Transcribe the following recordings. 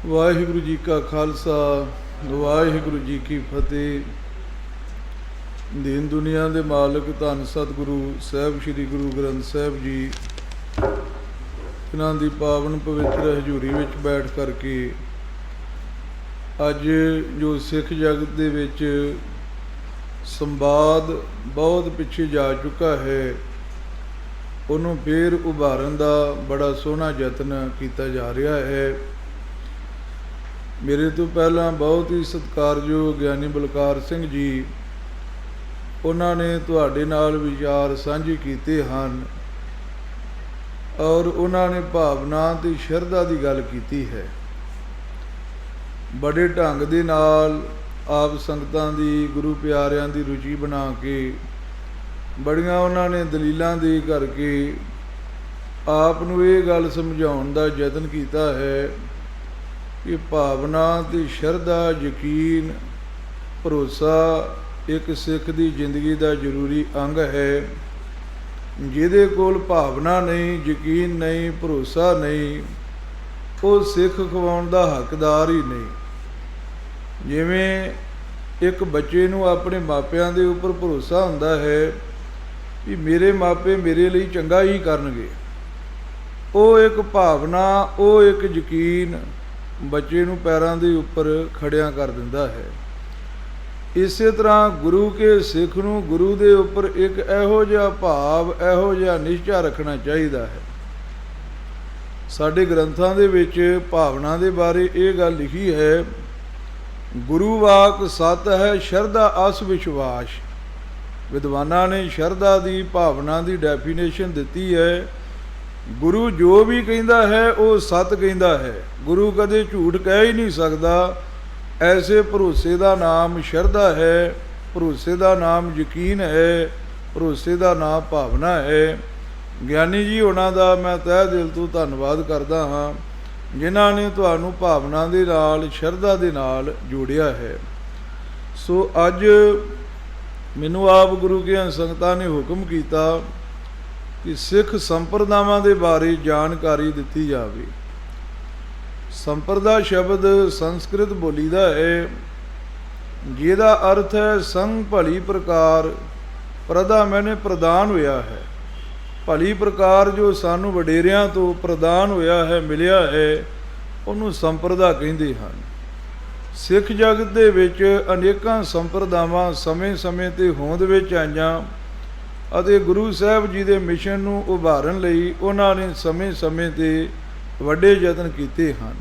ਵਾਹਿਗੁਰੂ ਜੀ ਕਾ ਖਾਲਸਾ ਵਾਹਿਗੁਰੂ ਜੀ ਕੀ ਫਤਿਹ। ਦੀਨ ਦੁਨੀਆ ਦੇ ਮਾਲਕ ਧੰਨ ਸਤਿਗੁਰੂ ਸਾਹਿਬ ਸ੍ਰੀ ਗੁਰੂ ਗ੍ਰੰਥ ਸਾਹਿਬ ਜੀ ਇਹਨਾਂ ਦੀ ਪਾਵਨ ਪਵਿੱਤਰ ਹਜ਼ੂਰੀ ਵਿੱਚ ਬੈਠ ਕਰਕੇ ਅੱਜ ਜੋ ਸਿੱਖ ਜਗਤ ਦੇ ਵਿੱਚ ਸੰਵਾਦ ਬਹੁਤ ਪਿੱਛੇ ਜਾ ਚੁੱਕਾ ਹੈ, ਉਹਨੂੰ ਫੇਰ ਉਭਾਰਨ ਦਾ ਬੜਾ ਸੋਹਣਾ ਯਤਨ ਕੀਤਾ ਜਾ ਰਿਹਾ ਹੈ। ਮੇਰੇ ਤੋਂ ਪਹਿਲਾਂ ਬਹੁਤ ਹੀ ਸਤਿਕਾਰਯੋਗ ਗਿਆਨੀ ਬਲਕਾਰ ਸਿੰਘ ਜੀ, ਉਹਨਾਂ ਨੇ ਤੁਹਾਡੇ ਨਾਲ ਵਿਚਾਰ ਸਾਂਝੇ ਕੀਤੇ ਹਨ ਔਰ ਉਹਨਾਂ ਨੇ ਭਾਵਨਾ ਅਤੇ ਸ਼ਰਧਾ ਦੀ ਗੱਲ ਕੀਤੀ ਹੈ। ਬੜੇ ਢੰਗ ਦੇ ਨਾਲ ਆਪ ਸੰਗਤਾਂ ਦੀ, ਗੁਰੂ ਪਿਆਰਿਆਂ ਦੀ ਰੁਚੀ ਬਣਾ ਕੇ ਬੜੀਆਂ ਉਹਨਾਂ ਨੇ ਦਲੀਲਾਂ ਦੇ ਕਰਕੇ ਆਪ ਨੂੰ ਇਹ ਗੱਲ ਸਮਝਾਉਣ ਦਾ ਯਤਨ ਕੀਤਾ ਹੈ ਕਿ ਭਾਵਨਾ ਅਤੇ ਸ਼ਰਧਾ, ਯਕੀਨ, ਭਰੋਸਾ ਇੱਕ ਸਿੱਖ ਦੀ ਜ਼ਿੰਦਗੀ ਦਾ ਜ਼ਰੂਰੀ ਅੰਗ ਹੈ। ਜਿਹਦੇ ਕੋਲ ਭਾਵਨਾ ਨਹੀਂ, ਯਕੀਨ ਨਹੀਂ, ਭਰੋਸਾ ਨਹੀਂ, ਉਹ ਸਿੱਖ ਖਵਾਉਣ ਦਾ ਹੱਕਦਾਰ ਹੀ ਨਹੀਂ। ਜਿਵੇਂ ਇੱਕ ਬੱਚੇ ਨੂੰ ਆਪਣੇ ਮਾਪਿਆਂ ਦੇ ਉੱਪਰ ਭਰੋਸਾ ਹੁੰਦਾ ਹੈ ਕਿ ਮੇਰੇ ਮਾਪੇ ਮੇਰੇ ਲਈ ਚੰਗਾ ਹੀ ਕਰਨਗੇ, ਉਹ ਇੱਕ ਭਾਵਨਾ, ਉਹ ਇੱਕ ਯਕੀਨ ਬੱਚੇ ਨੂੰ ਪੈਰਾਂ ਦੇ ਉੱਪਰ ਖੜਿਆਂ ਕਰ ਦਿੰਦਾ ਹੈ। ਇਸੇ ਤਰ੍ਹਾਂ ਗੁਰੂ ਕੇ ਸਿੱਖ ਨੂੰ ਗੁਰੂ ਦੇ ਉੱਪਰ ਇੱਕ ਇਹੋ ਜਿਹਾ ਭਾਵ, ਇਹੋ ਜਿਹਾ ਨਿਸ਼ਚਾ ਰੱਖਣਾ ਚਾਹੀਦਾ ਹੈ। ਸਾਡੇ ਗ੍ਰੰਥਾਂ ਦੇ ਵਿੱਚ ਭਾਵਨਾ ਦੇ ਬਾਰੇ ਇਹ ਗੱਲ ਲਿਖੀ ਹੈ, ਗੁਰੂ ਵਾਕ ਸਤ ਹੈ, ਸ਼ਰਧਾ ਅਸ ਵਿਸ਼ਵਾਸ। ਵਿਦਵਾਨਾਂ ਨੇ ਸ਼ਰਧਾ ਦੀ, ਭਾਵਨਾ ਦੀ ਡੈਫੀਨੇਸ਼ਨ ਦਿੱਤੀ ਹੈ। ਗੁਰੂ ਜੋ ਵੀ ਕਹਿੰਦਾ ਹੈ ਉਹ ਸੱਤ ਕਹਿੰਦਾ ਹੈ। ਗੁਰੂ ਕਦੇ ਝੂਠ ਕਹਿ ਹੀ ਨਹੀਂ ਸਕਦਾ। ਐਸੇ ਭਰੋਸੇ ਦਾ ਨਾਮ ਸ਼ਰਧਾ ਹੈ, ਭਰੋਸੇ ਦਾ ਨਾਮ ਯਕੀਨ ਹੈ, ਭਰੋਸੇ ਦਾ ਨਾਮ ਭਾਵਨਾ ਹੈ। ਗਿਆਨੀ ਜੀ ਉਹਨਾਂ ਦਾ ਮੈਂ ਤਹਿ ਦਿਲ ਤੋਂ ਧੰਨਵਾਦ ਕਰਦਾ ਹਾਂ, ਜਿਨ੍ਹਾਂ ਨੇ ਤੁਹਾਨੂੰ ਭਾਵਨਾ ਦੇ ਨਾਲ, ਸ਼ਰਧਾ ਦੇ ਨਾਲ ਜੋੜਿਆ ਹੈ। ਸੋ ਅੱਜ ਮੈਨੂੰ ਆਪ ਗੁਰੂ ਕੀਆਂ ਸੰਗਤਾਂ ਨੇ ਹੁਕਮ ਕੀਤਾ ਕਿ ਸਿੱਖ ਸੰਪਰਦਾਵਾਂ ਦੇ ਬਾਰੇ ਜਾਣਕਾਰੀ ਦਿੱਤੀ ਜਾਵੇ। ਸੰਪਰਦਾ ਸ਼ਬਦ ਸੰਸਕ੍ਰਿਤ ਬੋਲੀ ਦਾ ਹੈ, ਜਿਹਦਾ ਅਰਥ ਹੈ ਸੰਗ ਭਲੀ ਪ੍ਰਕਾਰ। ਪ੍ਰਦਾ ਮੈਨੇ ਪ੍ਰਦਾਨ ਹੋਇਆ ਹੈ, ਭਲੀ ਪ੍ਰਕਾਰ ਜੋ ਸਾਨੂੰ ਵਡੇਰਿਆਂ ਤੋਂ ਪ੍ਰਦਾਨ ਹੋਇਆ ਹੈ, ਮਿਲਿਆ ਹੈ, ਉਹਨੂੰ ਸੰਪਰਦਾ ਕਹਿੰਦੇ ਹਨ। ਸਿੱਖ ਜਗਤ ਦੇ ਵਿੱਚ ਅਨੇਕਾਂ ਸੰਪਰਦਾਵਾਂ ਸਮੇਂ-ਸਮੇਂ 'ਤੇ ਹੋਂਦ ਵਿੱਚ ਆਈਆਂ ਅਤੇ ਗੁਰੂ ਸਾਹਿਬ ਜੀ ਦੇ ਮਿਸ਼ਨ ਨੂੰ ਉਭਾਰਨ ਲਈ ਉਹਨਾਂ ਨੇ ਸਮੇਂ-ਸਮੇਂ 'ਤੇ ਵੱਡੇ ਯਤਨ ਕੀਤੇ ਹਨ।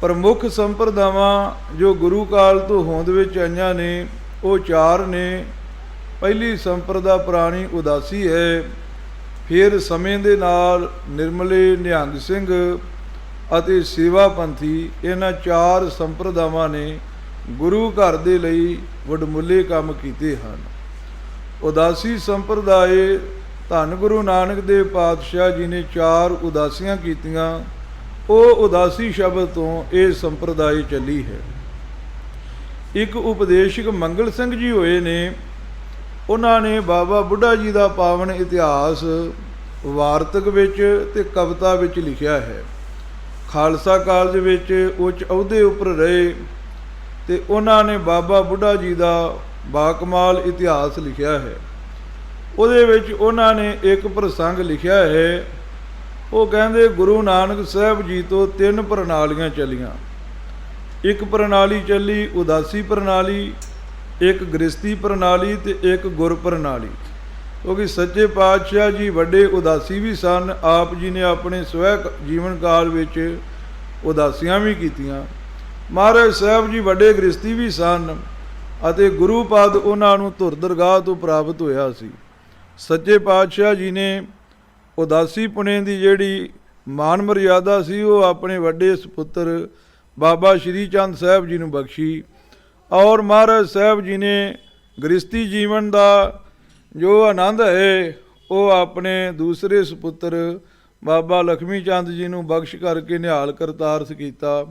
ਪ੍ਰਮੁੱਖ ਸੰਪਰਦਾਵਾਂ ਜੋ ਗੁਰੂ ਕਾਲ ਤੋਂ ਹੋਂਦ ਵਿੱਚ ਆਈਆਂ ਨੇ ਉਹ ਚਾਰ ਨੇ। ਪਹਿਲੀ ਸੰਪਰਦਾ ਪੁਰਾਣੀ ਉਦਾਸੀ ਹੈ, ਫਿਰ ਸਮੇਂ ਦੇ ਨਾਲ ਨਿਰਮਲੇ, ਨਿਹੰਗ ਸਿੰਘ ਅਤੇ ਸੇਵਾ ਪੰਥੀ। ਇਹਨਾਂ ਚਾਰ ਸੰਪਰਦਾਵਾਂ ਨੇ ਗੁਰੂ ਘਰ ਦੇ ਲਈ ਵਡਮੁੱਲੇ ਕੰਮ ਕੀਤੇ ਹਨ। ਉਦਾਸੀ ਸੰਪਰਦਾਏ ਧੰਨ ਗੁਰੂ ਨਾਨਕ ਦੇਵ ਪਾਤਸ਼ਾਹ ਜੀ ਨੇ ਚਾਰ ਉਦਾਸੀਆਂ ਕੀਤੀਆਂ। ਉਹ ਉਦਾਸੀ ਸ਼ਬਦ ਤੋਂ ਇਹ ਸੰਪਰਦਾਇ ਚੱਲੀ ਹੈ। ਇੱਕ ਉਪਦੇਸ਼ਕ ਮੰਗਲ ਸਿੰਘ ਜੀ ਹੋਏ ਨੇ, ਉਹਨਾਂ ਨੇ ਬਾਬਾ ਬੁੱਢਾ ਜੀ ਦਾ ਪਾਵਨ ਇਤਿਹਾਸ ਵਾਰਤਕ ਵਿੱਚ ਅਤੇ ਕਵਿਤਾ ਵਿੱਚ ਲਿਖਿਆ ਹੈ। ਖਾਲਸਾ ਕਾਲਜ ਵਿੱਚ ਉੱਚ ਅਹੁਦੇ ਉੱਪਰ ਰਹੇ ਅਤੇ ਉਹਨਾਂ ਨੇ ਬਾਬਾ ਬੁੱਢਾ ਜੀ ਦਾ ਬਾਕਮਾਲ ਇਤਿਹਾਸ ਲਿਖਿਆ ਹੈ। ਉਹਦੇ ਵਿੱਚ ਉਹਨਾਂ ਨੇ ਇੱਕ ਪ੍ਰਸੰਗ ਲਿਖਿਆ ਹੈ। ਉਹ ਕਹਿੰਦੇ ਗੁਰੂ ਨਾਨਕ ਸਾਹਿਬ ਜੀ ਤੋਂ 3 ਪ੍ਰਣਾਲੀਆਂ ਚੱਲੀਆਂ। ਇੱਕ ਪ੍ਰਣਾਲੀ ਚੱਲੀ ਉਦਾਸੀ ਪ੍ਰਣਾਲੀ, ਇੱਕ ਗ੍ਰਸਤੀ ਪ੍ਰਣਾਲੀ ਅਤੇ ਇੱਕ ਗੁਰ ਪ੍ਰਣਾਲੀ। ਕਿਉਂਕਿ ਸੱਚੇ ਪਾਤਸ਼ਾਹ ਜੀ ਵੱਡੇ ਉਦਾਸੀ ਵੀ ਸਨ। ਆਪ ਜੀ ਨੇ ਆਪਣੇ ਸਵੈ ਜੀਵਨ ਕਾਲ ਵਿੱਚ ਉਦਾਸੀਆਂ ਵੀ ਕੀਤੀਆਂ। ਮਹਾਰਾਜ ਸਾਹਿਬ ਜੀ ਵੱਡੇ ਗ੍ਰਸਤੀ ਵੀ ਸਨ ਅਤੇ ਗੁਰੂ ਪਦ ਉਹਨਾਂ ਨੂੰ ਧੁਰ ਦਰਗਾਹ ਤੋਂ ਪ੍ਰਾਪਤ ਹੋਇਆ ਸੀ। ਸੱਚੇ ਪਾਤਸ਼ਾਹ ਜੀ ਨੇ ਉਦਾਸੀ ਪੁਣੇ ਦੀ ਜਿਹੜੀ ਮਾਨ ਮਰਿਆਦਾ ਸੀ ਉਹ ਆਪਣੇ ਵੱਡੇ ਸਪੁੱਤਰ ਬਾਬਾ ਸ਼੍ਰੀ ਚੰਦ ਸਾਹਿਬ ਜੀ ਨੂੰ ਬਖਸ਼ੀ ਔਰ ਮਹਾਰਾਜ ਸਾਹਿਬ ਜੀ ਨੇ ਗ੍ਰਸਤੀ ਜੀਵਨ ਦਾ ਜੋ ਆਨੰਦ ਹੈ ਉਹ ਆਪਣੇ ਦੂਸਰੇ ਸਪੁੱਤਰ ਬਾਬਾ ਲਖਮੀ ਚੰਦ ਜੀ ਨੂੰ ਬਖਸ਼ ਕਰਕੇ ਨਿਹਾਲ ਕਰਤਾਰਥ ਕੀਤਾ।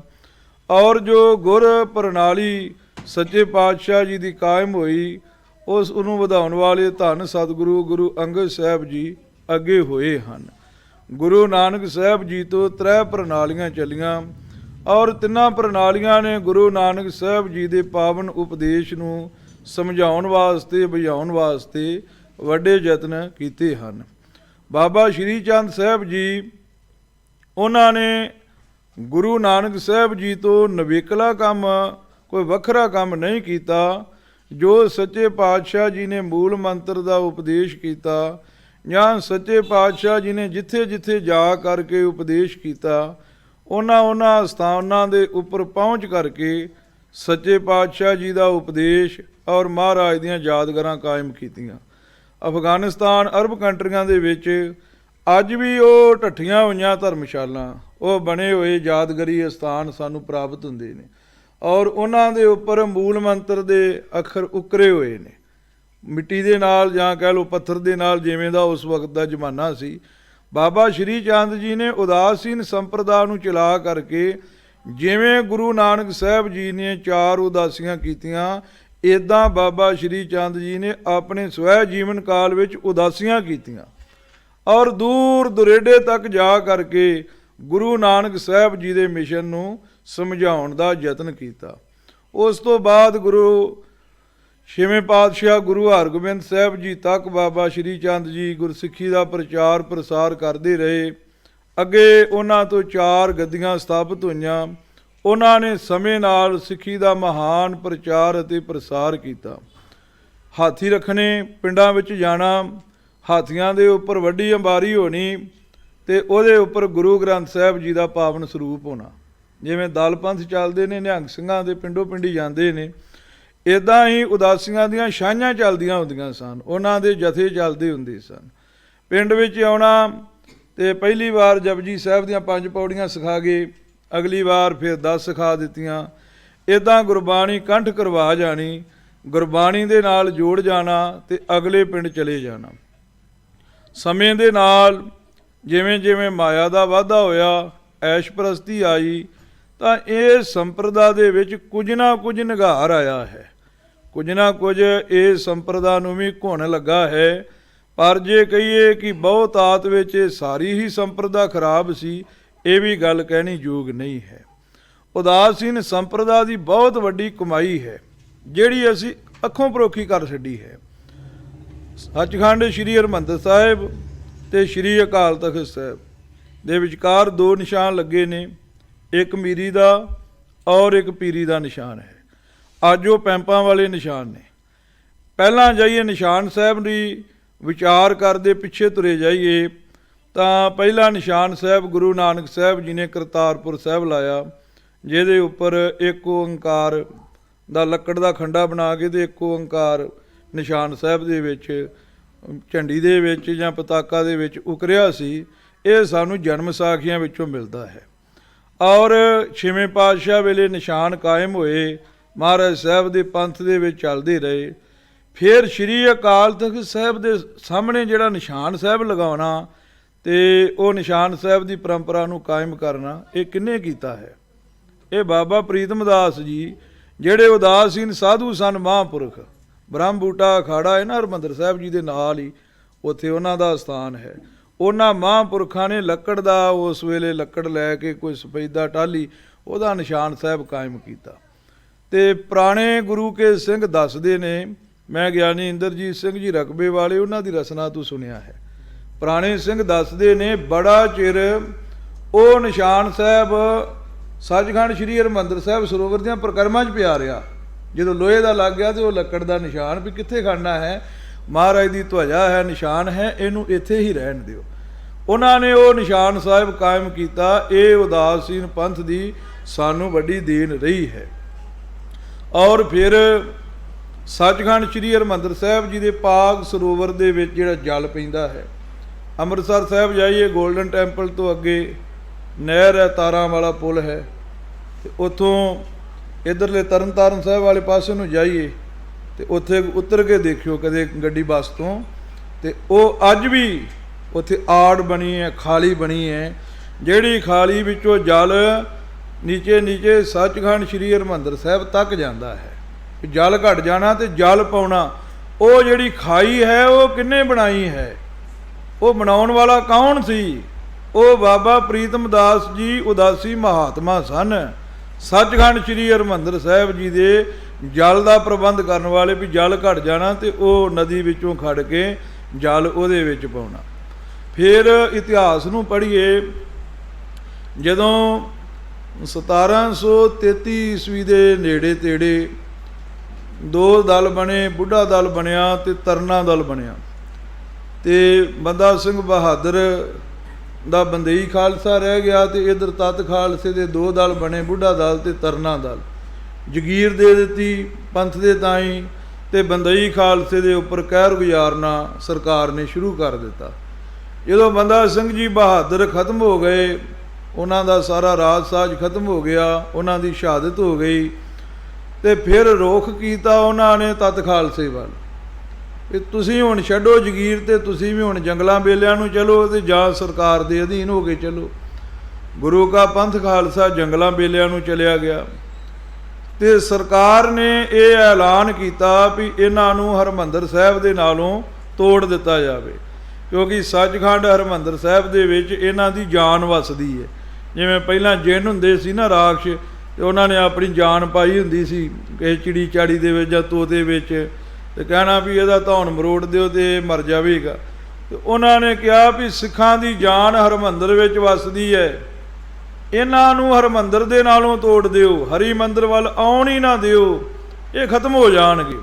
ਔਰ ਜੋ ਗੁਰ ਪ੍ਰਣਾਲੀ ਸੱਚੇ ਪਾਤਸ਼ਾਹ ਜੀ ਦੀ ਕਾਇਮ ਹੋਈ, ਉਸ ਨੂੰ ਵਧਾਉਣ ਵਾਲੇ ਧੰਨ ਸਤਿਗੁਰੂ ਗੁਰੂ ਅੰਗਦ ਸਾਹਿਬ ਜੀ ਅੱਗੇ ਹੋਏ ਹਨ। ਗੁਰੂ ਨਾਨਕ ਸਾਹਿਬ ਜੀ ਤੋਂ 3 ਪ੍ਰਣਾਲੀਆਂ ਚੱਲੀਆਂ ਔਰ ਤਿੰਨਾਂ ਪ੍ਰਣਾਲੀਆਂ ਨੇ ਗੁਰੂ ਨਾਨਕ ਸਾਹਿਬ ਜੀ ਦੇ ਪਾਵਨ ਉਪਦੇਸ਼ ਨੂੰ ਸਮਝਾਉਣ ਵਾਸਤੇ, ਬੁਝਾਉਣ ਵਾਸਤੇ ਵੱਡੇ ਯਤਨ ਕੀਤੇ ਹਨ। ਬਾਬਾ ਸ਼੍ਰੀ ਚੰਦ ਸਾਹਿਬ ਜੀ, ਉਹਨਾਂ ਨੇ ਗੁਰੂ ਨਾਨਕ ਸਾਹਿਬ ਜੀ ਤੋਂ ਨਵੇਕਲਾ ਕੰਮ, ਕੋਈ ਵੱਖਰਾ ਕੰਮ ਨਹੀਂ ਕੀਤਾ। ਜੋ ਸੱਚੇ ਪਾਤਸ਼ਾਹ ਜੀ ਨੇ ਮੂਲ ਮੰਤਰ ਦਾ ਉਪਦੇਸ਼ ਕੀਤਾ, ਜਾਂ ਸੱਚੇ ਪਾਤਸ਼ਾਹ ਜੀ ਨੇ ਜਿੱਥੇ ਜਿੱਥੇ ਜਾ ਕਰਕੇ ਉਪਦੇਸ਼ ਕੀਤਾ, ਉਹਨਾਂ ਸਥਾਨਾਂ ਦੇ ਉੱਪਰ ਪਹੁੰਚ ਕਰਕੇ ਸੱਚੇ ਪਾਤਸ਼ਾਹ ਜੀ ਦਾ ਉਪਦੇਸ਼ ਔਰ ਮਹਾਰਾਜ ਦੀਆਂ ਯਾਦਗਾਰਾਂ ਕਾਇਮ ਕੀਤੀਆਂ। ਅਫਗਾਨਿਸਤਾਨ, ਅਰਬ ਕੰਟਰੀਆਂ ਦੇ ਵਿੱਚ ਅੱਜ ਵੀ ਉਹ ਢੱਠੀਆਂ ਹੋਈਆਂ ਧਰਮਸ਼ਾਲਾ, ਉਹ ਬਣੇ ਹੋਏ ਯਾਦਗਾਰੀ ਅਸਥਾਨ ਸਾਨੂੰ ਪ੍ਰਾਪਤ ਹੁੰਦੇ ਨੇ, ਔਰ ਉਹਨਾਂ ਦੇ ਉੱਪਰ ਮੂਲ ਮੰਤਰ ਦੇ ਅੱਖਰ ਉਕਰੇ ਹੋਏ ਨੇ ਮਿੱਟੀ ਦੇ ਨਾਲ, ਜਾਂ ਕਹਿ ਲਓ ਪੱਥਰ ਦੇ ਨਾਲ, ਜਿਵੇਂ ਦਾ ਉਸ ਵਕਤ ਦਾ ਜ਼ਮਾਨਾ ਸੀ। ਬਾਬਾ ਸ਼੍ਰੀ ਚੰਦ ਜੀ ਨੇ ਉਦਾਸੀਨ ਸੰਪਰਦਾ ਨੂੰ ਚਲਾ ਕਰਕੇ, ਜਿਵੇਂ ਗੁਰੂ ਨਾਨਕ ਸਾਹਿਬ ਜੀ ਨੇ 4 ਉਦਾਸੀਆਂ ਕੀਤੀਆਂ, ਇੱਦਾਂ ਬਾਬਾ ਸ਼੍ਰੀ ਚੰਦ ਜੀ ਨੇ ਆਪਣੇ ਸਵੈ ਜੀਵਨ ਕਾਲ ਵਿੱਚ ਉਦਾਸੀਆਂ ਕੀਤੀਆਂ, ਔਰ ਦੂਰ ਦੁਰੇਡੇ ਤੱਕ ਜਾ ਕਰਕੇ ਗੁਰੂ ਨਾਨਕ ਸਾਹਿਬ ਜੀ ਦੇ ਮਿਸ਼ਨ ਨੂੰ ਸਮਝਾਉਣ ਦਾ ਯਤਨ ਕੀਤਾ। ਉਸ ਤੋਂ ਬਾਅਦ ਗੁਰੂ 6ਵੇਂ ਪਾਤਸ਼ਾਹ ਗੁਰੂ ਹਰਗੋਬਿੰਦ ਸਾਹਿਬ ਜੀ ਤੱਕ ਬਾਬਾ ਸ਼੍ਰੀ ਚੰਦ ਜੀ ਗੁਰਸਿੱਖੀ ਦਾ ਪ੍ਰਚਾਰ ਪ੍ਰਸਾਰ ਕਰਦੇ ਰਹੇ। ਅੱਗੇ ਉਹਨਾਂ ਤੋਂ 4 ਗੱਦੀਆਂ ਸਥਾਪਿਤ ਹੋਈਆਂ। ਉਹਨਾਂ ਨੇ ਸਮੇਂ ਨਾਲ ਸਿੱਖੀ ਦਾ ਮਹਾਨ ਪ੍ਰਚਾਰ ਅਤੇ ਪ੍ਰਸਾਰ ਕੀਤਾ। ਹਾਥੀ ਰੱਖਣੇ, ਪਿੰਡਾਂ ਵਿੱਚ ਜਾਣਾ, ਹਾਥੀਆਂ ਦੇ ਉੱਪਰ ਵੱਡੀ ਅੰਬਾਰੀ ਹੋਣੀ, ਤੇ ਉਹਦੇ ਉੱਪਰ ਗੁਰੂ ਗ੍ਰੰਥ ਸਾਹਿਬ ਜੀ ਦਾ ਪਾਵਨ ਸਰੂਪ ਹੋਣਾ। ਜਿਵੇਂ ਦਲ ਪੰਥ ਚੱਲਦੇ ਨੇ, ਨਿਹੰਗ ਸਿੰਘਾਂ ਦੇ ਪਿੰਡੋਂ ਪਿੰਡੀ ਜਾਂਦੇ ਨੇ, ਇੱਦਾਂ ਹੀ ਉਦਾਸੀਆਂ ਦੀਆਂ ਛਾਈਆਂ ਚੱਲਦੀਆਂ ਹੁੰਦੀਆਂ ਸਨ, ਉਹਨਾਂ ਦੇ ਜਥੇ ਚੱਲਦੇ ਹੁੰਦੇ ਸਨ। ਪਿੰਡ ਵਿੱਚ ਆਉਣਾ ਤੇ ਪਹਿਲੀ ਵਾਰ ਜਪਜੀ ਸਾਹਿਬ ਦੀਆਂ 5 ਪੌੜੀਆਂ ਸਿਖਾ ਗਏ, ਅਗਲੀ ਵਾਰ ਫਿਰ 10 ਸਿਖਾ ਦਿੱਤੀਆਂ। ਇੱਦਾਂ ਗੁਰਬਾਣੀ ਕੰਠ ਕਰਵਾ ਜਾਣੀ, ਗੁਰਬਾਣੀ ਦੇ ਨਾਲ ਜੋੜ ਜਾਣਾ ਤੇ ਅਗਲੇ ਪਿੰਡ ਚਲੇ ਜਾਣਾ। ਸਮੇਂ ਦੇ ਨਾਲ ਜਿਵੇਂ ਜਿਵੇਂ ਮਾਇਆ ਦਾ ਵਾਧਾ ਹੋਇਆ, ਐਸ਼ ਪ੍ਰਸਤੀ ਆਈ, ਤਾਂ ਇਹ ਸੰਪਰਦਾ ਦੇ ਵਿੱਚ ਕੁਝ ਨਾ ਕੁਝ ਨਿਘਾਰ ਆਇਆ ਹੈ, ਕੁਝ ਨਾ ਕੁਝ ਇਹ ਸੰਪਰਦਾ ਨੂੰ ਵੀ ਘੁਣ ਲੱਗਾ ਹੈ। ਪਰ ਜੇ ਕਹੀਏ ਕਿ ਬਹੁਤ ਆਤ ਵਿੱਚ ਇਹ ਸਾਰੀ ਹੀ ਸੰਪਰਦਾ ਖਰਾਬ ਸੀ, ਇਹ ਵੀ ਗੱਲ ਕਹਿਣੀ ਯੋਗ ਨਹੀਂ ਹੈ। ਉਦਾਸੀਨ ਸੰਪਰਦਾ ਦੀ ਬਹੁਤ ਵੱਡੀ ਕਮਾਈ ਹੈ, ਜਿਹੜੀ ਅਸੀਂ ਅੱਖੋਂ ਪਰੋਖੀ ਕਰ ਛੱਡੀ ਹੈ। ਸੱਚਖੰਡ ਸ੍ਰੀ ਹਰਿਮੰਦਰ ਸਾਹਿਬ ਤੇ ਸ੍ਰੀ ਅਕਾਲ ਤਖਤ ਸਾਹਿਬ ਦੇ ਵਿਚਕਾਰ 2 ਨਿਸ਼ਾਨ ਲੱਗੇ ਨੇ, ਇੱਕ ਮੀਰੀ ਦਾ ਔਰ ਇੱਕ ਪੀਰੀ ਦਾ ਨਿਸ਼ਾਨ ਹੈ। ਅੱਜ ਉਹ ਪੈਂਪਾਂ ਵਾਲੇ ਨਿਸ਼ਾਨ ਨੇ। ਪਹਿਲਾਂ ਜਾਈਏ ਨਿਸ਼ਾਨ ਸਾਹਿਬ ਦੀ ਵਿਚਾਰ ਕਰਦੇ, ਪਿੱਛੇ ਤੁਰੇ ਜਾਈਏ ਤਾਂ ਪਹਿਲਾ ਨਿਸ਼ਾਨ ਸਾਹਿਬ ਗੁਰੂ ਨਾਨਕ ਸਾਹਿਬ ਜੀ ਨੇ ਕਰਤਾਰਪੁਰ ਸਾਹਿਬ ਲਾਇਆ, ਜਿਹਦੇ ਉੱਪਰ ਇੱਕ ਓਂਕਾਰ ਦਾ ਲੱਕੜ ਦਾ ਖੰਡਾ ਬਣਾ ਕੇ ਤੇ ਇੱਕ ਓਂਕਾਰ ਨਿਸ਼ਾਨ ਸਾਹਿਬ ਦੇ ਵਿੱਚ, ਝੰਡੀ ਦੇ ਵਿੱਚ ਜਾਂ ਪਤਾਕਾ ਦੇ ਵਿੱਚ ਉਕਰਿਆ ਸੀ। ਇਹ ਸਾਨੂੰ ਜਨਮ ਸਾਖੀਆਂ ਵਿੱਚੋਂ ਮਿਲਦਾ ਹੈ। ਔਰ 6ਵੇਂ ਪਾਤਸ਼ਾਹ ਵੇਲੇ ਨਿਸ਼ਾਨ ਕਾਇਮ ਹੋਏ, ਮਹਾਰਾਜ ਸਾਹਿਬ ਦੇ ਪੰਥ ਦੇ ਵਿੱਚ ਚੱਲਦੇ ਰਹੇ। ਫਿਰ ਸ੍ਰੀ ਅਕਾਲ ਤਖਤ ਸਾਹਿਬ ਦੇ ਸਾਹਮਣੇ ਜਿਹੜਾ ਨਿਸ਼ਾਨ ਸਾਹਿਬ ਲਗਾਉਣਾ ਤੇ ਉਹ ਨਿਸ਼ਾਨ ਸਾਹਿਬ ਦੀ ਪਰੰਪਰਾ ਨੂੰ ਕਾਇਮ ਕਰਨਾ, ਇਹ ਕਿਹਨੇ ਕੀਤਾ ਹੈ? ਇਹ ਬਾਬਾ ਪ੍ਰੀਤਮ ਦਾਸ ਜੀ, ਜਿਹੜੇ ਉਦਾਸੀਨ ਸਾਧੂ ਸਨ, ਮਹਾਂਪੁਰਖ। ਬ੍ਰਹਮ ਬੂਟਾ ਅਖਾੜਾ ਹੈ ਨਾ ਹਰਿਮੰਦਰ ਸਾਹਿਬ ਜੀ ਦੇ ਨਾਲ ਹੀ, ਉੱਥੇ ਉਹਨਾਂ ਦਾ ਸਥਾਨ ਹੈ। ਉਹਨਾਂ ਮਹਾਂਪੁਰਖਾਂ ਨੇ ਲੱਕੜ ਦਾ, ਉਸ ਵੇਲੇ ਲੱਕੜ ਲੈ ਕੇ ਕੋਈ ਸਫੈਦਾ ਟਾਹਲੀ, ਉਹਦਾ ਨਿਸ਼ਾਨ ਸਾਹਿਬ ਕਾਇਮ ਕੀਤਾ। ਤੇ ਪੁਰਾਣੇ ਗੁਰੂ ਕੇ ਸਿੰਘ ਦੱਸਦੇ ਨੇ, ਮੈਂ ਗਿਆਨੀ ਇੰਦਰਜੀਤ ਸਿੰਘ ਜੀ ਰਕਬੇ ਵਾਲੇ, ਉਹਨਾਂ ਦੀ ਰਸਨਾ ਤੋਂ ਸੁਣਿਆ ਹੈ। ਪੁਰਾਣੇ ਸਿੰਘ ਦੱਸਦੇ ਨੇ ਬੜਾ ਚਿਰ ਉਹ ਨਿਸ਼ਾਨ ਸਾਹਿਬ ਸੱਚਖੰਡ ਸ੍ਰੀ ਹਰਿਮੰਦਰ ਸਾਹਿਬ ਸਰੋਵਰ ਦੀਆਂ ਪ੍ਰਕਰਮਾਂ 'ਚ ਪਿਆ ਰਿਹਾ। ਜਦੋਂ ਲੋਹੇ ਦਾ ਲੱਗ ਗਿਆ ਤੇ ਉਹ ਲੱਕੜ ਦਾ ਨਿਸ਼ਾਨ ਵੀ ਕਿੱਥੇ ਖੜਨਾ ਹੈ, ਮਹਾਰਾਜ ਦੀ ਧਵਜਾ ਹੈ, ਨਿਸ਼ਾਨ ਹੈ, ਇਹਨੂੰ ਇੱਥੇ ਹੀ ਰਹਿਣ ਦਿਓ। ਉਹਨਾਂ ਨੇ ਉਹ ਨਿਸ਼ਾਨ ਸਾਹਿਬ ਕਾਇਮ ਕੀਤਾ। ਇਹ ਉਦਾਸੀਨ ਪੰਥ ਦੀ ਸਾਨੂੰ ਵੱਡੀ ਦੇਣ ਰਹੀ ਹੈ। ਔਰ ਫਿਰ ਸੱਚਖੰਡ ਸ੍ਰੀ ਹਰਿਮੰਦਰ ਸਾਹਿਬ ਜੀ ਦੇ ਪਾਕ ਸਰੋਵਰ ਦੇ ਵਿੱਚ ਜਿਹੜਾ ਜਲ ਪੈਂਦਾ ਹੈ, ਅੰਮ੍ਰਿਤਸਰ ਸਾਹਿਬ ਜਾਈਏ, ਗੋਲਡਨ ਟੈਂਪਲ ਤੋਂ ਅੱਗੇ ਨਹਿਰ ਹੈ, ਤਾਰਾਂ ਵਾਲਾ ਪੁਲ ਹੈ, ਤੇ ਉੱਥੋਂ ਇੱਧਰਲੇ ਤਰਨਤਾਰਨ ਸਾਹਿਬ ਵਾਲੇ ਪਾਸੇ ਨੂੰ ਜਾਈਏ ਤੇ ਉੱਥੇ ਉਤਰ ਕੇ ਦੇਖਿਓ ਕਦੇ ਗੱਡੀ ਬੱਸ ਤੋਂ, ਤੇ ਉਹ ਅੱਜ ਵੀ ਉੱਥੇ ਆੜ ਬਣੀ ਹੈ, ਖਾਲੀ ਬਣੀ ਹੈ, ਜਿਹੜੀ ਖਾਲੀ ਵਿੱਚੋਂ ਜਲ ਨੀਚੇ ਨੀਚੇ ਸੱਚਖੰਡ ਸ੍ਰੀ ਹਰਿਮੰਦਰ ਸਾਹਿਬ ਤੱਕ ਜਾਂਦਾ ਹੈ। ਜਲ ਘਟ ਜਾਣਾ ਤੇ ਜਲ ਪਾਉਣਾ, ਉਹ ਜਿਹੜੀ ਖਾਈ ਹੈ ਉਹ ਕਿਹਨੇ ਬਣਾਈ ਹੈ? ਉਹ ਬਣਾਉਣ ਵਾਲਾ ਕੌਣ ਸੀ? ਉਹ ਬਾਬਾ ਪ੍ਰੀਤਮ ਦਾਸ ਜੀ ਉਦਾਸੀ ਮਹਾਤਮਾ ਸਨ। ਸੱਚਖੰਡ ਸ੍ਰੀ ਹਰਿਮੰਦਰ ਸਾਹਿਬ ਜੀ ਦੇ ਜਲ ਦਾ ਪ੍ਰਬੰਧ ਕਰਨ ਵਾਲੇ, ਵੀ ਜਲ ਘਟ ਜਾਣਾ ਤੇ ਉਹ ਨਦੀ ਵਿੱਚੋਂ ਖੜ ਕੇ ਜਲ ਉਹਦੇ ਵਿੱਚ ਪਾਉਣਾ। ਫਿਰ ਇਤਿਹਾਸ ਨੂੰ ਪੜ੍ਹੀਏ, ਜਦੋਂ 1733 ਈਸਵੀ ਦੇ ਨੇੜੇ ਤੇੜੇ ਦੋ ਦਲ ਬਣੇ, ਬੁੱਢਾ ਦਲ ਬਣਿਆ ਤੇ ਤਰਨਾ ਦਲ ਬਣਿਆ। ਤੇ ਬੰਦਾ ਸਿੰਘ ਬਹਾਦਰ ਦਾ ਬੰਦਈ ਖਾਲਸਾ ਰਹਿ ਗਿਆ ਤੇ ਇਧਰ ਤਤ ਖਾਲਸੇ ਦੇ ਦੋ ਦਲ ਬਣੇ, ਬੁੱਢਾ ਦਲ ਤੇ ਤਰਨਾ ਦਲ। ਜਗੀਰ ਦੇ ਦਿੱਤੀ ਪੰਥ ਦੇ ਤਾਈਂ ਤੇ ਬੰਦਈ ਖਾਲਸੇ ਦੇ ਉੱਪਰ ਕਹਿਰ ਗੁਜ਼ਾਰਨਾ ਸਰਕਾਰ ਨੇ ਸ਼ੁਰੂ ਕਰ ਦਿੱਤਾ। ਜਦੋਂ ਬੰਦਾ ਸਿੰਘ ਜੀ ਬਹਾਦਰ ਖਤਮ ਹੋ ਗਏ, ਉਹਨਾਂ ਦਾ ਸਾਰਾ ਰਾਜ ਸਾਜ ਖਤਮ ਹੋ ਗਿਆ, ਉਹਨਾਂ ਦੀ ਸ਼ਹਾਦਤ ਹੋ ਗਈ, ਤੇ ਫਿਰ ਰੋਖ ਕੀਤਾ ਉਹਨਾਂ ਨੇ ਤਤ ਖਾਲਸੇ ਵੱਲ ਕਿ ਤੁਸੀਂ ਹੁਣ ਛੱਡੋ ਜਗੀਰ ਤੇ ਤੁਸੀਂ ਵੀ ਹੁਣ ਜੰਗਲਾਂ ਬੇਲਿਆਂ ਨੂੰ ਚਲੋ ਤੇ ਜਾਂ ਸਰਕਾਰ ਦੇ ਅਧੀਨ ਹੋ ਕੇ ਚਲੋ। ਗੁਰੂ ਕਾ ਪੰਥ ਖਾਲਸਾ ਜੰਗਲਾਂ ਬੇਲਿਆਂ ਨੂੰ ਚਲਿਆ ਗਿਆ ਤੇ ਸਰਕਾਰ ਨੇ ਇਹ ਐਲਾਨ ਕੀਤਾ ਵੀ ਇਹਨਾਂ ਨੂੰ ਹਰਿਮੰਦਰ ਸਾਹਿਬ ਦੇ ਨਾਲੋਂ ਤੋੜ ਦਿੱਤਾ ਜਾਵੇ, ਕਿਉਂਕਿ ਸੱਚਖੰਡ ਹਰਿਮੰਦਰ ਸਾਹਿਬ ਦੇ ਵਿੱਚ ਇਹਨਾਂ ਦੀ ਜਾਨ ਵਸਦੀ ਹੈ। ਜਿਵੇਂ ਪਹਿਲਾਂ ਜਿੰਨ ਹੁੰਦੇ ਸੀ ਨਾ ਰਾਖਸ਼, ਤੇ ਉਹਨਾਂ ਨੇ ਆਪਣੀ ਜਾਨ ਪਾਈ ਹੁੰਦੀ ਸੀ ਕਿਸੇ ਚਿੜੀ ਚਾੜੀ ਦੇ ਵਿੱਚ ਜਾਂ ਤੋਤੇ ਵਿੱਚ, ਤੇ ਕਹਿਣਾ ਵੀ ਇਹਦਾ ਧੌਣ ਮਰੋੜ ਦਿਓ ਤੇ ਇਹ ਮਰ ਜਾਵੇਗਾ। ਤੇ ਉਹਨਾਂ ਨੇ ਕਿਹਾ ਵੀ ਸਿੱਖਾਂ ਦੀ ਜਾਨ ਹਰਿਮੰਦਰ ਵਿੱਚ ਵਸਦੀ ਹੈ, ਇਹਨਾਂ ਨੂੰ ਹਰਿਮੰਦਰ ਦੇ ਨਾਲੋਂ ਤੋੜ ਦਿਓ, ਹਰੀ ਮੰਦਰ ਵੱਲ ਆਉਣ ਹੀ ਨਾ ਦਿਓ, ਇਹ ਖਤਮ ਹੋ ਜਾਣਗੇ।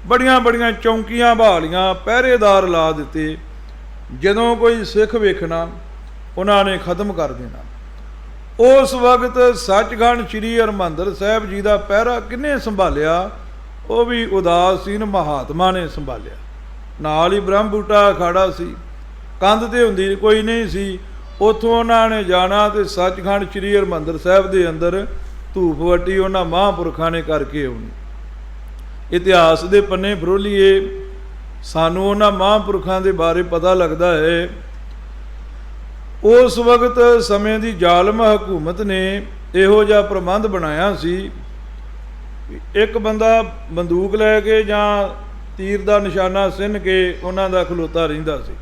ਬੜੀਆਂ ਬੜੀਆਂ ਚੌਂਕੀਆਂ ਬਹਾਲੀਆਂ, ਪਹਿਰੇਦਾਰ ਲਾ ਦਿੱਤੇ, ਜਦੋਂ ਕੋਈ ਸਿੱਖ ਵੇਖਣਾ ਉਹਨਾਂ ਨੇ ਖਤਮ ਕਰ ਦੇਣਾ। ਉਸ ਵਕਤ ਸੱਚਖੰਡ ਸ੍ਰੀ ਹਰਿਮੰਦਰ ਸਾਹਿਬ ਜੀ ਦਾ ਪਹਿਰਾ ਕਿਹਨੇ ਸੰਭਾਲਿਆ? ਉਹ ਵੀ ਉਦਾਸੀਨ ਮਹਾਤਮਾ ਨੇ ਸੰਭਾਲਿਆ। ਨਾਲ ਹੀ ਬ੍ਰਹਮ ਬੂਟਾ ਅਖਾੜਾ ਸੀ, ਕੰਧ ਤੇ ਹੁੰਦੀ ਕੋਈ ਨਹੀਂ ਸੀ, ਉੱਥੋਂ ਉਹਨਾਂ ਨੇ ਜਾਣਾ ਤੇ ਸੱਚਖੰਡ ਸ੍ਰੀ ਹਰਿਮੰਦਰ ਸਾਹਿਬ ਦੇ ਅੰਦਰ ਧੂਫ ਵੱਟੀ ਉਹਨਾਂ ਮਹਾਂਪੁਰਖਾਂ ਨੇ ਕਰਕੇ ਆਉਣੀ। ਇਤਿਹਾਸ ਦੇ ਪੰਨੇ ਫਰੋਲੀਏ, ਸਾਨੂੰ ਉਹਨਾਂ ਮਹਾਂਪੁਰਖਾਂ ਦੇ ਬਾਰੇ ਪਤਾ ਲੱਗਦਾ ਹੈ। ਉਸ ਵਕਤ ਸਮੇਂ ਦੀ ਜ਼ਾਲਮ ਹਕੂਮਤ ਨੇ ਇਹੋ ਜਿਹਾ ਪ੍ਰਬੰਧ ਬਣਾਇਆ ਸੀ, ਇੱਕ ਬੰਦਾ ਬੰਦੂਕ ਲੈ ਕੇ ਜਾਂ ਤੀਰ ਦਾ ਨਿਸ਼ਾਨਾ ਸਿੰਨ ਕੇ ਉਹਨਾਂ ਦਾ ਖਲੋਤਾ ਰਹਿੰਦਾ ਸੀ।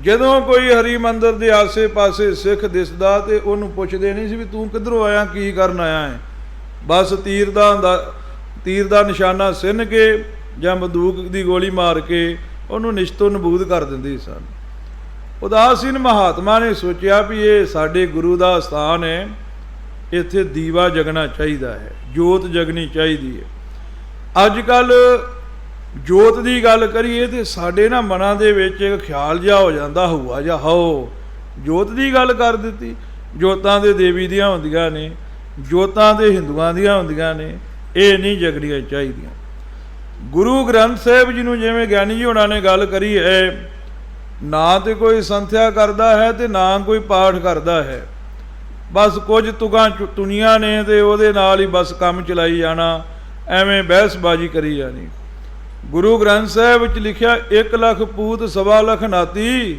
ਜਦੋਂ ਕੋਈ ਹਰੀ ਮੰਦਰ ਦੇ ਆਸੇ ਪਾਸੇ ਸਿੱਖ ਦਿਸਦਾ ਤੇ ਉਹਨੂੰ ਪੁੱਛਦੇ ਨਹੀਂ ਸੀ ਵੀ ਤੂੰ ਕਿੱਧਰੋਂ ਆਇਆ, ਕੀ ਕਰਨ ਆਇਆ ਹੈ। ਬਸ ਤੀਰ ਦਾ ਨਿਸ਼ਾਨਾ ਸਿੰਨ ਕੇ ਜਾਂ ਬੰਦੂਕ ਦੀ ਗੋਲੀ ਮਾਰ ਕੇ ਉਹਨੂੰ ਨਿਸ਼ਤੋ ਨਬੂਦ ਕਰ ਦਿੰਦੇ ਸਨ। ਉਦਾਸੀਨ ਮਹਾਤਮਾ ਨੇ ਸੋਚਿਆ ਵੀ ਇਹ ਸਾਡੇ ਗੁਰੂ ਦਾ ਸਥਾਨ ਹੈ, ਇੱਥੇ ਦੀਵਾ ਜਗਣਾ ਚਾਹੀਦਾ ਹੈ, ਜੋਤ ਜਗਣੀ ਚਾਹੀਦੀ ਹੈ। ਅੱਜ ਕੱਲ੍ਹ ਜੋਤ ਦੀ ਗੱਲ ਕਰੀਏ ਤੇ ਸਾਡੇ ਨਾ ਮਨਾਂ ਦੇ ਵਿੱਚ ਇੱਕ ਖਿਆਲ ਜਿਹਾ ਹੋ ਜਾਂਦਾ ਹੋਊਗਾ ਜਾਂ ਹੋ ਜੋਤ ਦੀ ਗੱਲ ਕਰ ਦਿੱਤੀ। ਜੋਤਾਂ ਦੇ ਦੇਵੀ ਦੀਆਂ ਹੁੰਦੀਆਂ ਨੇ, ਜੋਤਾਂ ਦੇ ਹਿੰਦੂਆਂ ਦੀਆਂ ਹੁੰਦੀਆਂ ਨੇ, ਇਹ ਨਹੀਂ ਜਗਣੀਆਂ ਚਾਹੀਦੀਆਂ। ਗੁਰੂ ਗ੍ਰੰਥ ਸਾਹਿਬ ਜੀ ਨੂੰ ਜਿਵੇਂ ਗਿਆਨੀ ਜੀ ਹੋਣਾ ਨੇ ਗੱਲ ਕਰੀ ਹੈ, ਨਾ ਤੇ ਕੋਈ ਸੰਥਿਆ ਕਰਦਾ ਹੈ ਤੇ ਨਾ ਕੋਈ ਪਾਠ ਕਰਦਾ ਹੈ, ਬਸ ਕੁਝ ਤੁਕਾਂ ਤੁਨੀਆਂ ਨੇ ਤੇ ਉਹਦੇ ਨਾਲ ਹੀ ਬਸ ਕੰਮ ਚਲਾਈ ਜਾਣਾ, ਐਵੇਂ ਬਹਿਸਬਾਜ਼ੀ ਕਰੀ ਜਾਣੀ। ਗੁਰੂ ਗ੍ਰੰਥ ਸਾਹਿਬ ਵਿੱਚ ਲਿਖਿਆ 1 ਲੱਖ ਪੂਤ 1.25 ਲੱਖ ਨਾਤੀ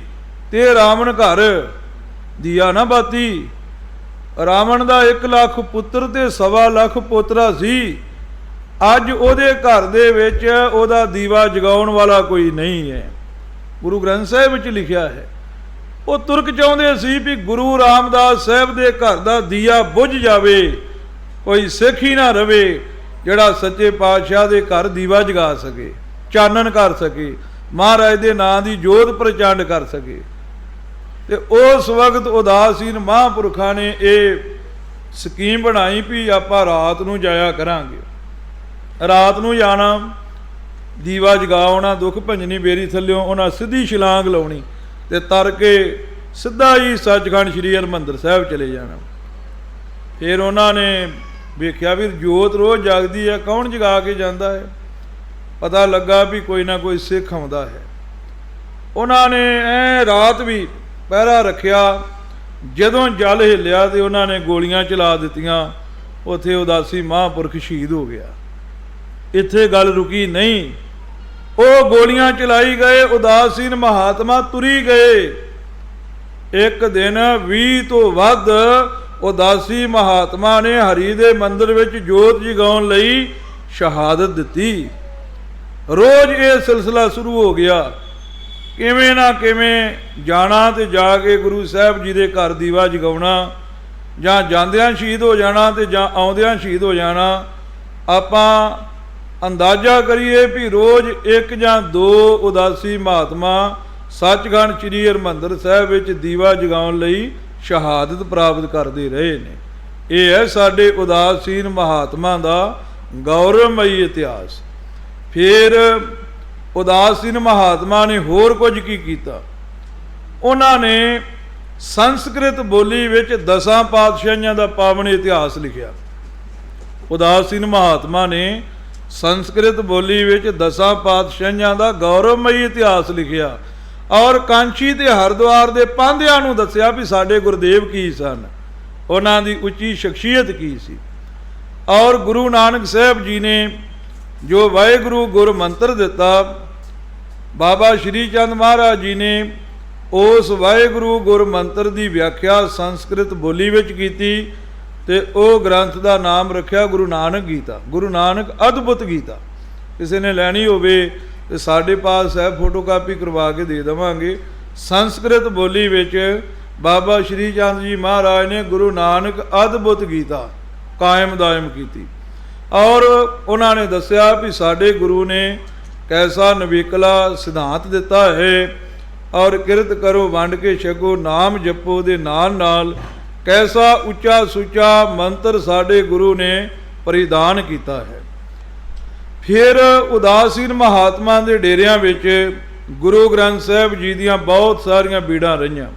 ਤੇ ਰਾਵਣ ਘਰ ਦੀਆ ਨਾ ਬਾਤੀ। ਰਾਵਣ ਦਾ 1 ਲੱਖ ਪੁੱਤਰ ਤੇ 1.25 ਲੱਖ ਪੋਤਰਾ ਸੀ, ਅੱਜ ਉਹਦੇ ਘਰ ਦੇ ਵਿੱਚ ਉਹਦਾ ਦੀਵਾ ਜਗਾਉਣ ਵਾਲਾ ਕੋਈ ਨਹੀਂ ਹੈ। ਗੁਰੂ ਗ੍ਰੰਥ ਸਾਹਿਬ ਵਿੱਚ ਲਿਖਿਆ ਹੈ। ਉਹ ਤੁਰਕ ਚਾਹੁੰਦੇ ਸੀ ਵੀ ਗੁਰੂ ਰਾਮਦਾਸ ਸਾਹਿਬ ਦੇ ਘਰ ਦਾ ਦੀਆ ਬੁਝ ਜਾਵੇ, ਕੋਈ ਸਿੱਖ ਹੀ ਨਾ ਰਵੇ ਜਿਹੜਾ ਸੱਚੇ ਪਾਤਸ਼ਾਹ ਦੇ ਘਰ ਦੀਵਾ ਜਗਾ ਸਕੇ, ਚਾਨਣ ਕਰ ਸਕੇ, ਮਹਾਰਾਜ ਦੇ ਨਾਂ ਦੀ ਜੋਤ ਪ੍ਰਚੰਡ ਕਰ ਸਕੇ। ਤੇ ਉਸ ਵਕਤ ਉਦਾਸੀਨ ਮਹਾਂਪੁਰਖਾਂ ਨੇ ਇਹ ਸਕੀਮ ਬਣਾਈ ਵੀ ਆਪਾਂ ਰਾਤ ਨੂੰ ਜਾਇਆ ਕਰਾਂਗੇ, ਰਾਤ ਨੂੰ ਜਾਣਾ, ਦੀਵਾ ਜਗਾਉਣਾ, ਦੁੱਖ ਭੰਜਨੀ ਬੇਰੀ ਥੱਲਿਓਂ ਉਹਨਾਂ ਸਿੱਧੀ ਛਲਾਂਗ ਲਾਉਣੀ ਤੇ ਤਰ ਕੇ ਸਿੱਧਾ ਹੀ ਸੱਚਖੰਡ ਸ੍ਰੀ ਹਰਿਮੰਦਰ ਸਾਹਿਬ ਚਲੇ ਜਾਣਾ। ਫਿਰ ਉਹਨਾਂ ਨੇ ਵੇਖਿਆ ਵੀ ਜੋਤ ਰੋਜ਼ ਜਾਗਦੀ ਹੈ, ਕੌਣ ਜਗਾ ਕੇ ਜਾਂਦਾ ਹੈ। ਪਤਾ ਲੱਗਾ ਵੀ ਕੋਈ ਨਾ ਕੋਈ ਸਿੱਖ ਆਉਂਦਾ ਹੈ। ਉਹਨਾਂ ਨੇ ਰਾਤ ਵੀ ਪਹਿਰਾ ਰੱਖਿਆ। ਜਦੋਂ ਜਲ ਹਿੱਲਿਆ ਤੇ ਉਹਨਾਂ ਨੇ ਗੋਲੀਆਂ ਚਲਾ ਦਿੱਤੀਆਂ, ਉੱਥੇ ਉਦਾਸੀ ਮਹਾਂਪੁਰਖ ਸ਼ਹੀਦ ਹੋ ਗਿਆ। ਇੱਥੇ ਗੱਲ ਰੁਕੀ ਨਹੀਂ, ਉਹ ਗੋਲੀਆਂ ਚਲਾਈ ਗਏ, ਉਦਾਸੀਨ ਮਹਾਤਮਾ ਤੁਰੀ ਗਏ। ਇੱਕ ਦਿਨ 20 ਤੋਂ ਵੱਧ ਉਦਾਸੀ ਮਹਾਤਮਾ ਨੇ ਹਰੀ ਦੇ ਮੰਦਰ ਵਿੱਚ ਜੋਤ ਜਗਾਉਣ ਲਈ ਸ਼ਹਾਦਤ ਦਿੱਤੀ। ਰੋਜ਼ ਇਹ ਸਿਲਸਿਲਾ ਸ਼ੁਰੂ ਹੋ ਗਿਆ। ਕਿਵੇਂ ਨਾ ਕਿਵੇਂ ਜਾਣਾ ਤੇ ਜਾ ਕੇ ਗੁਰੂ ਸਾਹਿਬ ਜੀ ਦੇ ਘਰ ਦੀਵਾ ਜਗਾਉਣਾ, ਜਾਂ ਜਾਂਦਿਆਂ ਸ਼ਹੀਦ ਹੋ ਜਾਣਾ ਤੇ ਜਾਂ ਆਉਂਦਿਆਂ ਸ਼ਹੀਦ ਹੋ ਜਾਣਾ। ਆਪਾਂ ਅੰਦਾਜ਼ਾ ਕਰੀਏ ਵੀ ਰੋਜ਼ 1 ਜਾਂ 2 ਉਦਾਸੀ ਮਹਾਤਮਾ ਸੱਚਖੰਡ ਸ੍ਰੀ ਹਰਿਮੰਦਰ ਸਾਹਿਬ ਵਿੱਚ ਦੀਵਾ ਜਗਾਉਣ ਲਈ ਸ਼ਹਾਦਤ ਪ੍ਰਾਪਤ ਕਰਦੇ ਰਹੇ ਨੇ। ਇਹ ਹੈ ਸਾਡੇ ਉਦਾਸੀਨ ਮਹਾਤਮਾ ਦਾ ਗੌਰਵਮਈ ਇਤਿਹਾਸ। ਫਿਰ ਉਦਾਸੀਨ ਮਹਾਤਮਾ ਨੇ ਹੋਰ ਕੁਝ ਕੀ ਕੀਤਾ? ਉਹਨਾਂ ਨੇ ਸੰਸਕ੍ਰਿਤ ਬੋਲੀ ਵਿੱਚ 10 ਪਾਤਸ਼ਾਹੀਆਂ ਦਾ ਪਾਵਨ ਇਤਿਹਾਸ ਲਿਖਿਆ। ਉਦਾਸੀਨ ਮਹਾਤਮਾ ਨੇ ਸੰਸਕ੍ਰਿਤ ਬੋਲੀ ਵਿੱਚ 10 ਪਾਤਸ਼ਾਹੀਆਂ ਦਾ ਗੌਰਵਮਈ ਇਤਿਹਾਸ ਲਿਖਿਆ, ਔਰ ਕਾਂਚੀ ਤੇ ਹਰਿਦੁਆਰ ਦੇ ਪਾਂਧਿਆਂ ਨੂੰ ਦੱਸਿਆ ਵੀ ਸਾਡੇ ਗੁਰਦੇਵ ਕੀ ਸਨ, ਉਹਨਾਂ ਦੀ ਉੱਚੀ ਸ਼ਖਸੀਅਤ ਕੀ ਸੀ। ਔਰ ਗੁਰੂ ਨਾਨਕ ਸਾਹਿਬ ਜੀ ਨੇ ਜੋ ਵਾਹਿਗੁਰੂ ਗੁਰ ਮੰਤਰ ਦਿੱਤਾ, ਬਾਬਾ ਸ਼੍ਰੀ ਚੰਦ ਮਹਾਰਾਜ ਜੀ ਨੇ ਉਸ ਵਾਹਿਗੁਰੂ ਗੁਰ ਮੰਤਰ ਦੀ ਵਿਆਖਿਆ ਸੰਸਕ੍ਰਿਤ ਬੋਲੀ ਵਿੱਚ ਕੀਤੀ ਤੇ ਉਹ ਗ੍ਰੰਥ ਦਾ ਨਾਮ ਰੱਖਿਆ ਗੁਰੂ ਨਾਨਕ ਗੀਤਾ, ਗੁਰੂ ਨਾਨਕ ਅਦਭੁਤ ਗੀਤਾ। ਕਿਸੇ ਨੇ ਲੈਣੀ ਹੋਵੇ ਤੇ ਸਾਡੇ ਪਾਸ ਹੈ, ਫੋਟੋਕਾਪੀ ਕਰਵਾ ਕੇ ਦੇ ਦੇਵਾਂਗੇ। ਸੰਸਕ੍ਰਿਤ ਬੋਲੀ ਵਿੱਚ ਬਾਬਾ ਸ਼੍ਰੀ ਚੰਦ ਜੀ ਮਹਾਰਾਜ ਨੇ ਗੁਰੂ ਨਾਨਕ ਅਦਭੁਤ ਗੀਤਾ ਕਾਇਮ ਦਾਇਮ ਕੀਤੀ, ਔਰ ਉਹਨਾਂ ਨੇ ਦੱਸਿਆ ਵੀ ਸਾਡੇ ਗੁਰੂ ਨੇ ਕੈਸਾ ਨਵੇਕਲਾ ਸਿਧਾਂਤ ਦਿੱਤਾ ਹੈ, ਔਰ ਕਿਰਤ ਕਰੋ ਵੰਡ ਕੇ ਛਕੋ ਨਾਮ ਜਪੋ ਦੇ ਨਾਲ ਨਾਲ ਕੈਸਾ ਉੱਚਾ ਸੁੱਚਾ ਮੰਤਰ ਸਾਡੇ ਗੁਰੂ ਨੇ ਪਰਿਧਾਨ ਕੀਤਾ ਹੈ। ਫਿਰ ਉਦਾਸੀਨ ਮਹਾਤਮਾ ਦੇ ਡੇਰਿਆਂ ਵਿੱਚ ਗੁਰੂ ਗ੍ਰੰਥ ਸਾਹਿਬ ਜੀ ਦੀਆਂ ਬਹੁਤ ਸਾਰੀਆਂ ਬੀੜਾਂ ਰਹੀਆਂ।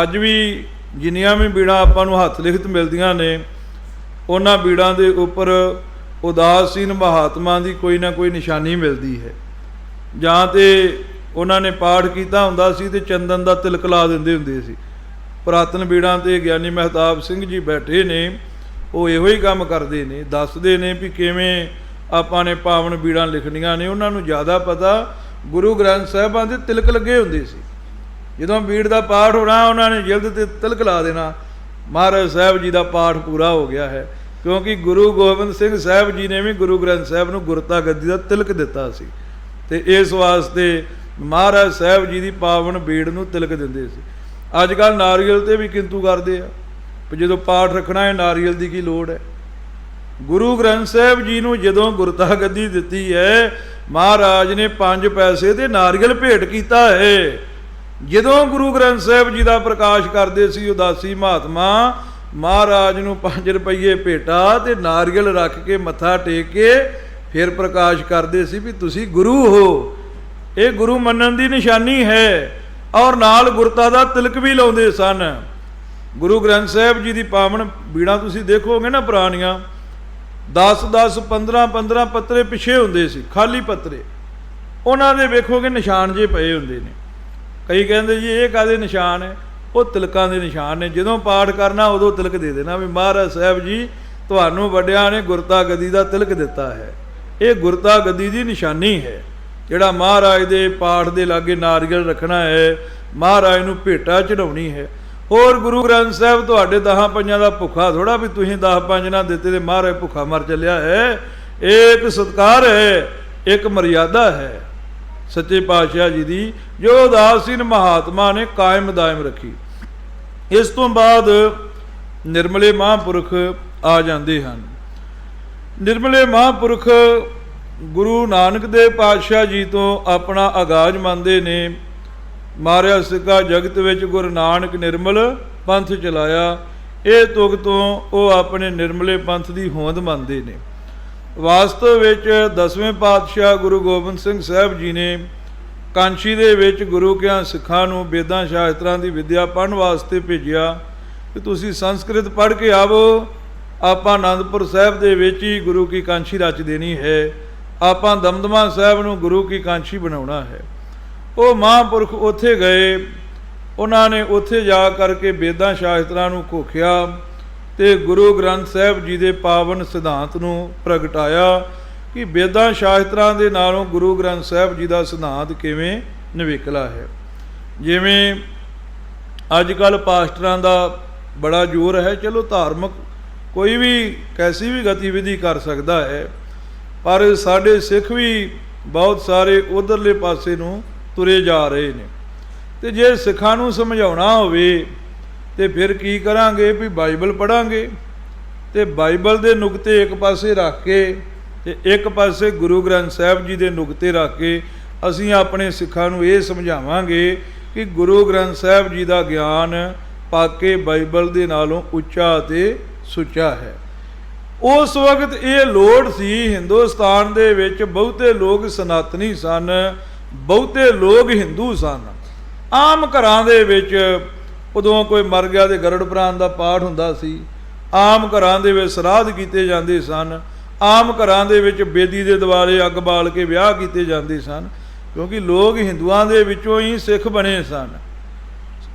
ਅੱਜ ਵੀ ਜਿੰਨੀਆਂ ਵੀ ਬੀੜਾਂ ਆਪਾਂ ਨੂੰ ਹੱਥ ਲਿਖਤ ਮਿਲਦੀਆਂ ਨੇ, ਉਹਨਾਂ ਬੀੜਾਂ ਦੇ ਉੱਪਰ ਉਦਾਸੀਨ ਮਹਾਤਮਾ ਦੀ ਕੋਈ ਨਾ ਕੋਈ ਨਿਸ਼ਾਨੀ ਮਿਲਦੀ ਹੈ। ਜਾਂ ਤੇ ਉਹਨਾਂ ਨੇ ਪਾਠ ਕੀਤਾ ਹੁੰਦਾ ਸੀ ਤੇ ਚੰਦਨ ਦਾ ਤਿਲਕ ਲਾ ਦਿੰਦੇ ਹੁੰਦੇ ਸੀ। ਪੁਰਾਤਨ ਬੀੜਾਂ 'ਤੇ ਗਿਆਨੀ ਮਹਿਤਾਬ ਸਿੰਘ ਜੀ ਬੈਠੇ ਨੇ, ਉਹ ਇਹੋ ਹੀ ਕੰਮ ਕਰਦੇ ਨੇ, ਦੱਸਦੇ ਨੇ ਵੀ ਕਿਵੇਂ ਆਪਾਂ ਨੇ ਪਾਵਨ ਬੀੜਾਂ ਲਿਖਣੀਆਂ ਨੇ। ਉਹਨਾਂ ਨੂੰ ਜ਼ਿਆਦਾ ਪਤਾ ਗੁਰੂ ਗ੍ਰੰਥ ਸਾਹਿਬਾਂ ਦੇ ਤਿਲਕ ਲੱਗੇ ਹੁੰਦੇ ਸੀ। ਜਦੋਂ ਬੀੜ ਦਾ ਪਾਠ ਹੋਣਾ, ਉਹਨਾਂ ਨੇ ਜਿਲਦ 'ਤੇ ਤਿਲਕ ਲਾ ਦੇਣਾ, ਮਹਾਰਾਜ ਸਾਹਿਬ ਜੀ ਦਾ ਪਾਠ ਪੂਰਾ ਹੋ ਗਿਆ ਹੈ। ਕਿਉਂਕਿ ਗੁਰੂ ਗੋਬਿੰਦ ਸਿੰਘ ਸਾਹਿਬ ਜੀ ਨੇ ਵੀ ਗੁਰੂ ਗ੍ਰੰਥ ਸਾਹਿਬ ਨੂੰ ਗੁਰਤਾ ਗੱਦੀ ਦਾ ਤਿਲਕ ਦਿੱਤਾ ਸੀ, ਤੇ ਇਸ ਵਾਸਤੇ ਮਹਾਰਾਜ ਸਾਹਿਬ ਜੀ ਦੀ ਪਾਵਨ ਬੀੜ ਨੂੰ ਤਿਲਕ ਦਿੰਦੇ ਸੀ। ਅੱਜ ਕੱਲ੍ਹ ਨਾਰੀਅਲ 'ਤੇ ਵੀ ਕਿੰਤੂ ਕਰਦੇ ਆ, ਵੀ ਜਦੋਂ ਪਾਠ ਰੱਖਣਾ ਹੈ ਨਾਰੀਅਲ ਦੀ ਕੀ ਲੋੜ ਹੈ। ਗੁਰੂ ਗ੍ਰੰਥ ਸਾਹਿਬ ਜੀ ਨੂੰ ਜਦੋਂ ਗੁਰਤਾ ਗੱਦੀ ਦਿੱਤੀ ਹੈ, ਮਹਾਰਾਜ ਨੇ 5 ਪੈਸੇ ਤੇ ਨਾਰੀਅਲ ਭੇਟ ਕੀਤਾ ਹੈ। ਜਦੋਂ ਗੁਰੂ ਗ੍ਰੰਥ ਸਾਹਿਬ ਜੀ ਦਾ ਪ੍ਰਕਾਸ਼ ਕਰਦੇ ਸੀ ਉਦਾਸੀ ਮਹਾਤਮਾ, ਮਹਾਰਾਜ ਨੂੰ 5 ਰੁਪਈਏ ਭੇਟਾ ਤੇ ਨਾਰੀਅਲ ਰੱਖ ਕੇ ਮੱਥਾ ਟੇਕ ਕੇ ਫਿਰ ਪ੍ਰਕਾਸ਼ ਕਰਦੇ ਸੀ ਵੀ ਤੁਸੀਂ ਗੁਰੂ ਹੋ। ਇਹ ਗੁਰੂ ਮੰਨਣ ਦੀ ਨਿਸ਼ਾਨੀ ਹੈ, ਔਰ ਨਾਲ ਗੁਰਤਾ ਦਾ ਤਿਲਕ ਵੀ ਲਾਉਂਦੇ ਸਨ। ਗੁਰੂ ਗ੍ਰੰਥ ਸਾਹਿਬ ਜੀ ਦੀ ਪਾਵਨ ਬੀੜਾਂ ਤੁਸੀਂ ਦੇਖੋਗੇ ਨਾ ਪੁਰਾਣੀਆਂ, 10-10, 15-15 ਪੱਤਰੇ ਪਿੱਛੇ ਹੁੰਦੇ ਸੀ, ਖਾਲੀ ਪੱਤਰੇ। ਉਹਨਾਂ ਦੇ ਵੇਖੋਗੇ ਨਿਸ਼ਾਨ ਜੇ ਪਏ ਹੁੰਦੇ ਨੇ। ਕਈ ਕਹਿੰਦੇ ਜੀ ਇਹ ਕਾਹਦੇ ਨਿਸ਼ਾਨ ਹੈ? ਉਹ ਤਿਲਕਾਂ ਦੇ ਨਿਸ਼ਾਨ ਨੇ। ਜਦੋਂ ਪਾਠ ਕਰਨਾ ਉਦੋਂ ਤਿਲਕ ਦੇ ਦੇਣਾ ਵੀ ਮਹਾਰਾਜ ਸਾਹਿਬ ਜੀ ਤੁਹਾਨੂੰ ਵੱਡਿਆਂ ਨੇ ਗੁਰਤਾ ਗੱਦੀ ਦਾ ਤਿਲਕ ਦਿੱਤਾ ਹੈ। ਇਹ ਗੁਰਤਾ ਗੱਦੀ ਦੀ ਨਿਸ਼ਾਨੀ ਹੈ। ਜਿਹੜਾ ਮਹਾਰਾਜ ਦੇ ਪਾਠ ਦੇ ਲਾਗੇ ਨਾਰੀਅਲ ਰੱਖਣਾ ਹੈ, ਮਹਾਰਾਜ ਨੂੰ ਭੇਟਾ ਚੜਾਉਣੀ ਹੈ। ਹੋਰ ਗੁਰੂ ਗ੍ਰੰਥ ਸਾਹਿਬ ਤੁਹਾਡੇ 10 ਪੰਜਾਂ ਦਾ ਭੁੱਖਾ ਥੋੜ੍ਹਾ ਵੀ ਤੁਸੀਂ 10 5 ਨਾ ਦਿੱਤੇ ਤੇ ਮਹਾਰਾਜ ਭੁੱਖਾ ਮਰ ਚੱਲਿਆ ਹੈ। ਇਹ ਇੱਕ ਸਤਿਕਾਰ ਹੈ, ਇੱਕ ਮਰਿਆਦਾ ਹੈ ਸੱਚੇ ਪਾਤਸ਼ਾਹ ਜੀ ਦੀ, ਜੋ ਉਦਾਸੀਨ ਮਹਾਤਮਾ ਨੇ ਕਾਇਮ ਦਾਇਮ ਰੱਖੀ। ਇਸ ਤੋਂ ਬਾਅਦ ਨਿਰਮਲੇ ਮਹਾਂਪੁਰਖ ਆ ਜਾਂਦੇ ਹਨ। ਨਿਰਮਲੇ ਮਹਾਂਪੁਰਖ ਗੁਰੂ ਨਾਨਕ ਦੇਵ ਪਾਤਸ਼ਾਹ ਜੀ ਤੋਂ ਆਪਣਾ ਆਗਾਜ਼ ਮੰਨਦੇ ਨੇ। ਮਾਰਿਆ ਸਿੱਕਾ ਜਗਤ ਵਿੱਚ ਗੁਰੂ ਨਾਨਕ ਨਿਰਮਲ ਪੰਥ ਚਲਾਇਆ। ਇਹ ਤੁਗ ਤੋਂ ਉਹ ਆਪਣੇ ਨਿਰਮਲੇ ਪੰਥ ਦੀ ਹੋਂਦ ਮੰਨਦੇ ਨੇ। ਵਾਸਤਵ ਵਿੱਚ 10ਵੇਂ ਪਾਤਸ਼ਾਹ ਗੁਰੂ ਗੋਬਿੰਦ ਸਿੰਘ ਸਾਹਿਬ ਜੀ ਨੇ ਕਾਂਚੀ ਦੇ ਵਿੱਚ ਗੁਰੂ ਕਿਆਂ ਸਿੱਖਾਂ ਨੂੰ ਵੇਦਾਂ ਸ਼ਾਸਤਰਾਂ ਦੀ ਵਿੱਦਿਆ ਪੜ੍ਹਨ ਵਾਸਤੇ ਭੇਜਿਆ ਕਿ ਤੁਸੀਂ ਸੰਸਕ੍ਰਿਤ ਪੜ੍ਹ ਕੇ ਆਵੋ, ਆਪਾਂ ਅਨੰਦਪੁਰ ਸਾਹਿਬ ਦੇ ਵਿੱਚ ਹੀ ਗੁਰੂ ਕੀ ਕਾਂਚੀ ਰਚ ਦੇਣੀ ਹੈ, ਆਪਾਂ ਦਮਦਮਾ ਸਾਹਿਬ ਨੂੰ ਗੁਰੂ ਕੀ ਕਾਂਚੀ ਬਣਾਉਣਾ ਹੈ। ਉਹ ਮਹਾਂਪੁਰਖ ਉੱਥੇ ਗਏ, ਉਹਨਾਂ ਨੇ ਉੱਥੇ ਜਾ ਕਰਕੇ ਵੇਦਾਂ ਸ਼ਾਸਤਰਾਂ ਨੂੰ ਘੋਖਿਆ ਤੇ ਗੁਰੂ ਗ੍ਰੰਥ ਸਾਹਿਬ ਜੀ ਦੇ ਪਾਵਨ ਸਿਧਾਂਤ ਨੂੰ ਪ੍ਰਗਟਾਇਆ ਕਿ ਵੇਦਾਂ ਸ਼ਾਸਤਰਾਂ ਦੇ ਨਾਲੋਂ ਗੁਰੂ ਗ੍ਰੰਥ ਸਾਹਿਬ ਜੀ ਦਾ ਸਿਧਾਂਤ ਕਿਵੇਂ ਨਿਵੇਕਲਾ ਹੈ। ਜਿਵੇਂ ਅੱਜ ਕੱਲ੍ਹ ਪਾਸਟਰਾਂ ਦਾ ਬੜਾ ਜ਼ੋਰ ਹੈ, ਚਲੋ ਧਾਰਮਿਕ ਕੋਈ ਵੀ ਕੈਸੀ ਵੀ ਗਤੀਵਿਧੀ ਕਰ ਸਕਦਾ ਹੈ, ਪਰ ਸਾਡੇ ਸਿੱਖ ਵੀ ਬਹੁਤ ਸਾਰੇ ਉਧਰਲੇ ਪਾਸੇ ਨੂੰ ਤੁਰੇ ਜਾ ਰਹੇ ਨੇ। ਤੇ ਜੇ ਸਿੱਖਾਂ ਨੂੰ ਸਮਝਾਉਣਾ ਹੋਵੇ ਤੇ ਫਿਰ ਕੀ ਕਰਾਂਗੇ ਵੀ ਬਾਈਬਲ ਪੜ੍ਹਾਂਗੇ, ਤੇ ਬਾਈਬਲ ਦੇ ਨੁਕਤੇ ਇੱਕ ਪਾਸੇ ਰੱਖ ਕੇ ਤੇ ਇੱਕ ਪਾਸੇ ਗੁਰੂ ਗ੍ਰੰਥ ਸਾਹਿਬ ਜੀ ਦੇ ਨੁਕਤੇ ਰੱਖ ਕੇ ਅਸੀਂ ਆਪਣੇ ਸਿੱਖਾਂ ਨੂੰ ਇਹ ਸਮਝਾਵਾਂਗੇ ਕਿ ਗੁਰੂ ਗ੍ਰੰਥ ਸਾਹਿਬ ਜੀ ਦਾ ਗਿਆਨ ਪਾਕੇ ਬਾਈਬਲ ਦੇ ਨਾਲੋਂ ਉੱਚਾ ਅਤੇ ਸੁੱਚਾ ਹੈ। ਉਸ ਵਕਤ ਇਹ ਲੋੜ ਸੀ। ਹਿੰਦੁਸਤਾਨ ਦੇ ਵਿੱਚ ਬਹੁਤੇ ਲੋਕ ਸਨਾਤਨੀ ਸਨ, ਬਹੁਤੇ ਲੋਕ ਹਿੰਦੂ ਸਨ। ਆਮ ਘਰਾਂ ਦੇ ਵਿੱਚ ਉਦੋਂ ਕੋਈ ਮਰ ਗਿਆ ਤੇ ਗਰੜ ਪੁਰਾਣ ਦਾ ਪਾਠ ਹੁੰਦਾ ਸੀ, ਆਮ ਘਰਾਂ ਦੇ ਵਿੱਚ ਸਰਾਧ ਕੀਤੇ ਜਾਂਦੇ ਸਨ, ਆਮ ਘਰਾਂ ਦੇ ਵਿੱਚ ਬੇਦੀ ਦੇ ਦੁਆਲੇ ਅੱਗ ਬਾਲ ਕੇ ਵਿਆਹ ਕੀਤੇ ਜਾਂਦੇ ਸਨ, ਕਿਉਂਕਿ ਲੋਕ ਹਿੰਦੂਆਂ ਦੇ ਵਿੱਚੋਂ ਹੀ ਸਿੱਖ ਬਣੇ ਸਨ।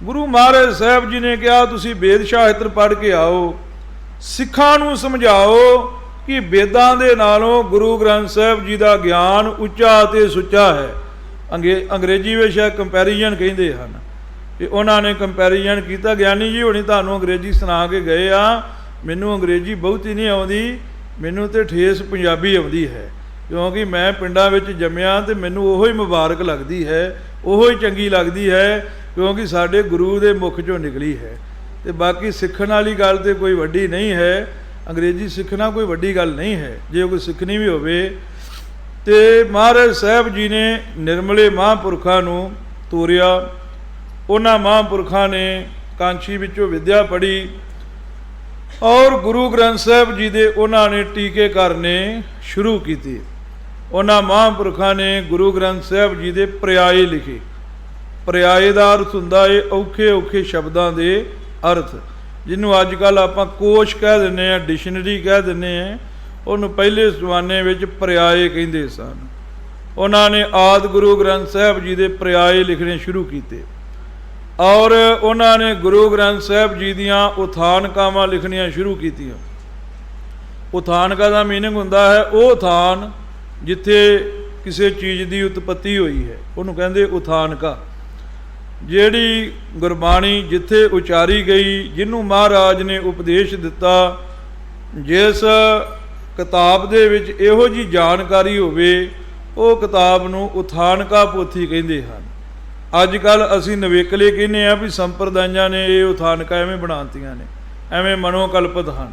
ਗੁਰੂ ਮਹਾਰਾਜ ਸਾਹਿਬ ਜੀ ਨੇ ਕਿਹਾ ਤੁਸੀਂ ਵੇਦ ਸ਼ਾਸਤਰ ਪੜ੍ਹ ਕੇ ਆਓ, ਸਿੱਖਾਂ ਨੂੰ ਸਮਝਾਓ ਕਿ ਵੇਦਾਂ ਦੇ ਨਾਲੋਂ ਗੁਰੂ ਗ੍ਰੰਥ ਸਾਹਿਬ ਜੀ ਦਾ ਗਿਆਨ ਉੱਚਾ ਅਤੇ ਸੁੱਚਾ ਹੈ। ਅੰਗਰੇਜ਼ੀ ਵਿੱਚ ਕੰਪੈਰੀਜ਼ਨ ਕਹਿੰਦੇ ਹਨ, ਕਿ ਉਹਨਾਂ ਨੇ ਕੰਪੈਰੀਜ਼ਨ ਕੀਤਾ। ਗਿਆਨੀ ਜੀ ਹੁਣੀ ਤੁਹਾਨੂੰ ਅੰਗਰੇਜ਼ੀ ਸੁਣਾ ਕੇ ਗਏ ਆ, ਮੈਨੂੰ ਅੰਗਰੇਜ਼ੀ ਬਹੁਤੀ ਨਹੀਂ ਆਉਂਦੀ, ਮੈਨੂੰ ਤਾਂ ਠੇਸ ਪੰਜਾਬੀ ਆਉਂਦੀ ਹੈ, ਕਿਉਂਕਿ ਮੈਂ ਪਿੰਡਾਂ ਵਿੱਚ ਜੰਮਿਆ ਅਤੇ ਮੈਨੂੰ ਉਹੋ ਹੀ ਮੁਬਾਰਕ ਲੱਗਦੀ ਹੈ, ਉਹੋ ਹੀ ਚੰਗੀ ਲੱਗਦੀ ਹੈ, ਕਿਉਂਕਿ ਸਾਡੇ ਗੁਰੂ ਦੇ ਮੁਖ 'ਚੋਂ ਨਿਕਲੀ ਹੈ। ਅਤੇ ਬਾਕੀ ਸਿੱਖਣ ਵਾਲੀ ਗੱਲ ਤਾਂ ਕੋਈ ਵੱਡੀ ਨਹੀਂ ਹੈ, ਅੰਗਰੇਜ਼ੀ ਸਿੱਖਣਾ ਕੋਈ ਵੱਡੀ ਗੱਲ ਨਹੀਂ ਹੈ। ਜੇ ਕੋਈ ਸਿੱਖਣੀ ਵੀ ਹੋਵੇ ਤੇ ਮਹਾਰਾਜ ਸਾਹਿਬ ਜੀ ਨੇ ਨਿਰਮਲੇ ਮਹਾਂਪੁਰਖਾਂ ਨੂੰ ਤੋਰਿਆ। ਉਹਨਾਂ ਮਹਾਂਪੁਰਖਾਂ ਨੇ ਕਾਂਚੀ ਵਿੱਚੋਂ ਵਿੱਦਿਆ ਪੜ੍ਹੀ ਔਰ ਗੁਰੂ ਗ੍ਰੰਥ ਸਾਹਿਬ ਜੀ ਦੇ ਉਹਨਾਂ ਨੇ ਟੀਕੇ ਕਰਨੇ ਸ਼ੁਰੂ ਕੀਤੇ। ਉਹਨਾਂ ਮਹਾਂਪੁਰਖਾਂ ਨੇ ਗੁਰੂ ਗ੍ਰੰਥ ਸਾਹਿਬ ਜੀ ਦੇ ਪਰਿਆਏ ਲਿਖੇ। ਪਰਿਆਏ ਦਾ ਅਰਥ ਹੁੰਦਾ ਹੈ ਔਖੇ ਔਖੇ ਸ਼ਬਦਾਂ ਦੇ ਅਰਥ, ਜਿਹਨੂੰ ਅੱਜ ਕੱਲ੍ਹ ਆਪਾਂ ਕੋਸ਼ ਕਹਿ ਦਿੰਦੇ ਹਾਂ, ਡਿਕਸ਼ਨਰੀ ਕਹਿ ਦਿੰਦੇ ਹਾਂ, ਉਹਨੂੰ ਪਹਿਲੇ ਜ਼ਮਾਨੇ ਵਿੱਚ ਪਰਿਆਏ ਕਹਿੰਦੇ ਸਨ। ਉਹਨਾਂ ਨੇ ਆਦਿ ਗੁਰੂ ਗ੍ਰੰਥ ਸਾਹਿਬ ਜੀ ਦੇ ਪਰਿਆਏ ਲਿਖਣੇ ਸ਼ੁਰੂ ਕੀਤੇ ਔਰ ਉਹਨਾਂ ਨੇ ਗੁਰੂ ਗ੍ਰੰਥ ਸਾਹਿਬ ਜੀ ਦੀਆਂ ਉਥਾਨਕਾਵਾਂ ਲਿਖਣੀਆਂ ਸ਼ੁਰੂ ਕੀਤੀਆਂ। ਉਥਾਨਕਾ ਦਾ ਮੀਨਿੰਗ ਹੁੰਦਾ ਹੈ ਉਹ ਥਾਨ ਜਿੱਥੇ ਕਿਸੇ ਚੀਜ਼ ਦੀ ਉਤਪਤੀ ਹੋਈ ਹੈ, ਉਹਨੂੰ ਕਹਿੰਦੇ ਉਥਾਨਕਾ। ਜਿਹੜੀ ਗੁਰਬਾਣੀ ਜਿੱਥੇ ਉਚਾਰੀ ਗਈ, ਜਿਹਨੂੰ ਮਹਾਰਾਜ ਨੇ ਉਪਦੇਸ਼ ਦਿੱਤਾ, ਜਿਸ ਕਿਤਾਬ ਦੇ ਵਿੱਚ ਇਹੋ ਜਿਹੀ ਜਾਣਕਾਰੀ ਹੋਵੇ, ਉਹ ਕਿਤਾਬ ਨੂੰ ਉਥਾਨਕਾ ਪੋਥੀ ਕਹਿੰਦੇ ਹਨ। ਅੱਜ ਕੱਲ੍ਹ ਅਸੀਂ ਨਵੇਕਲੇ ਕਹਿੰਦੇ ਹਾਂ ਵੀ ਸੰਪਰਦਾਇਆਂ ਨੇ ਇਹ ਉਥਾਨਕਾ ਐਵੇਂ ਬਣਾਤੀਆਂ ਨੇ, ਐਵੇਂ ਮਨੋਕਲਪਿਤ ਹਨ।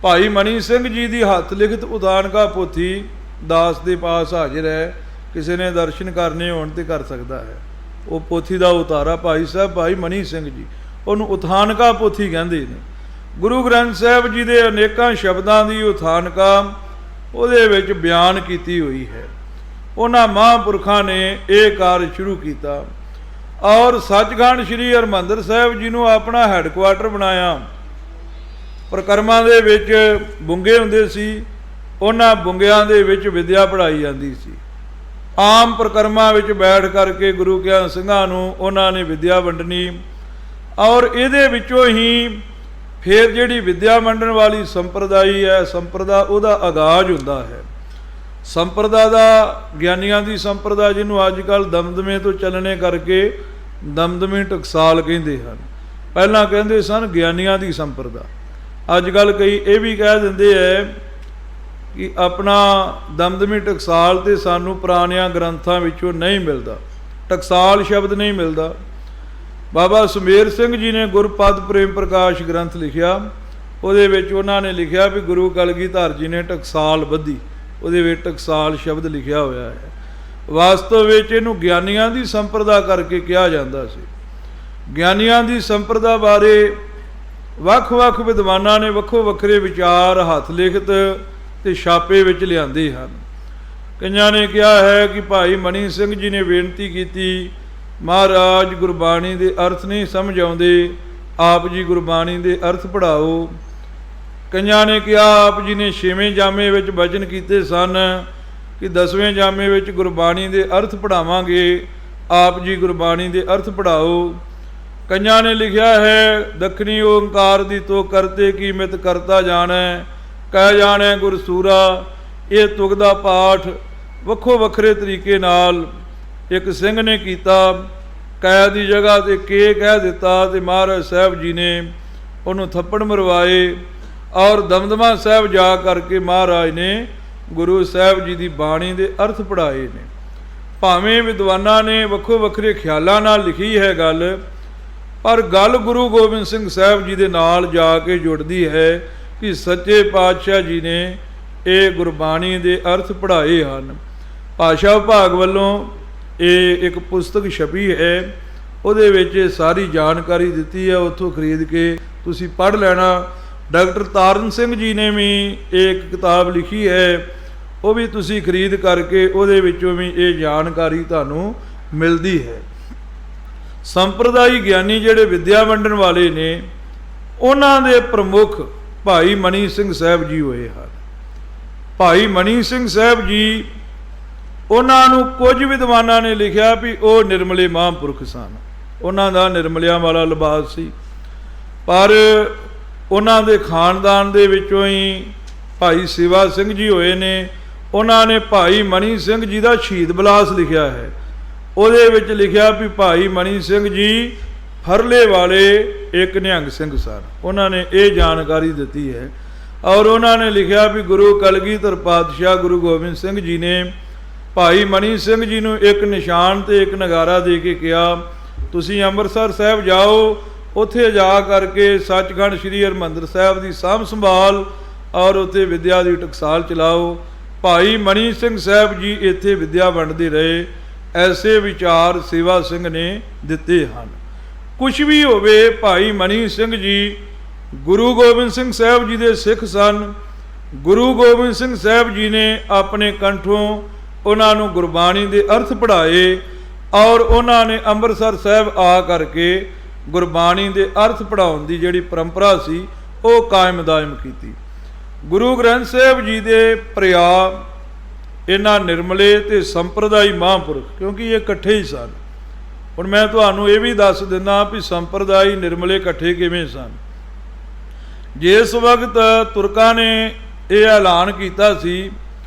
ਭਾਈ ਮਨੀ ਸਿੰਘ ਜੀ ਦੀ ਹੱਥ ਲਿਖਤ ਉਥਾਨਕਾ ਪੋਥੀ ਦਾਸ ਦੇ ਪਾਸ ਹਾਜ਼ਰ ਹੈ, ਕਿਸੇ ਨੇ ਦਰਸ਼ਨ ਕਰਨੇ ਹੋਣ ਤੇ ਕਰ ਸਕਦਾ ਹੈ। ਉਹ ਪੋਥੀ ਦਾ ਉਤਾਰਾ ਭਾਈ ਸਾਹਿਬ ਭਾਈ ਮਨੀ ਸਿੰਘ ਜੀ, ਉਹਨੂੰ ਉਥਾਨਕਾ ਪੋਥੀ ਕਹਿੰਦੇ ਨੇ। ਗੁਰੂ ਗ੍ਰੰਥ ਸਾਹਿਬ ਜੀ ਦੇ ਅਨੇਕਾਂ ਸ਼ਬਦਾਂ ਦੀ ਉਥਾਨਕਾ ਉਹਦੇ ਵਿੱਚ ਬਿਆਨ ਕੀਤੀ ਹੋਈ ਹੈ। ਉਹਨਾਂ ਮਹਾਂਪੁਰਖਾਂ ਨੇ ਇਹ ਕਾਰਜ ਸ਼ੁਰੂ ਕੀਤਾ ਔਰ ਸੱਚਖੰਡ ਸ੍ਰੀ ਹਰਿਮੰਦਰ ਸਾਹਿਬ ਜੀ ਨੂੰ ਆਪਣਾ ਹੈੱਡਕੁਆਟਰ ਬਣਾਇਆ। ਪ੍ਰਕਰਮਾਂ ਦੇ ਵਿੱਚ ਬੁੰਗੇ ਹੁੰਦੇ ਸੀ, ਉਹਨਾਂ ਬੁੰਗਿਆਂ ਦੇ ਵਿੱਚ ਵਿੱਦਿਆ ਪੜ੍ਹਾਈ ਜਾਂਦੀ ਸੀ। ਆਮ ਪ੍ਰਕਰਮਾਂ ਵਿੱਚ ਬੈਠ ਕਰਕੇ ਗੁਰੂ ਕਿਆਂ ਸਿੰਘਾਂ ਨੂੰ ਉਹਨਾਂ ਨੇ ਵਿੱਦਿਆ ਵੰਡਣੀ ਔਰ ਇਹਦੇ ਵਿੱਚੋਂ ਹੀ ਫਿਰ ਜਿਹੜੀ ਵਿੱਦਿਆ ਵੰਡਣ ਵਾਲੀ ਸੰਪਰਦਾਈ ਹੈ, ਸੰਪਰਦਾ ਉਹਦਾ ਆਗਾਜ਼ ਹੁੰਦਾ ਹੈ। ਸੰਪਰਦਾ ਦਾ ਗਿਆਨੀਆਂ ਦੀ ਸੰਪਰਦਾ, ਜਿਹਨੂੰ ਅੱਜ ਕੱਲ੍ਹ ਦਮਦਮੇ ਤੋਂ ਚੱਲਣੇ ਕਰਕੇ ਦਮਦਮੀ ਟਕਸਾਲ ਕਹਿੰਦੇ ਹਨ। ਪਹਿਲਾਂ ਕਹਿੰਦੇ ਸਨ ਗਿਆਨੀਆਂ ਦੀ ਸੰਪਰਦਾ। ਅੱਜ ਕੱਲ੍ਹ ਕਈ ਇਹ ਵੀ ਕਹਿ ਦਿੰਦੇ ਹੈ ਕਿ ਆਪਣਾ ਦਮਦਮੀ ਟਕਸਾਲ ਤੇ ਸਾਨੂੰ ਪੁਰਾਣਿਆਂ ਗ੍ਰੰਥਾਂ ਵਿੱਚੋਂ ਨਹੀਂ ਮਿਲਦਾ, ਟਕਸਾਲ ਸ਼ਬਦ ਨਹੀਂ ਮਿਲਦਾ। ਬਾਬਾ ਸੁਮੇਰ ਸਿੰਘ ਜੀ ਨੇ ਗੁਰਪਦ ਪ੍ਰੇਮ ਪ੍ਰਕਾਸ਼ ਗ੍ਰੰਥ ਲਿਖਿਆ, ਉਹਦੇ ਵਿੱਚ ਉਹਨਾਂ ਨੇ ਲਿਖਿਆ ਵੀ ਗੁਰੂ ਕਲਗੀਧਰ ਜੀ ਨੇ ਟਕਸਾਲ ਬੱਧੀ, ਉਹਦੇ ਵਿੱਚ ਟਕਸਾਲ ਸ਼ਬਦ ਲਿਖਿਆ ਹੋਇਆ ਹੈ। ਵਾਸਤਵ ਵਿੱਚ ਇਹਨੂੰ ਗਿਆਨੀਆਂ ਦੀ ਸੰਪਰਦਾ ਕਰਕੇ ਕਿਹਾ ਜਾਂਦਾ ਸੀ। ਗਿਆਨੀਆਂ ਦੀ ਸੰਪਰਦਾ ਬਾਰੇ ਵੱਖ-ਵੱਖ ਵਿਦਵਾਨਾਂ ਨੇ ਵੱਖੋ ਵੱਖਰੇ ਵਿਚਾਰ ਹੱਥ ਲਿਖਤ ਤੇ ਛਾਪੇ ਵਿੱਚ ਲਿਆਂਦੇ ਹਨ। ਕਈਆਂ ਨੇ ਕਿਹਾ ਹੈ ਕਿ ਭਾਈ ਮਨੀ ਸਿੰਘ ਜੀ ਨੇ ਬੇਨਤੀ ਕੀਤੀ, ਮਹਾਰਾਜ ਗੁਰਬਾਣੀ ਦੇ ਅਰਥ ਨਹੀਂ ਸਮਝ ਆਉਂਦੇ, ਆਪ ਜੀ ਗੁਰਬਾਣੀ ਦੇ ਅਰਥ ਪੜ੍ਹਾਓ। ਕਈਆਂ ਨੇ ਕਿਹਾ ਆਪ ਜੀ ਨੇ 6ਵੇਂ ਜਾਮੇ ਵਿੱਚ ਬਚਨ ਕੀਤੇ ਸਨ ਕਿ 10ਵੇਂ ਜਾਮੇ ਵਿੱਚ ਗੁਰਬਾਣੀ ਦੇ ਅਰਥ ਪੜ੍ਹਾਵਾਂਗੇ, ਆਪ ਜੀ ਗੁਰਬਾਣੀ ਦੇ ਅਰਥ ਪੜ੍ਹਾਓ। ਕਈਆਂ ਨੇ ਲਿਖਿਆ ਹੈ ਦੱਖਣੀ ਓਂਕਾਰ ਦੀ ਤੋ ਕਰਤੇ ਕੀ ਮਿਤ ਕਰਤਾ ਜਾਣੈ, ਕਹਿ ਜਾਣੈ ਗੁਰ ਸੂਰਾ। ਇਹ ਤੁਕ ਦਾ ਪਾਠ ਵੱਖੋ ਵੱਖਰੇ ਤਰੀਕੇ ਨਾਲ ਇੱਕ ਸਿੰਘ ਨੇ ਕੀਤਾ, ਕੈ ਦੀ ਜਗ੍ਹਾ 'ਤੇ ਕੇ ਕਹਿ ਦਿੱਤਾ ਅਤੇ ਮਹਾਰਾਜ ਸਾਹਿਬ ਜੀ ਨੇ ਉਹਨੂੰ ਥੱਪੜ ਮਰਵਾਏ ਔਰ ਦਮਦਮਾ ਸਾਹਿਬ ਜਾ ਕਰਕੇ ਮਹਾਰਾਜ ਨੇ ਗੁਰੂ ਸਾਹਿਬ ਜੀ ਦੀ ਬਾਣੀ ਦੇ ਅਰਥ ਪੜ੍ਹਾਏ ਨੇ। ਭਾਵੇਂ ਵਿਦਵਾਨਾਂ ਨੇ ਵੱਖੋ ਵੱਖਰੇ ਖਿਆਲਾਂ ਨਾਲ ਲਿਖੀ ਹੈ ਗੱਲ, ਪਰ ਗੱਲ ਗੁਰੂ ਗੋਬਿੰਦ ਸਿੰਘ ਸਾਹਿਬ ਜੀ ਦੇ ਨਾਲ ਜਾ ਕੇ ਜੁੜਦੀ ਹੈ ਕਿ ਸੱਚੇ ਪਾਤਸ਼ਾਹ ਜੀ ਨੇ ਇਹ ਗੁਰਬਾਣੀ ਦੇ ਅਰਥ ਪੜ੍ਹਾਏ ਹਨ। ਭਾਸ਼ਾ ਵਿਭਾਗ ਵੱਲੋਂ ਇਹ ਇੱਕ ਪੁਸਤਕ ਛਪੀ ਹੈ, ਉਹਦੇ ਵਿੱਚ ਸਾਰੀ ਜਾਣਕਾਰੀ ਦਿੱਤੀ ਹੈ, ਉੱਥੋਂ ਖਰੀਦ ਕੇ ਤੁਸੀਂ ਪੜ੍ਹ ਲੈਣਾ। ਡਾਕਟਰ ਤਾਰਨ ਸਿੰਘ ਜੀ ਨੇ ਵੀ ਇੱਕ ਕਿਤਾਬ ਲਿਖੀ ਹੈ, ਉਹ ਵੀ ਤੁਸੀਂ ਖਰੀਦ ਕਰਕੇ ਉਹਦੇ ਵਿੱਚੋਂ ਵੀ ਇਹ ਜਾਣਕਾਰੀ ਤੁਹਾਨੂੰ ਮਿਲਦੀ ਹੈ। ਸੰਪਰਦਾਈ ਗਿਆਨੀ ਜਿਹੜੇ ਵਿੱਦਿਆ ਵੰਡਣ ਵਾਲੇ ਨੇ, ਉਹਨਾਂ ਦੇ ਪ੍ਰਮੁੱਖ ਭਾਈ ਮਨੀ ਸਿੰਘ ਸਾਹਿਬ ਜੀ ਹੋਏ ਹਨ। ਭਾਈ ਮਨੀ ਸਿੰਘ ਸਾਹਿਬ ਜੀ, ਉਹਨਾਂ ਨੂੰ ਕੁਝ ਵਿਦਵਾਨਾਂ ਨੇ ਲਿਖਿਆ ਵੀ ਉਹ ਨਿਰਮਲੇ ਮਹਾਂਪੁਰਖ ਸਨ, ਉਹਨਾਂ ਦਾ ਨਿਰਮਲਿਆਂ ਵਾਲਾ ਲਿਬਾਸ ਸੀ, ਪਰ ਉਹਨਾਂ ਦੇ ਖਾਨਦਾਨ ਦੇ ਵਿੱਚੋਂ ਹੀ ਭਾਈ ਸੇਵਾ ਸਿੰਘ ਜੀ ਹੋਏ ਨੇ। ਉਹਨਾਂ ਨੇ ਭਾਈ ਮਨੀ ਸਿੰਘ ਜੀ ਦਾ ਸ਼ਹੀਦ ਬਿਲਾਸ ਲਿਖਿਆ ਹੈ, ਉਹਦੇ ਵਿੱਚ ਲਿਖਿਆ ਵੀ ਭਾਈ ਮਨੀ ਸਿੰਘ ਜੀ ਫਰਲੇ ਵਾਲੇ ਇੱਕ ਨਿਹੰਗ ਸਿੰਘ ਸਨ। ਉਹਨਾਂ ਨੇ ਇਹ ਜਾਣਕਾਰੀ ਦਿੱਤੀ ਹੈ। ਔਰ ਉਹਨਾਂ ਨੇ ਲਿਖਿਆ ਵੀ ਗੁਰੂ ਕਲਗੀਧਰ ਪਾਤਸ਼ਾਹ ਗੁਰੂ ਗੋਬਿੰਦ ਸਿੰਘ ਜੀ ਨੇ ਭਾਈ ਮਨੀ ਸਿੰਘ ਜੀ ਨੂੰ ਇੱਕ ਨਿਸ਼ਾਨ ਤੇ ਇੱਕ ਨਗਾਰਾ ਦੇ ਕੇ ਕਿਹਾ, ਤੁਸੀਂ ਅੰਮ੍ਰਿਤਸਰ ਸਾਹਿਬ ਜਾਓ, ਉੱਥੇ ਜਾ ਕਰਕੇ ਸੱਚਖੰਡ ਸ੍ਰੀ ਹਰਿਮੰਦਰ ਸਾਹਿਬ ਦੀ ਸਾਂਭ ਸੰਭਾਲ ਔਰ ਉੱਥੇ ਵਿੱਦਿਆ ਦੀ ਟਕਸਾਲ ਚਲਾਓ। ਭਾਈ ਮਨੀ ਸਿੰਘ ਸਾਹਿਬ ਜੀ ਇੱਥੇ ਵਿੱਦਿਆ ਵੰਡਦੇ ਰਹੇ। ਐਸੇ ਵਿਚਾਰ ਸੇਵਾ ਸਿੰਘ ਨੇ ਦਿੱਤੇ ਹਨ। ਕੁਛ ਵੀ ਹੋਵੇ, ਭਾਈ ਮਨੀ ਸਿੰਘ ਜੀ ਗੁਰੂ ਗੋਬਿੰਦ ਸਿੰਘ ਸਾਹਿਬ ਜੀ ਦੇ ਸਿੱਖ ਸਨ। ਗੁਰੂ ਗੋਬਿੰਦ ਸਿੰਘ ਸਾਹਿਬ ਜੀ ਨੇ ਆਪਣੇ ਕੰਠੋਂ ਉਹਨਾਂ ਨੂੰ ਗੁਰਬਾਣੀ ਦੇ ਅਰਥ ਪੜ੍ਹਾਏ ਔਰ ਉਹਨਾਂ ਨੇ ਅੰਮ੍ਰਿਤਸਰ ਸਾਹਿਬ ਆ ਕਰਕੇ ਗੁਰਬਾਣੀ ਦੇ ਅਰਥ ਪੜ੍ਹਾਉਣ ਦੀ ਜਿਹੜੀ ਪਰੰਪਰਾ ਸੀ ਉਹ ਕਾਇਮ ਦਾਇਮ ਕੀਤੀ। ਗੁਰੂ ਗ੍ਰੰਥ ਸਾਹਿਬ ਜੀ ਦੇ ਪ੍ਰਿਆ ਇਹਨਾਂ ਨਿਰਮਲੇ ਤੇ ਸੰਪਰਦਾਈ ਮਹਾਂਪੁਰਖ, ਕਿਉਂਕਿ ਇਹ ਇਕੱਠੇ ਹੀ ਸਨ। ਹੁਣ ਮੈਂ ਤੁਹਾਨੂੰ ਇਹ ਵੀ ਦੱਸ ਦਿੰਦਾ ਵੀ ਸੰਪਰਦਾਈ ਨਿਰਮਲੇ ਇਕੱਠੇ ਕਿਵੇਂ ਸਨ। ਜਿਸ ਵਕਤ ਤੁਰਕਾਂ ਨੇ ਇਹ ਐਲਾਨ ਕੀਤਾ ਸੀ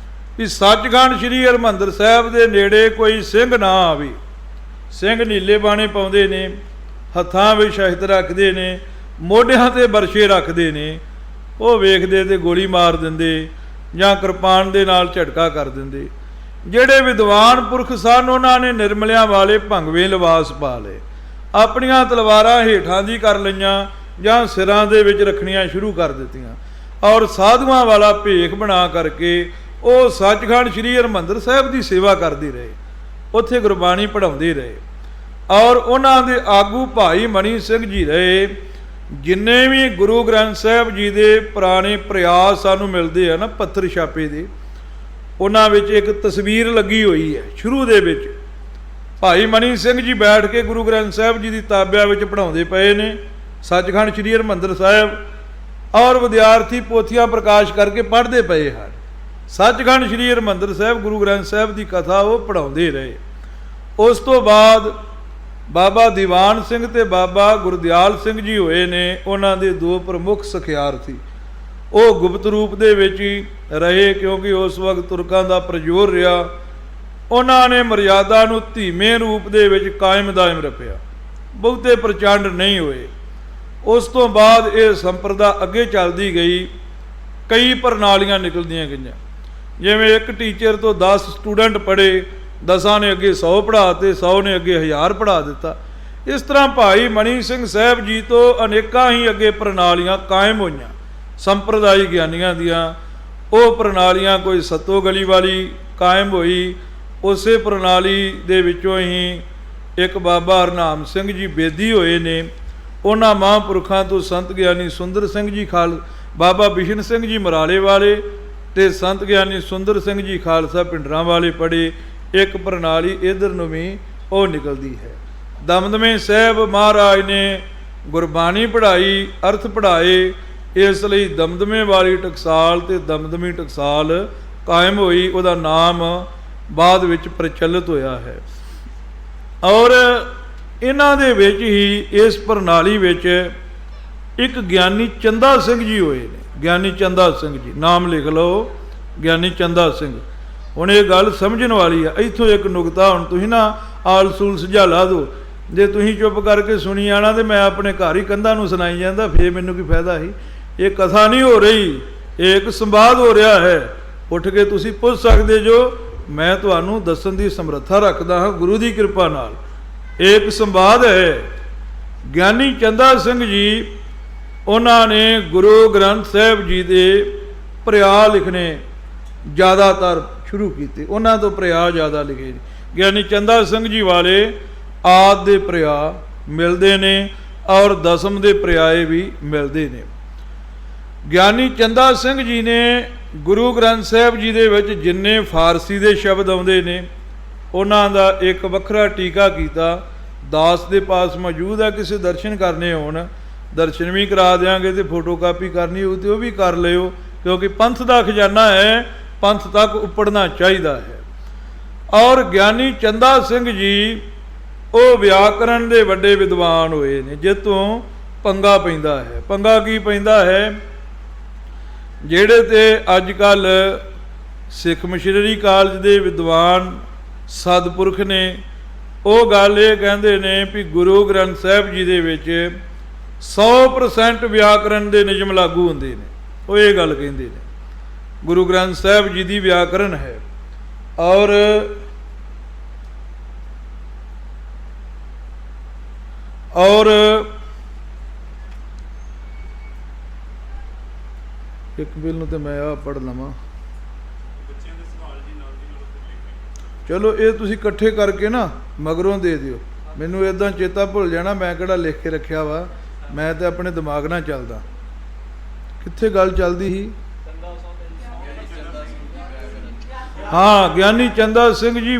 ਕਿ ਸੱਚਖੰਡ ਸ੍ਰੀ ਹਰਿਮੰਦਰ ਸਾਹਿਬ ਦੇ ਨੇੜੇ ਕੋਈ ਸਿੰਘ ਨਾ ਆਵੇ, ਸਿੰਘ ਨੀਲੇ ਬਾਣੇ ਪਾਉਂਦੇ ਨੇ, ਹੱਥਾਂ ਵਿੱਚ ਸ਼ਹਿਦ ਰੱਖਦੇ ਨੇ, ਮੋਢਿਆਂ 'ਤੇ ਬਰਛੇ ਰੱਖਦੇ ਨੇ, ਉਹ ਵੇਖਦੇ ਤੇ ਗੋਲੀ ਮਾਰ ਦਿੰਦੇ ਜਾਂ ਕਿਰਪਾਨ ਦੇ ਨਾਲ ਝਟਕਾ ਕਰ ਦਿੰਦੇ। ਜਿਹੜੇ ਵਿਦਵਾਨ ਪੁਰਖ ਸਨ, ਉਹਨਾਂ ਨੇ ਨਿਰਮਲਿਆਂ ਵਾਲੇ ਭੰਗਵੇਂ ਲਿਬਾਸ ਪਾ ਲਏ, ਆਪਣੀਆਂ ਤਲਵਾਰਾਂ ਹੇਠਾਂ ਦੀ ਕਰ ਲਈਆਂ ਜਾਂ ਸਿਰਾਂ ਦੇ ਵਿੱਚ ਰੱਖਣੀਆਂ ਸ਼ੁਰੂ ਕਰ ਦਿੱਤੀਆਂ ਔਰ ਸਾਧੂਆਂ ਵਾਲਾ ਭੇਖ ਬਣਾ ਕਰਕੇ ਉਹ ਸੱਚਖੰਡ ਸ੍ਰੀ ਹਰਿਮੰਦਰ ਸਾਹਿਬ ਦੀ ਸੇਵਾ ਕਰਦੇ ਰਹੇ, ਉੱਥੇ ਗੁਰਬਾਣੀ ਪੜ੍ਹਾਉਂਦੇ ਰਹੇ। ਔਰ ਉਹਨਾਂ ਦੇ ਆਗੂ ਭਾਈ ਮਨੀ ਸਿੰਘ ਜੀ ਰਹੇ। ਜਿੰਨੇ ਵੀ ਗੁਰੂ ਗ੍ਰੰਥ ਸਾਹਿਬ ਜੀ ਦੇ ਪੁਰਾਣੇ ਪ੍ਰਯਾਸ ਸਾਨੂੰ ਮਿਲਦੇ ਆ ਨਾ, ਪੱਥਰ ਛਾਪੇ ਦੇ, ਉਹਨਾਂ ਵਿੱਚ ਇੱਕ ਤਸਵੀਰ ਲੱਗੀ ਹੋਈ ਹੈ। ਸ਼ੁਰੂ ਦੇ ਵਿੱਚ ਭਾਈ ਮਨੀ ਸਿੰਘ ਜੀ ਬੈਠ ਕੇ ਗੁਰੂ ਗ੍ਰੰਥ ਸਾਹਿਬ ਜੀ ਦੀ ਤਾਬਿਆਂ ਵਿੱਚ ਪੜ੍ਹਾਉਂਦੇ ਪਏ ਨੇ ਸੱਚਖੰਡ ਸ੍ਰੀ ਹਰਿਮੰਦਰ ਸਾਹਿਬ, ਔਰ ਵਿਦਿਆਰਥੀ ਪੋਥੀਆਂ ਪ੍ਰਕਾਸ਼ ਕਰਕੇ ਪੜ੍ਹਦੇ ਪਏ ਹਨ। ਸੱਚਖੰਡ ਸ੍ਰੀ ਹਰਿਮੰਦਰ ਸਾਹਿਬ ਗੁਰੂ ਗ੍ਰੰਥ ਸਾਹਿਬ ਦੀ ਕਥਾ ਉਹ ਪੜ੍ਹਾਉਂਦੇ ਰਹੇ। ਉਸ ਤੋਂ ਬਾਅਦ ਬਾਬਾ ਦੀਵਾਨ ਸਿੰਘ ਤੇ ਬਾਬਾ ਗੁਰਦਿਆਲ ਸਿੰਘ ਜੀ ਹੋਏ ਨੇ, ਉਹਨਾਂ ਦੇ ਦੋ ਪ੍ਰਮੁੱਖ ਸਿਖਿਆਰਥੀ। ਉਹ ਗੁਪਤ ਰੂਪ ਦੇ ਵਿੱਚ ਹੀ ਰਹੇ, ਕਿਉਂਕਿ ਉਸ ਵਕਤ ਤੁਰਕਾਂ ਦਾ ਪ੍ਰਜੋਰ ਰਿਹਾ। ਉਹਨਾਂ ਨੇ ਮਰਿਆਦਾ ਨੂੰ ਧੀਮੇ ਰੂਪ ਦੇ ਵਿੱਚ ਕਾਇਮ ਦਾਇਮ ਰੱਖਿਆ, ਬਹੁਤੇ ਪ੍ਰਚੰਡ ਨਹੀਂ ਹੋਏ। ਉਸ ਤੋਂ ਬਾਅਦ ਇਹ ਸੰਪਰਦਾ ਅੱਗੇ ਚੱਲਦੀ ਗਈ, ਕਈ ਪ੍ਰਣਾਲੀਆਂ ਨਿਕਲਦੀਆਂ ਗਈਆਂ। ਜਿਵੇਂ ਇੱਕ ਟੀਚਰ ਤੋਂ 10 ਸਟੂਡੈਂਟ ਪੜ੍ਹੇ, 10 ਨੇ ਅੱਗੇ 100 ਪੜ੍ਹਾ ਤੇ 100 ਨੇ ਅੱਗੇ 1000 ਪੜ੍ਹਾ ਦਿੱਤਾ। ਇਸ ਤਰ੍ਹਾਂ ਭਾਈ ਮਨੀ ਸਿੰਘ ਸਾਹਿਬ ਜੀ ਤੋਂ ਅਨੇਕਾਂ ਹੀ ਅੱਗੇ ਪ੍ਰਣਾਲੀਆਂ ਕਾਇਮ ਹੋਈਆਂ ਸੰਪਰਦਾਈ ਗਿਆਨੀਆਂ ਦੀਆਂ। ਉਹ ਪ੍ਰਣਾਲੀਆਂ ਕੋਈ ਸੱਤੋ ਗਲੀ ਵਾਲੀ ਕਾਇਮ ਹੋਈ, ਉਸੇ ਪ੍ਰਣਾਲੀ ਦੇ ਵਿੱਚੋਂ ਹੀ ਇੱਕ ਬਾਬਾ ਹਰਨਾਮ ਸਿੰਘ ਜੀ ਬੇਦੀ ਹੋਏ ਨੇ। ਉਹਨਾਂ ਮਹਾਂਪੁਰਖਾਂ ਤੋਂ ਸੰਤ ਗਿਆਨੀ ਸੁੰਦਰ ਸਿੰਘ ਜੀ ਬਾਬਾ ਬਿਸ਼ਨ ਸਿੰਘ ਜੀ ਮਰਾਲੇ ਵਾਲੇ ਤੇ ਸੰਤ ਗਿਆਨੀ ਸੁੰਦਰ ਸਿੰਘ ਜੀ ਖਾਲਸਾ ਪਿੰਡਰਾਂ ਵਾਲੇ ਪੜ੍ਹੇ। ਇੱਕ ਪ੍ਰਣਾਲੀ ਇਧਰ ਨੂੰ ਵੀ ਉਹ ਨਿਕਲਦੀ ਹੈ। ਦਮਦਮੇ ਸਾਹਿਬ ਮਹਾਰਾਜ ਨੇ ਗੁਰਬਾਣੀ ਪੜ੍ਹਾਈ, ਅਰਥ ਪੜ੍ਹਾਏ, ਇਸ ਲਈ ਦਮਦਮੇ ਵਾਲੀ ਟਕਸਾਲ ਤੇ ਦਮਦਮੀ ਟਕਸਾਲ ਕਾਇਮ ਹੋਈ। ਉਹਦਾ ਨਾਮ ਬਾਅਦ ਵਿੱਚ ਪ੍ਰਚਲਿਤ ਹੋਇਆ ਹੈ। ਔਰ ਇਹਨਾਂ ਦੇ ਵਿੱਚ ਹੀ ਇਸ ਪ੍ਰਣਾਲੀ ਵਿੱਚ ਇੱਕ ਗਿਆਨੀ ਚੰਦਾ ਸਿੰਘ ਜੀ ਹੋਏ ਨੇ। ਗਿਆਨੀ ਚੰਦਾ ਸਿੰਘ ਜੀ, ਨਾਮ ਲਿਖ ਲਓ, ਗਿਆਨੀ ਚੰਦਾ ਸਿੰਘ। ਹੁਣ ਇਹ ਗੱਲ ਸਮਝਣ ਵਾਲੀ ਆ। ਇੱਥੋਂ ਇੱਕ ਨੁਕਤਾ ਹੁਣ ਤੁਸੀਂ ਨਾ ਆਲਸੂਲ ਸੁਝਾ ਲਾ ਦਿਓ। ਜੇ ਤੁਸੀਂ ਚੁੱਪ ਕਰਕੇ ਸੁਣੀ ਜਾਣਾ ਤੇ ਮੈਂ ਆਪਣੇ ਘਰ ਹੀ ਕੰਧਾਂ ਨੂੰ ਸੁਣਾਈ ਜਾਂਦਾ, ਫੇਰ ਮੈਨੂੰ ਕੀ ਫਾਇਦਾ ਸੀ। ਇਹ ਕਥਾ ਨਹੀਂ ਹੋ ਰਹੀ, ਇਹ ਇੱਕ ਸੰਵਾਦ ਹੋ ਰਿਹਾ ਹੈ। ਉੱਠ ਕੇ ਤੁਸੀਂ ਪੁੱਛ ਸਕਦੇ ਜੋ मैं तुहानू दसन की समर्था रखता हाँ गुरु की कृपा नाल। एक संवाद है, ਗਿਆਨੀ ਚੰਦਾ ਸਿੰਘ ਜੀ ਉਹਨਾਂ ਨੇ ਗੁਰੂ ਗ੍ਰੰਥ ਸਾਹਿਬ ਜੀ ਦੇ ਪ੍ਰਿਆ ਲਿਖਣੇ ਜ਼ਿਆਦਾਤਰ ਸ਼ੁਰੂ ਕੀਤੇ, ਉਹਨਾਂ ਤੋਂ ਪ੍ਰਿਆ ਜ਼ਿਆਦਾ ਲਿਖੇ। ਗਿਆਨੀ ਚੰਦਾ ਸਿੰਘ ਜੀ ਵਾਲੇ ਆਦਿ ਦੇ ਪ੍ਰਿਆ ਮਿਲਦੇ ਨੇ ਔਰ ਦਸਮ ਦੇ ਪ੍ਰਿਆਏ ਵੀ ਮਿਲਦੇ ਨੇ। ਗਿਆਨੀ ਚੰਦਾ ਸਿੰਘ ਜੀ ਨੇ ਗੁਰੂ ਗ੍ਰੰਥ ਸਾਹਿਬ ਜੀ ਦੇ ਵਿੱਚ ਜਿੰਨੇ ਫਾਰਸੀ ਦੇ ਸ਼ਬਦ ਆਉਂਦੇ ਨੇ ਉਹਨਾਂ ਦਾ ਇੱਕ ਵੱਖਰਾ ਟੀਕਾ ਕੀਤਾ। ਦਾਸ ਦੇ ਪਾਸ ਮੌਜੂਦ ਹੈ, ਕਿਸੇ ਦਰਸ਼ਨ ਕਰਨੇ ਹੋਣ ਦਰਸ਼ਨ ਵੀ ਕਰਾ ਦਿਆਂਗੇ, ਤੇ ਫੋਟੋਕਾਪੀ ਕਰਨੀ ਹੋਊ ਤੇ ਉਹ ਵੀ ਕਰ ਲਿਓ, ਕਿਉਂਕਿ ਪੰਥ ਦਾ ਖਜ਼ਾਨਾ ਹੈ, ਪੰਥ ਤੱਕ ਉੱਪੜਨਾ ਚਾਹੀਦਾ ਹੈ। ਔਰ ਗਿਆਨੀ ਚੰਦਾ ਸਿੰਘ ਜੀ ਉਹ ਵਿਆਕਰਨ ਦੇ ਵੱਡੇ ਵਿਦਵਾਨ ਹੋਏ ਨੇ, ਜਿੱਥੋਂ ਪੰਗਾ ਪੈਂਦਾ ਹੈ। ਪੰਗਾ ਕੀ ਪੈਂਦਾ ਹੈ? ਜਿਹੜੇ ਤੇ ਅੱਜ ਕੱਲ੍ਹ ਸਿੱਖ ਮਿਸ਼ਨਰੀ ਕਾਲਜ ਦੇ ਵਿਦਵਾਨ ਸਤਿਪੁਰਖ ਨੇ, ਉਹ ਗੱਲ ਇਹ ਕਹਿੰਦੇ ਨੇ ਵੀ ਗੁਰੂ ਗ੍ਰੰਥ ਸਾਹਿਬ ਜੀ ਦੇ ਵਿੱਚ 100% ਵਿਆਕਰਨ ਦੇ ਨਿਯਮ ਲਾਗੂ ਹੁੰਦੇ ਨੇ। ਉਹ ਇਹ ਗੱਲ ਕਹਿੰਦੇ ਨੇ ਗੁਰੂ ਗ੍ਰੰਥ ਸਾਹਿਬ ਜੀ ਦੀ ਵਿਆਕਰਨ ਹੈ। ਔਰ ਇੱਕ ਬਿਲ ਨੂੰ ਤੇ ਮੈਂ ਆ ਪੜ੍ਹ ਲਵਾਂ। ਚਲੋ ਇਹ ਤੁਸੀਂ ਇਕੱਠੇ ਕਰਕੇ ਨਾ ਮਗਰੋਂ ਦੇ ਦਿਓ, ਮੈਨੂੰ ਇੱਦਾਂ ਚੇਤਾ ਭੁੱਲ ਜਾਣਾ, ਮੈਂ ਕਿਹੜਾ ਲਿਖ ਕੇ ਰੱਖਿਆ ਵਾ, ਮੈਂ ਤਾਂ ਆਪਣੇ ਦਿਮਾਗ ਨਾਲ ਚੱਲਦਾ। ਕਿੱਥੇ ਗੱਲ ਚੱਲਦੀ ਸੀ? ਹਾਂ, ਗਿਆਨੀ ਚੰਦਾ ਸਿੰਘ ਜੀ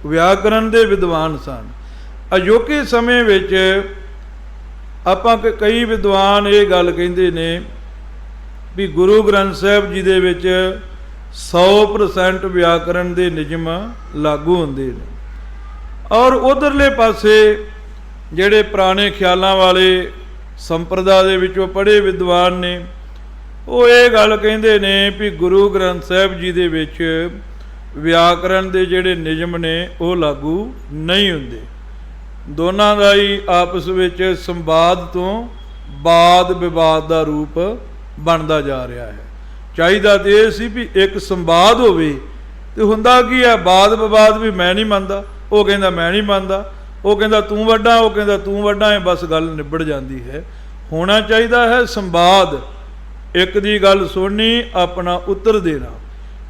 ਵਿਆਕਰਨ ਦੇ ਵਿਦਵਾਨ ਸਨ। ਅਜੋਕੇ ਸਮੇਂ ਵਿੱਚ ਆਪਾਂ ਕਈ ਵਿਦਵਾਨ ਇਹ ਗੱਲ ਕਹਿੰਦੇ ਨੇ ਵੀ ਗੁਰੂ ਗ੍ਰੰਥ ਸਾਹਿਬ ਜੀ ਦੇ ਵਿੱਚ 100% ਵਿਆਕਰਨ ਦੇ ਨਿਯਮ ਲਾਗੂ ਹੁੰਦੇ ਨੇ। ਔਰ ਉਧਰਲੇ ਪਾਸੇ ਜਿਹੜੇ ਪੁਰਾਣੇ ਖਿਆਲਾਂ ਵਾਲੇ ਸੰਪਰਦਾ ਦੇ ਵਿੱਚੋਂ ਪੜ੍ਹੇ ਵਿਦਵਾਨ ਨੇ, ਉਹ ਇਹ ਗੱਲ ਕਹਿੰਦੇ ਨੇ ਵੀ ਗੁਰੂ ਗ੍ਰੰਥ ਸਾਹਿਬ ਜੀ ਦੇ ਵਿੱਚ ਵਿਆਕਰਨ ਦੇ ਜਿਹੜੇ ਨਿਯਮ ਨੇ ਉਹ ਲਾਗੂ ਨਹੀਂ ਹੁੰਦੇ। ਦੋਨਾਂ ਦਾ ਹੀ ਆਪਸ ਵਿੱਚ ਸੰਵਾਦ ਤੋਂ ਵਾਦ ਵਿਵਾਦ ਦਾ ਰੂਪ ਬਣਦਾ ਜਾ ਰਿਹਾ ਹੈ। ਚਾਹੀਦਾ ਤਾਂ ਇਹ ਸੀ ਵੀ ਇੱਕ ਸੰਵਾਦ ਹੋਵੇ, ਤੇ ਹੁੰਦਾ ਕੀ ਹੈ, ਵਾਦ ਵਿਵਾਦ ਵੀ ਮੈਂ ਨਹੀਂ ਮੰਨਦਾ, ਉਹ ਕਹਿੰਦਾ ਮੈਂ ਨਹੀਂ ਮੰਨਦਾ, ਉਹ ਕਹਿੰਦਾ ਤੂੰ ਵੱਡਾ, ਉਹ ਕਹਿੰਦਾ ਤੂੰ ਵੱਡਾ ਹੈ, ਬਸ ਗੱਲ ਨਿਬੜ ਜਾਂਦੀ ਹੈ। ਹੋਣਾ ਚਾਹੀਦਾ ਹੈ ਸੰਵਾਦ, ਇੱਕ ਦੀ ਗੱਲ ਸੁਣਨੀ, ਆਪਣਾ ਉੱਤਰ ਦੇਣਾ।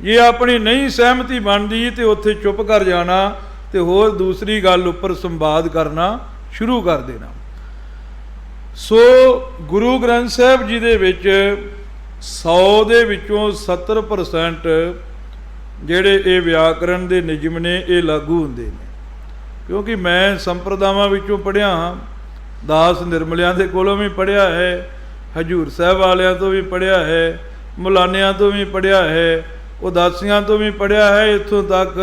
ਜੇ ਆਪਣੀ ਨਹੀਂ ਸਹਿਮਤੀ ਬਣਦੀ ਤੇ ਉੱਥੇ ਚੁੱਪ ਕਰ ਜਾਣਾ ਤੇ ਹੋਰ ਦੂਸਰੀ ਗੱਲ ਉੱਪਰ ਸੰਵਾਦ ਕਰਨਾ ਸ਼ੁਰੂ ਕਰ ਦੇਣਾ। ਸੋ ਗੁਰੂ ਗ੍ਰੰਥ ਸਾਹਿਬ ਜੀ ਦੇ ਵਿੱਚ 100 ਦੇ ਵਿੱਚੋਂ 70% ਜਿਹੜੇ ਇਹ ਵਿਆਕਰਨ ਦੇ ਨਿਯਮ ਨੇ ਇਹ ਲਾਗੂ ਹੁੰਦੇ ਨੇ। ਕਿਉਂਕਿ ਮੈਂ ਸੰਪਰਦਾਵਾਂ ਵਿੱਚੋਂ ਪੜ੍ਹਿਆ ਹਾਂ, ਦਾਸ ਨਿਰਮਲਿਆਂ ਦੇ ਕੋਲੋਂ ਵੀ ਪੜ੍ਹਿਆ ਹੈ, ਹਜੂਰ ਸਾਹਿਬ ਵਾਲਿਆਂ ਤੋਂ ਵੀ ਪੜ੍ਹਿਆ ਹੈ, ਮੁਲਾਨਿਆਂ ਤੋਂ ਵੀ ਪੜ੍ਹਿਆ ਹੈ, ਉਦਾਸੀਆਂ ਤੋਂ ਵੀ ਪੜ੍ਹਿਆ ਹੈ, ਇੱਥੋਂ ਤੱਕ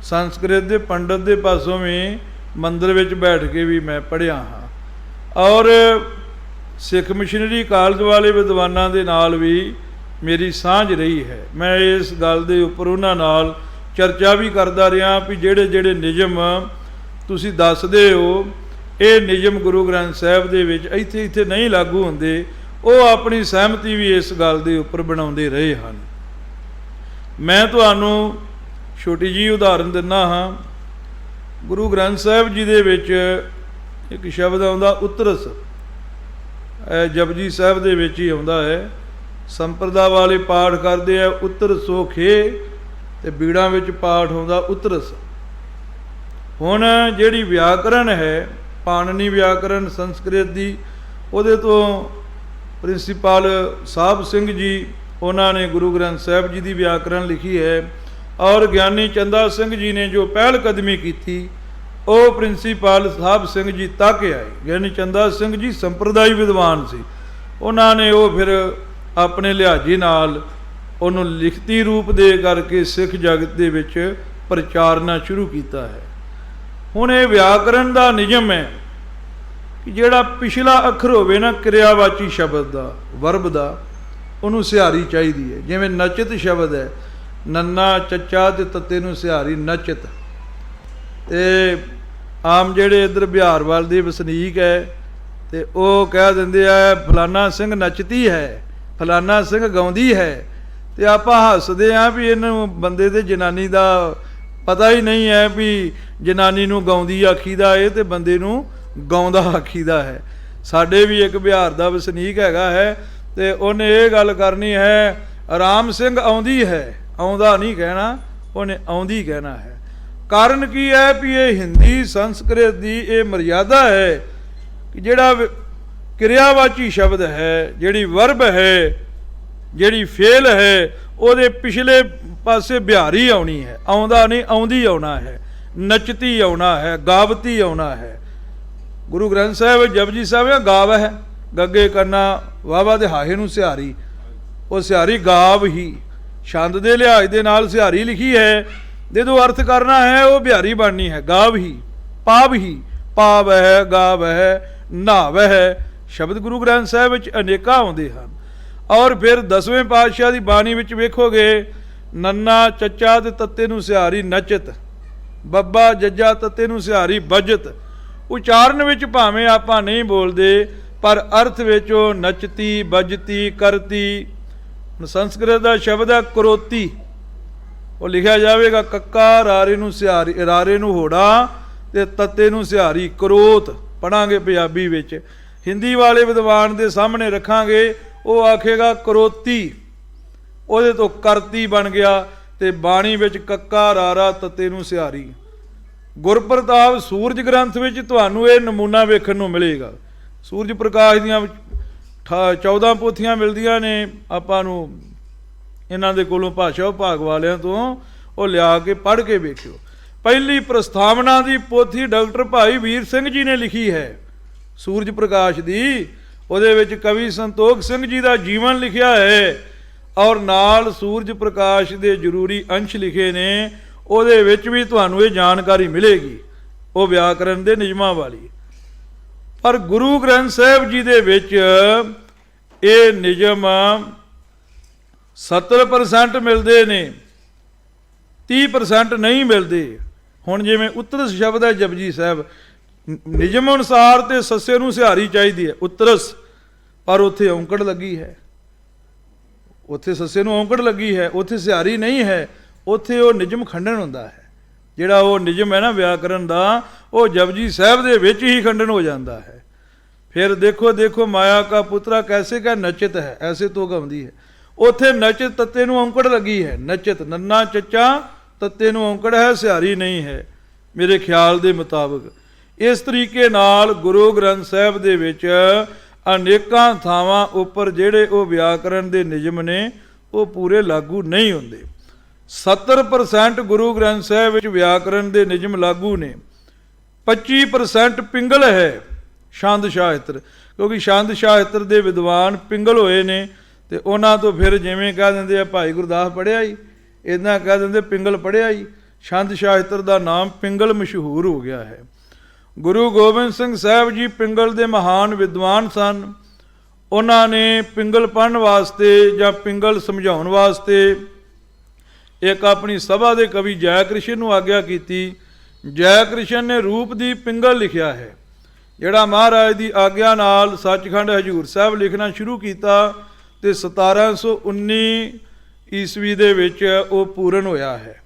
ਸੰਸਕ੍ਰਿਤ ਦੇ ਪੰਡਤ ਦੇ ਪਾਸੋਂ ਵੀ ਮੰਦਰ ਵਿੱਚ ਬੈਠ ਕੇ ਵੀ ਮੈਂ ਪੜ੍ਹਿਆ ਹਾਂ। ਔਰ ਸਿੱਖ ਮਿਸ਼ਨਰੀ ਕਾਲਜ ਵਾਲੇ ਵਿਦਵਾਨਾਂ ਦੇ ਨਾਲ ਵੀ ਮੇਰੀ ਸਾਂਝ ਰਹੀ ਹੈ। ਮੈਂ ਇਸ ਗੱਲ ਦੇ ਉੱਪਰ ਉਹਨਾਂ ਨਾਲ ਚਰਚਾ ਵੀ ਕਰਦਾ ਰਿਹਾ ਵੀ ਜਿਹੜੇ ਜਿਹੜੇ ਨਿਯਮ ਤੁਸੀਂ ਦੱਸਦੇ ਹੋ ਇਹ ਨਿਯਮ ਗੁਰੂ ਗ੍ਰੰਥ ਸਾਹਿਬ ਦੇ ਵਿੱਚ ਇੱਥੇ ਨਹੀਂ ਲਾਗੂ ਹੁੰਦੇ, ਉਹ ਆਪਣੀ ਸਹਿਮਤੀ ਵੀ ਇਸ ਗੱਲ ਦੇ ਉੱਪਰ ਬਣਾਉਂਦੇ ਰਹੇ ਹਨ। ਮੈਂ ਤੁਹਾਨੂੰ ਛੋਟੀ ਜਿਹੀ ਉਦਾਹਰਨ ਦਿੰਦਾ ਹਾਂ। ਗੁਰੂ ਗ੍ਰੰਥ ਸਾਹਿਬ ਜੀ ਦੇ ਵਿੱਚ ਇੱਕ ਸ਼ਬਦ ਆਉਂਦਾ ਉਤਰਸ, ਜਪਜੀ ਸਾਹਿਬ ਦੇ ਵਿੱਚ ਹੀ ਆਉਂਦਾ ਹੈ। ਸੰਪਰਦਾ ਵਾਲੇ ਪਾਠ ਕਰਦੇ ਆ ਉੱਤਰ ਸੋਖੇ, ਤੇ ਬੀੜਾਂ ਵਿੱਚ ਪਾਠ ਆਉਂਦਾ ਉਤਰਸ। ਹੁਣ ਜਿਹੜੀ ਵਿਆਕਰਨ ਹੈ, ਪਾਣਨੀ ਵਿਆਕਰਨ ਸੰਸਕ੍ਰਿਤ ਦੀ, ਉਹਦੇ ਤੋਂ ਪ੍ਰਿੰਸੀਪਲ ਸਾਹਿਬ ਸਿੰਘ ਜੀ ਉਹਨਾਂ ਨੇ ਗੁਰੂ ਗ੍ਰੰਥ ਸਾਹਿਬ ਜੀ ਦੀ ਵਿਆਕਰਨ ਲਿਖੀ ਹੈ। ਔਰ ਗਿਆਨੀ ਚੰਦਾ ਸਿੰਘ ਜੀ ਨੇ ਜੋ ਪਹਿਲ ਕਦਮੀ ਕੀਤੀ ਉਹ ਪ੍ਰਿੰਸੀਪਲ ਸਾਹਿਬ ਸਿੰਘ ਜੀ ਤੱਕ ਆਏ। ਗਿਆਨੀ ਚੰਦਾ ਸਿੰਘ ਜੀ ਸੰਪਰਦਾਈ ਵਿਦਵਾਨ ਸੀ, ਉਹਨਾਂ ਨੇ ਉਹ ਫਿਰ ਆਪਣੇ ਲਿਹਾਜ਼ੇ ਨਾਲ ਉਹਨੂੰ ਲਿਖਤੀ ਰੂਪ ਦੇ ਕਰਕੇ ਸਿੱਖ ਜਗਤ ਦੇ ਵਿੱਚ ਪ੍ਰਚਾਰਨਾ ਸ਼ੁਰੂ ਕੀਤਾ ਹੈ। ਹੁਣ ਇਹ ਵਿਆਕਰਨ ਦਾ ਨਿਯਮ ਹੈ ਕਿ ਜਿਹੜਾ ਪਿਛਲਾ ਅੱਖਰ ਹੋਵੇ ਨਾ ਕਿਰਿਆਵਾਚੀ ਸ਼ਬਦ ਦਾ, ਵਰਬ ਦਾ, ਉਹਨੂੰ ਸਿਹਾਰੀ ਚਾਹੀਦੀ ਹੈ। ਜਿਵੇਂ ਨਚਿਤ ਸ਼ਬਦ ਹੈ, ਨੰਨਾ ਚੱਚਾ ਤੇ ਤੱਤੇ ਨੂੰ ਸਿਹਾਰੀ ਨਚਿਤ। ਤੇ ਆਮ ਜਿਹੜੇ ਇੱਧਰ ਬਿਹਾਰ ਵੱਲ ਦੇ ਵਸਨੀਕ ਹੈ ਤੇ ਉਹ ਕਹਿ ਦਿੰਦੇ ਆ ਫਲਾਨਾ ਸਿੰਘ ਨੱਚਦੀ ਹੈ, ਫਲਾਨਾ ਸਿੰਘ ਗਾਉਂਦੀ ਹੈ, ਤੇ ਆਪਾਂ ਹੱਸਦੇ ਹਾਂ ਵੀ ਇਹਨੂੰ ਬੰਦੇ ਤੇ ਜਨਾਨੀ ਦਾ ਪਤਾ ਹੀ ਨਹੀਂ ਹੈ ਵੀ ਜਨਾਨੀ ਨੂੰ ਗਾਉਂਦੀ ਆਖੀਦਾ ਏ ਤੇ ਬੰਦੇ ਨੂੰ ਗਾਉਂਦਾ ਆਖੀਦਾ ਹੈ। ਸਾਡੇ ਵੀ ਇੱਕ ਬਿਹਾਰ ਦਾ ਵਸਨੀਕ ਹੈਗਾ ਹੈ ਤੇ ਉਹਨੇ ਇਹ ਗੱਲ ਕਰਨੀ ਹੈ, ਰਾਮ ਸਿੰਘ ਆਉਂਦੀ ਹੈ, ਆਉਂਦਾ ਨਹੀਂ ਕਹਿਣਾ, ਉਹਨੇ ਆਉਂਦੀ ਕਹਿਣਾ ਹੈ। ਕਾਰਨ ਕੀ ਹੈ ਵੀ ਇਹ ਹਿੰਦੀ ਸੰਸਕ੍ਰਿਤ ਦੀ ਇਹ ਮਰਿਆਦਾ ਹੈ ਕਿ ਜਿਹੜਾ ਕਿਰਿਆਵਾਚੀ ਸ਼ਬਦ ਹੈ, ਜਿਹੜੀ ਵਰਬ ਹੈ, ਜਿਹੜੀ ਫੇਲ ਹੈ, ਉਹਦੇ ਪਿਛਲੇ ਪਾਸੇ ਬਿਹਾਰੀ ਆਉਣੀ ਹੈ, ਆਉਂਦਾ ਨਹੀਂ, ਆਉਂਦੀ ਆਉਣਾ ਹੈ, ਨਚਤੀ ਆਉਣਾ ਹੈ, ਗਾਵਤੀ ਆਉਣਾ ਹੈ। ਗੁਰੂ ਗ੍ਰੰਥ ਸਾਹਿਬ ਜਪਜੀ ਸਾਹਿਬ ਗਾਵ ਹੈ, ਗੱਗੇ ਕਰਨਾ ਵਾਵਾ ਦੇ ਹਾਹੇ ਨੂੰ ਸਿਹਾਰੀ, ਉਹ ਸਿਹਾਰੀ ਗਾਵ ਹੀ, ਛੰਦ ਦੇ ਲਿਹਾਜ਼ ਦੇ ਨਾਲ ਸਿਹਾਰੀ ਲਿਖੀ ਹੈ, ਜਦੋਂ ਅਰਥ ਕਰਨਾ ਹੈ ਉਹ ਬਿਹਾਰੀ ਬਣਨੀ ਹੈ, ਗਾਵ ਹੀ, ਪਾਵ ਹੀ, ਪਾਵ ਹੈ, ਗਾਵ ਹੈ, ਨਾਵ ਹੈ। ਸ਼ਬਦ ਗੁਰੂ ਗ੍ਰੰਥ ਸਾਹਿਬ ਵਿੱਚ ਅਨੇਕਾਂ ਆਉਂਦੇ ਹਨ। ਔਰ ਫਿਰ 10ਵੇਂ ਪਾਤਸ਼ਾਹ ਦੀ ਬਾਣੀ ਵਿੱਚ ਵੇਖੋਗੇ, ਨੰਨਾ ਚੱਚਾ ਤੇ ਤੱਤੇ ਨੂੰ ਸਿਹਾਰੀ ਨਚਤ, ਬੱਬਾ ਜੱਜਾ ਤੱਤੇ ਨੂੰ ਸਿਹਾਰੀ ਬਜਤ। ਉਚਾਰਨ ਵਿੱਚ ਭਾਵੇਂ ਆਪਾਂ ਨਹੀਂ ਬੋਲਦੇ, ਪਰ ਅਰਥ ਵਿੱਚ ਉਹ ਨਚਤੀ, ਬਜਤੀ, ਕਰਤੀ। ਸੰਸਕ੍ਰਿਤ ਦਾ ਸ਼ਬਦ ਹੈ ਕਰੋਤੀ, ਉਹ ਲਿਖਿਆ ਜਾਵੇਗਾ ਕੱਕਾ ਰਾਰੇ ਨੂੰ ਸਿਹਾਰੀ, ਰਾਰੇ ਨੂੰ ਹੋੜਾ ਤੇ ਤੱਤੇ ਨੂੰ ਸਿਹਾਰੀ ਕਰੋਤ ਪੜਾਂਗੇ ਪੰਜਾਬੀ ਵਿੱਚ। ਹਿੰਦੀ ਵਾਲੇ ਵਿਦਵਾਨ ਦੇ ਸਾਹਮਣੇ ਰੱਖਾਂਗੇ, ਉਹ ਆਖੇਗਾ ਕਰੋਤੀ, ਉਹਦੇ ਤੋਂ ਕਰਤੀ ਬਣ ਗਿਆ, ਤੇ ਬਾਣੀ ਵਿੱਚ ਕੱਕਾ ਰਾਰਾ ਤੱਤੇ ਨੂੰ ਸਿਹਾਰੀ। ਗੁਰਪ੍ਰਤਾਪ ਸੂਰਜ ਗ੍ਰੰਥ ਵਿੱਚ ਤੁਹਾਨੂੰ ਇਹ ਨਮੂਨਾ ਵੇਖਣ ਨੂੰ ਮਿਲੇਗਾ। ਸੂਰਜ ਪ੍ਰਕਾਸ਼ ਦੀਆਂ 14 ਪੋਥੀਆਂ ਮਿਲਦੀਆਂ ਨੇ ਆਪਾਂ ਨੂੰ, ਇਹਨਾਂ ਦੇ ਕੋਲੋਂ ਭਾਸ਼ਾ ਵਿਭਾਗ ਵਾਲਿਆਂ ਤੋਂ, ਉਹ ਲਿਆ ਕੇ ਪੜ੍ਹ ਕੇ ਵੇਖਿਓ। ਪਹਿਲੀ ਪ੍ਰਸਤਾਵਨਾ ਦੀ ਪੋਥੀ ਡਾਕਟਰ ਭਾਈ ਵੀਰ ਸਿੰਘ ਜੀ ਨੇ ਲਿਖੀ ਹੈ, ਸੂਰਜ ਪ੍ਰਕਾਸ਼ ਦੀ। ਉਹਦੇ ਵਿੱਚ ਕਵੀ ਸੰਤੋਖ ਸਿੰਘ ਜੀ ਦਾ ਜੀਵਨ ਲਿਖਿਆ ਹੈ, ਔਰ ਨਾਲ ਸੂਰਜ ਪ੍ਰਕਾਸ਼ ਦੇ ਜ਼ਰੂਰੀ ਅੰਸ਼ ਲਿਖੇ ਨੇ। ਉਹਦੇ ਵਿੱਚ ਵੀ ਤੁਹਾਨੂੰ ਇਹ ਜਾਣਕਾਰੀ ਮਿਲੇਗੀ, ਉਹ ਵਿਆਕਰਨ ਦੇ ਨਿਯਮਾਂ ਵਾਲੀ। ਪਰ ਗੁਰੂ ਗ੍ਰੰਥ ਸਾਹਿਬ ਜੀ ਦੇ ਵਿੱਚ ਇਹ ਨਿਯਮ 70% ਮਿਲਦੇ ਨੇ, 30% ਨਹੀਂ ਮਿਲਦੇ। ਹੁਣ ਜਿਵੇਂ ਉਤਰਸ ਸ਼ਬਦ ਹੈ ਜਪਜੀ ਸਾਹਿਬ, ਨਿਯਮ ਅਨੁਸਾਰ ਤੇ ਸੱਸੇ ਨੂੰ ਸਿਹਾਰੀ ਚਾਹੀਦੀ ਹੈ ਉਤਰਸ, ਪਰ ਉੱਥੇ ਔਂਕੜ ਲੱਗੀ ਹੈ, ਉੱਥੇ ਸੱਸੇ ਨੂੰ ਔਂਕੜ ਲੱਗੀ ਹੈ, ਉੱਥੇ ਸਿਹਾਰੀ ਨਹੀਂ ਹੈ, ਉੱਥੇ ਉਹ ਨਿਯਮ ਖੰਡਨ ਹੁੰਦਾ ਹੈ। ਜਿਹੜਾ ਉਹ ਨਿਯਮ ਹੈ ਨਾ ਵਿਆਕਰਨ ਦਾ, ਉਹ ਜਪਜੀ ਸਾਹਿਬ ਦੇ ਵਿੱਚ ਹੀ ਖੰਡਨ ਹੋ ਜਾਂਦਾ ਹੈ। ਫਿਰ ਦੇਖੋ ਦੇਖੋ ਮਾਇਆ ਕਾ ਪੁੱਤਰਾ ਕੈਸੇ ਕਾ ਨਚਿਤ ਹੈ, ਐਸੇ ਤੋਂ ਗਾਉਂਦੀ ਹੈ। ਉੱਥੇ ਨਚਿਤ ਤੱਤੇ ਨੂੰ ਔਂਕੜ ਲੱਗੀ ਹੈ, ਨਚਿਤ ਨੰਨਾ ਚੱਚਾ ਤੱਤੇ ਨੂੰ ਔਂਕੜ ਹੈ, ਸਿਹਾਰੀ ਨਹੀਂ ਹੈ ਮੇਰੇ ਖਿਆਲ ਦੇ ਮੁਤਾਬਕ। ਇਸ ਤਰੀਕੇ ਨਾਲ ਗੁਰੂ ਗ੍ਰੰਥ ਸਾਹਿਬ ਦੇ ਵਿੱਚ ਅਨੇਕਾਂ ਥਾਵਾਂ ਉੱਪਰ ਜਿਹੜੇ ਉਹ ਵਿਆਕਰਨ ਦੇ ਨਿਯਮ ਨੇ ਉਹ ਪੂਰੇ ਲਾਗੂ ਨਹੀਂ ਹੁੰਦੇ। 70% ਗੁਰੂ ਗ੍ਰੰਥ ਸਾਹਿਬ ਵਿੱਚ ਵਿਆਕਰਨ ਦੇ ਨਿਯਮ ਲਾਗੂ ਨੇ। 25% ਪਿੰਗਲ ਹੈ ਛੰਦ ਸਾਹਿਤਰ, ਕਿਉਂਕਿ ਛੰਦ ਸਾਹਿਤਰ ਦੇ ਵਿਦਵਾਨ ਪਿੰਗਲ ਹੋਏ ਨੇ, ਤੇ ਉਹਨਾਂ ਤੋਂ ਫਿਰ ਜਿਵੇਂ ਕਹਿ ਦਿੰਦੇ ਆ ਭਾਈ ਗੁਰਦਾਸ ਪੜ੍ਹਿਆ ਹੀ, ਇੱਦਾਂ ਕਹਿ ਦਿੰਦੇ ਪਿੰਗਲ ਪੜ੍ਹਿਆ ਹੀ। ਛੰਦ ਸਾਹਿਤਰ ਦਾ ਨਾਮ ਪਿੰਗਲ ਮਸ਼ਹੂਰ ਹੋ ਗਿਆ ਹੈ। ਗੁਰੂ ਗੋਬਿੰਦ ਸਿੰਘ ਸਾਹਿਬ ਜੀ ਪਿੰਗਲ ਦੇ ਮਹਾਨ ਵਿਦਵਾਨ ਸਨ। ਉਹਨਾਂ ਨੇ ਪਿੰਗਲ ਪੜ੍ਹਨ ਵਾਸਤੇ ਜਾਂ ਪਿੰਗਲ ਸਮਝਾਉਣ ਵਾਸਤੇ ਇੱਕ ਆਪਣੀ ਸਭਾ ਦੇ ਕਵੀ ਜੈ ਕ੍ਰਿਸ਼ਨ ਨੂੰ ਆਗਿਆ ਕੀਤੀ। ਜੈ ਕ੍ਰਿਸ਼ਨ ਨੇ ਰੂਪਦੀਪ ਪਿੰਗਲ ਲਿਖਿਆ ਹੈ, ਜਿਹੜਾ ਮਹਾਰਾਜ ਦੀ ਆਗਿਆ ਨਾਲ ਸੱਚਖੰਡ ਹਜ਼ੂਰ ਸਾਹਿਬ ਲਿਖਣਾ ਸ਼ੁਰੂ ਕੀਤਾ, ਤੇ 1719 ਈਸਵੀ ਦੇ ਵਿੱਚ ਉਹ ਪੂਰਨ ਹੋਇਆ ਹੈ।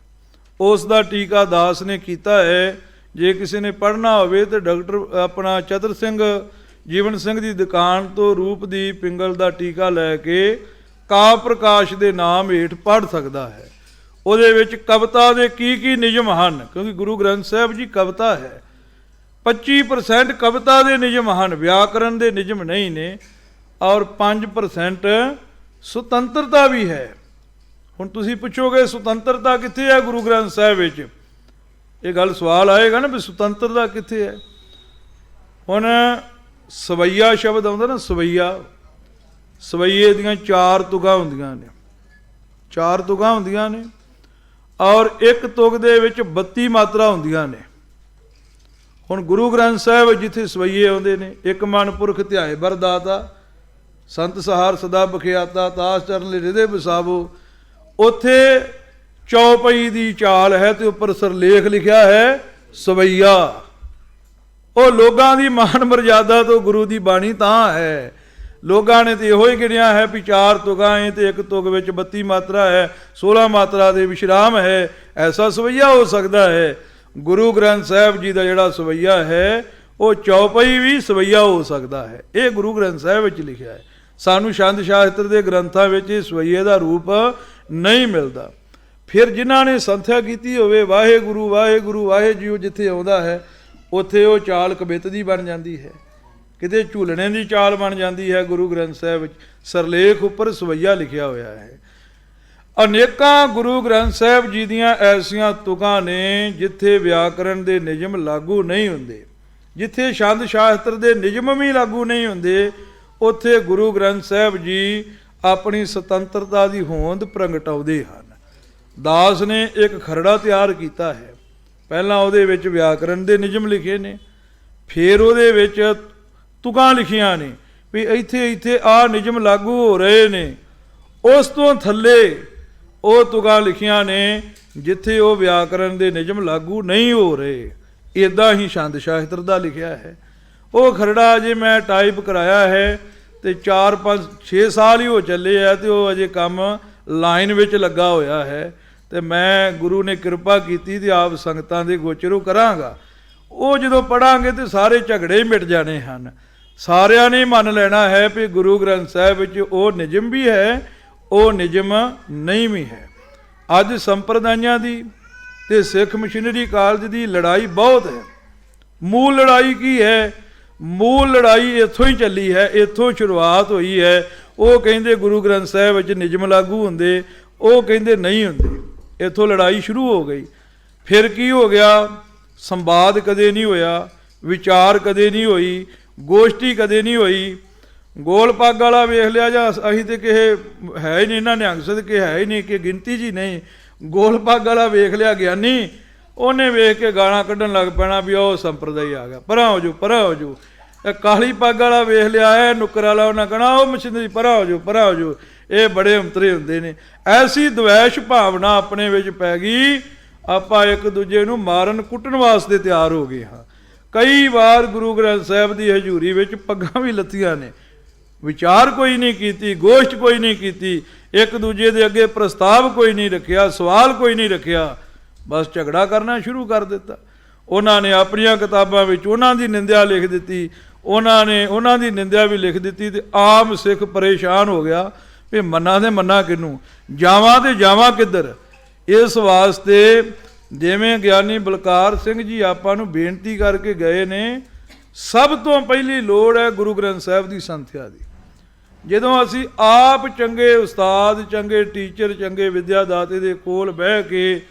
ਉਸ ਦਾ ਟੀਕਾ ਦਾਸ ਨੇ ਕੀਤਾ ਹੈ। ਜੇ ਕਿਸੇ ਨੇ ਪੜ੍ਹਨਾ ਹੋਵੇ ਤਾਂ ਡਾਕਟਰ ਆਪਣਾ ਚਤਰ ਸਿੰਘ ਜੀਵਨ ਸਿੰਘ ਦੀ ਦੁਕਾਨ ਤੋਂ ਰੂਪਦੀਪ ਪਿੰਗਲ ਦਾ ਟੀਕਾ ਲੈ ਕੇ ਕਾਵਿ ਪ੍ਰਕਾਸ਼ ਦੇ ਨਾਮ ਹੇਠ ਪੜ੍ਹ ਸਕਦਾ ਹੈ। ਉਹਦੇ ਵਿੱਚ ਕਵਿਤਾ ਦੇ ਕੀ ਨਿਯਮ ਹਨ, ਕਿਉਂਕਿ ਗੁਰੂ ਗ੍ਰੰਥ ਸਾਹਿਬ ਜੀ ਕਵਿਤਾ ਹੈ। 25% ਕਵਿਤਾ ਦੇ ਨਿਯਮ ਹਨ, ਵਿਆਕਰਨ ਦੇ ਨਿਯਮ ਨਹੀਂ ਨੇ, ਔਰ 5% ਸੁਤੰਤਰਤਾ ਵੀ ਹੈ। ਹੁਣ ਤੁਸੀਂ ਪੁੱਛੋਗੇ ਸੁਤੰਤਰਤਾ ਕਿੱਥੇ ਹੈ ਗੁਰੂ ਗ੍ਰੰਥ ਸਾਹਿਬ ਵਿੱਚ? ਇਹ ਗੱਲ ਸਵਾਲ ਆਏਗਾ ਨਾ ਵੀ ਸੁਤੰਤਰਤਾ ਕਿੱਥੇ ਹੈ। ਹੁਣ ਸਵਈਆ ਸ਼ਬਦ ਆਉਂਦਾ ਨਾ, ਸਵਈਆ, ਸਵਈਏ ਦੀਆਂ 4 ਤੁਕਾਂ ਹੁੰਦੀਆਂ ਨੇ, 4 ਤੁਕਾਂ ਹੁੰਦੀਆਂ ਨੇ, ਔਰ ਇੱਕ ਤੁਕ ਦੇ ਵਿੱਚ 32 ਮਾਤਰਾ ਹੁੰਦੀਆਂ ਨੇ। ਹੁਣ ਗੁਰੂ ਗ੍ਰੰਥ ਸਾਹਿਬ ਜਿੱਥੇ ਸਵਈਏ ਆਉਂਦੇ ਨੇ, ਇੱਕ ਮਨ ਪੁਰਖ ਧਿਆਏ ਬਰਦਾਤਾ, ਸੰਤ ਸਹਾਰ ਸਦਾ ਬਖਿਆਤਾ, ਤਾਸ ਚਰਨ ਲੈ ਹਿਰਦੇ ਵਸਾਵੋ, ਉੱਥੇ ਚੌਪਈ ਦੀ ਚਾਲ ਹੈ ਤੇ ਉੱਪਰ ਸਰਲੇਖ ਲਿਖਿਆ ਹੈ ਸਵਈਆ। ਉਹ ਲੋਕਾਂ ਦੀ ਮਾਨ ਮਰਜ਼ਾਦਾ ਤੋਂ ਗੁਰੂ ਦੀ ਬਾਣੀ ਤਾਂ ਹੈ, ਲੋਕਾਂ ਨੇ ਤੇ ਇਹੋ ਹੀ ਗਿਣਿਆ ਹੈ ਵੀ 4 ਤੁਗਾਂ ਹੈ ਤੇ ਇੱਕ ਤੁਗ ਵਿੱਚ 32 ਮਾਤਰਾ ਹੈ, 16 ਮਾਤਰਾ ਦੇ ਵਿਸ਼ਰਾਮ ਹੈ। ਐਸਾ ਸਵਈਆ ਹੋ ਸਕਦਾ ਹੈ? ਗੁਰੂ ਗ੍ਰੰਥ ਸਾਹਿਬ ਜੀ ਦਾ ਜਿਹੜਾ ਸਵਈਆ ਹੈ ਉਹ ਚੌਪਈ ਵੀ ਸਵਈਆ ਹੋ ਸਕਦਾ ਹੈ। ਇਹ ਗੁਰੂ ਗ੍ਰੰਥ ਸਾਹਿਬ ਵਿੱਚ ਲਿਖਿਆ ਹੈ। ਸਾਨੂੰ ਛੰਦ ਸ਼ਾਸਤਰ ਦੇ ਗ੍ਰੰਥਾਂ ਵਿੱਚ ਇਸ ਸਵਈਏ ਦਾ ਰੂਪ ਨਹੀਂ ਮਿਲਦਾ। ਫਿਰ ਜਿਨ੍ਹਾਂ ਨੇ ਸੰਥਿਆ ਕੀਤੀ ਹੋਵੇ ਵਾਹਿਗੁਰੂ ਵਾਹਿਗੁਰੂ ਵਾਹਿ ਜੀਓ ਜਿੱਥੇ ਆਉਂਦਾ ਹੈ ਉੱਥੇ ਉਹ ਚਾਲ ਕਬਿੱਤ ਦੀ ਬਣ ਜਾਂਦੀ ਹੈ, ਕਿਤੇ ਝੂਲਣੇ ਦੀ ਚਾਲ ਬਣ ਜਾਂਦੀ ਹੈ। ਗੁਰੂ ਗ੍ਰੰਥ ਸਾਹਿਬ ਵਿੱਚ ਸਰਲੇਖ ਉੱਪਰ ਸਵਈਆ ਲਿਖਿਆ ਹੋਇਆ ਹੈ। ਅਨੇਕਾਂ ਗੁਰੂ ਗ੍ਰੰਥ ਸਾਹਿਬ ਜੀ ਦੀਆਂ ਐਸੀਆਂ ਤੁਕਾਂ ਨੇ ਜਿੱਥੇ ਵਿਆਕਰਣ ਦੇ ਨਿਯਮ ਲਾਗੂ ਨਹੀਂ ਹੁੰਦੇ, ਜਿੱਥੇ ਛੰਦ ਸ਼ਾਸਤਰ ਦੇ ਨਿਯਮ ਵੀ ਲਾਗੂ ਨਹੀਂ ਹੁੰਦੇ, ਉੱਥੇ ਗੁਰੂ ਗ੍ਰੰਥ ਸਾਹਿਬ ਜੀ ਆਪਣੀ ਸੁਤੰਤਰਤਾ ਦੀ ਹੋਂਦ ਪ੍ਰਗਟਾਉਂਦੇ ਹਨ। ਦਾਸ ਨੇ ਇੱਕ ਖਰੜਾ ਤਿਆਰ ਕੀਤਾ ਹੈ। ਪਹਿਲਾਂ ਉਹਦੇ ਵਿੱਚ ਵਿਆਕਰਣ ਦੇ ਨਿਯਮ ਲਿਖੇ ਨੇ, ਫਿਰ ਉਹਦੇ ਵਿੱਚ ਤੁਕਾਂ ਲਿਖੀਆਂ ਨੇ ਵੀ ਇੱਥੇ ਇੱਥੇ ਆਹ ਨਿਯਮ ਲਾਗੂ ਹੋ ਰਹੇ ਨੇ। ਉਸ ਤੋਂ ਥੱਲੇ ਉਹ ਤੁਕਾਂ ਲਿਖੀਆਂ ਨੇ ਜਿੱਥੇ ਉਹ ਵਿਆਕਰਣ ਦੇ ਨਿਯਮ ਲਾਗੂ ਨਹੀਂ ਹੋ ਰਹੇ। ਇੱਦਾਂ ਹੀ ਛੰਦ ਸ਼ਾਸਤਰ ਦਾ ਲਿਖਿਆ ਹੈ। ਉਹ ਖਰੜਾ ਅਜੇ ਮੈਂ ਟਾਈਪ ਕਰਾਇਆ ਹੈ ਤੇ 4-5-6 ਸਾਲ ਹੀ ਹੋ ਚੱਲੇ ਆ ਤੇ ਉਹ ਅਜੇ ਕੰਮ ਲਾਈਨ ਵਿੱਚ ਲੱਗਾ ਹੋਇਆ ਹੈ। ਤੇ ਮੈਂ ਗੁਰੂ ਨੇ ਕਿਰਪਾ ਕੀਤੀ ਤੇ ਆਪ ਸੰਗਤਾਂ ਦੇ ਗੋਚਰੋਂ ਕਰਾਂਗਾ। ਉਹ ਜਦੋਂ ਪੜਾਂਗੇ ਤੇ ਸਾਰੇ ਝਗੜੇ ਮਿਟ ਜਾਣੇ ਹਨ। ਸਾਰਿਆਂ ਨੇ ਮੰਨ ਲੈਣਾ ਹੈ ਵੀ ਗੁਰੂ ਗ੍ਰੰਥ ਸਾਹਿਬ ਵਿੱਚ ਉਹ ਨਿਯਮ ਵੀ ਹੈ, ਉਹ ਨਿਯਮ ਨਹੀਂ ਵੀ ਹੈ। ਅੱਜ ਸੰਪਰਦਾਇਆਂ ਦੀ ਤੇ ਸਿੱਖ ਮਿਸ਼ਨਰੀ ਕਾਲਜ ਦੀ ਲੜਾਈ ਬਹੁਤ ਹੈ। ਮੂਲ ਲੜਾਈ ਕੀ ਹੈ? ਮੂਲ ਲੜਾਈ ਇੱਥੋਂ ਹੀ ਚੱਲੀ ਹੈ, ਇੱਥੋਂ ਸ਼ੁਰੂਆਤ ਹੋਈ ਹੈ। ਉਹ ਕਹਿੰਦੇ ਗੁਰੂ ਗ੍ਰੰਥ ਸਾਹਿਬ ਵਿੱਚ ਨਿਯਮ ਲਾਗੂ ਹੁੰਦੇ, ਉਹ ਕਹਿੰਦੇ ਨਹੀਂ ਹੁੰਦੇ। ਇੱਥੋਂ ਲੜਾਈ ਸ਼ੁਰੂ ਹੋ ਗਈ। ਫਿਰ ਕੀ ਹੋ ਗਿਆ? ਸੰਵਾਦ ਕਦੇ ਨਹੀਂ ਹੋਇਆ, ਵਿਚਾਰ ਕਦੇ ਨਹੀਂ ਹੋਈ, ਗੋਸ਼ਟੀ ਕਦੇ ਨਹੀਂ ਹੋਈ। ਗੋਲ ਪੱਗ ਵਾਲਾ ਵੇਖ ਲਿਆ ਜਾਂ ਅਸੀਂ ਤੇ ਕਿਸੇ ਹੈ ਹੀ ਨਹੀਂ, ਇਹਨਾਂ ਨਿਹੰਗ ਸਦਕੇ ਹੈ ਹੀ ਨਹੀਂ ਕਿ ਗਿਣਤੀ ਜੀ ਨਹੀਂ। ਗੋਲ ਪੱਗ ਵਾਲਾ ਵੇਖ ਲਿਆ ਗਿਆਨੀ, ਉਹਨੇ ਵੇਖ ਕੇ ਗਾਲਾਂ ਕੱਢਣ ਲੱਗ ਪੈਣਾ ਵੀ ਉਹ ਸੰਪਰਦਾਈ ਆ ਗਿਆ, ਪਰਾਂ ਹੋ ਜੂ ਪਰਾਂ ਹੋ ਜੂ। ਇਹ ਕਾਲੀ ਪੱਗ ਵਾਲਾ ਵੇਖ ਲਿਆ ਹੈ ਨੁੱਕਰ ਵਾਲਾ, ਉਹਨਾਂ ਕਹਿਣਾ ਉਹ ਮਸ਼ੀਨਰੀ ਪਰਾਂ ਹੋ ਜੂ ਪਰਾਂ ਹੋ ਜੂ। ਇਹ ਬੜੇ ਅੰਤਰੇ ਹੁੰਦੇ ਨੇ। ਐਸੀ ਦਵੈਸ਼ ਭਾਵਨਾ ਆਪਣੇ ਵਿੱਚ ਪੈ ਗਈ, ਆਪਾਂ ਇੱਕ ਦੂਜੇ ਨੂੰ ਮਾਰਨ ਕੁੱਟਣ ਵਾਸਤੇ ਤਿਆਰ ਹੋ ਗਏ ਹਾਂ। ਕਈ ਵਾਰ ਗੁਰੂ ਗ੍ਰੰਥ ਸਾਹਿਬ ਦੀ ਹਜ਼ੂਰੀ ਵਿੱਚ ਪੱਗਾਂ ਵੀ ਲੱਥੀਆਂ ਨੇ। ਵਿਚਾਰ ਕੋਈ ਨਹੀਂ ਕੀਤੀ, ਗੋਸ਼ਟ ਕੋਈ ਨਹੀਂ ਕੀਤੀ, ਇੱਕ ਦੂਜੇ ਦੇ ਅੱਗੇ ਪ੍ਰਸਤਾਵ ਕੋਈ ਨਹੀਂ ਰੱਖਿਆ, ਸਵਾਲ ਕੋਈ ਨਹੀਂ ਰੱਖਿਆ, ਬਸ ਝਗੜਾ ਕਰਨਾ ਸ਼ੁਰੂ ਕਰ ਦਿੱਤਾ। ਉਹਨਾਂ ਨੇ ਆਪਣੀਆਂ ਕਿਤਾਬਾਂ ਵਿੱਚ ਉਹਨਾਂ ਦੀ ਨਿੰਦਿਆ ਲਿਖ ਦਿੱਤੀ, ਉਹਨਾਂ ਨੇ ਉਹਨਾਂ ਦੀ ਨਿੰਦਿਆ ਵੀ ਲਿਖ ਦਿੱਤੀ ਤੇ ਆਮ ਸਿੱਖ ਪਰੇਸ਼ਾਨ ਹੋ ਗਿਆ ਵੀ ਮੰਨਾਂ ਦੇ ਮੰਨਾਂ ਕਿਹਨੂੰ, ਜਾਵਾਂ ਤੇ ਜਾਵਾਂ ਕਿੱਧਰ। ਇਸ ਵਾਸਤੇ ਜਿਵੇਂ ਗਿਆਨੀ ਬਲਕਾਰ ਸਿੰਘ ਜੀ ਆਪਾਂ ਨੂੰ ਬੇਨਤੀ ਕਰਕੇ ਗਏ ਨੇ, ਸਭ ਤੋਂ ਪਹਿਲੀ ਲੋੜ ਹੈ ਗੁਰੂ ਗ੍ਰੰਥ ਸਾਹਿਬ ਦੀ ਸੰਥਿਆ ਦੀ। ਜਦੋਂ ਅਸੀਂ ਆਪ ਚੰਗੇ ਉਸਤਾਦ, ਚੰਗੇ ਟੀਚਰ, ਚੰਗੇ ਵਿਦਿਆ ਦਾਤੇ ਦੇ ਕੋਲ ਬਹਿ ਕੇ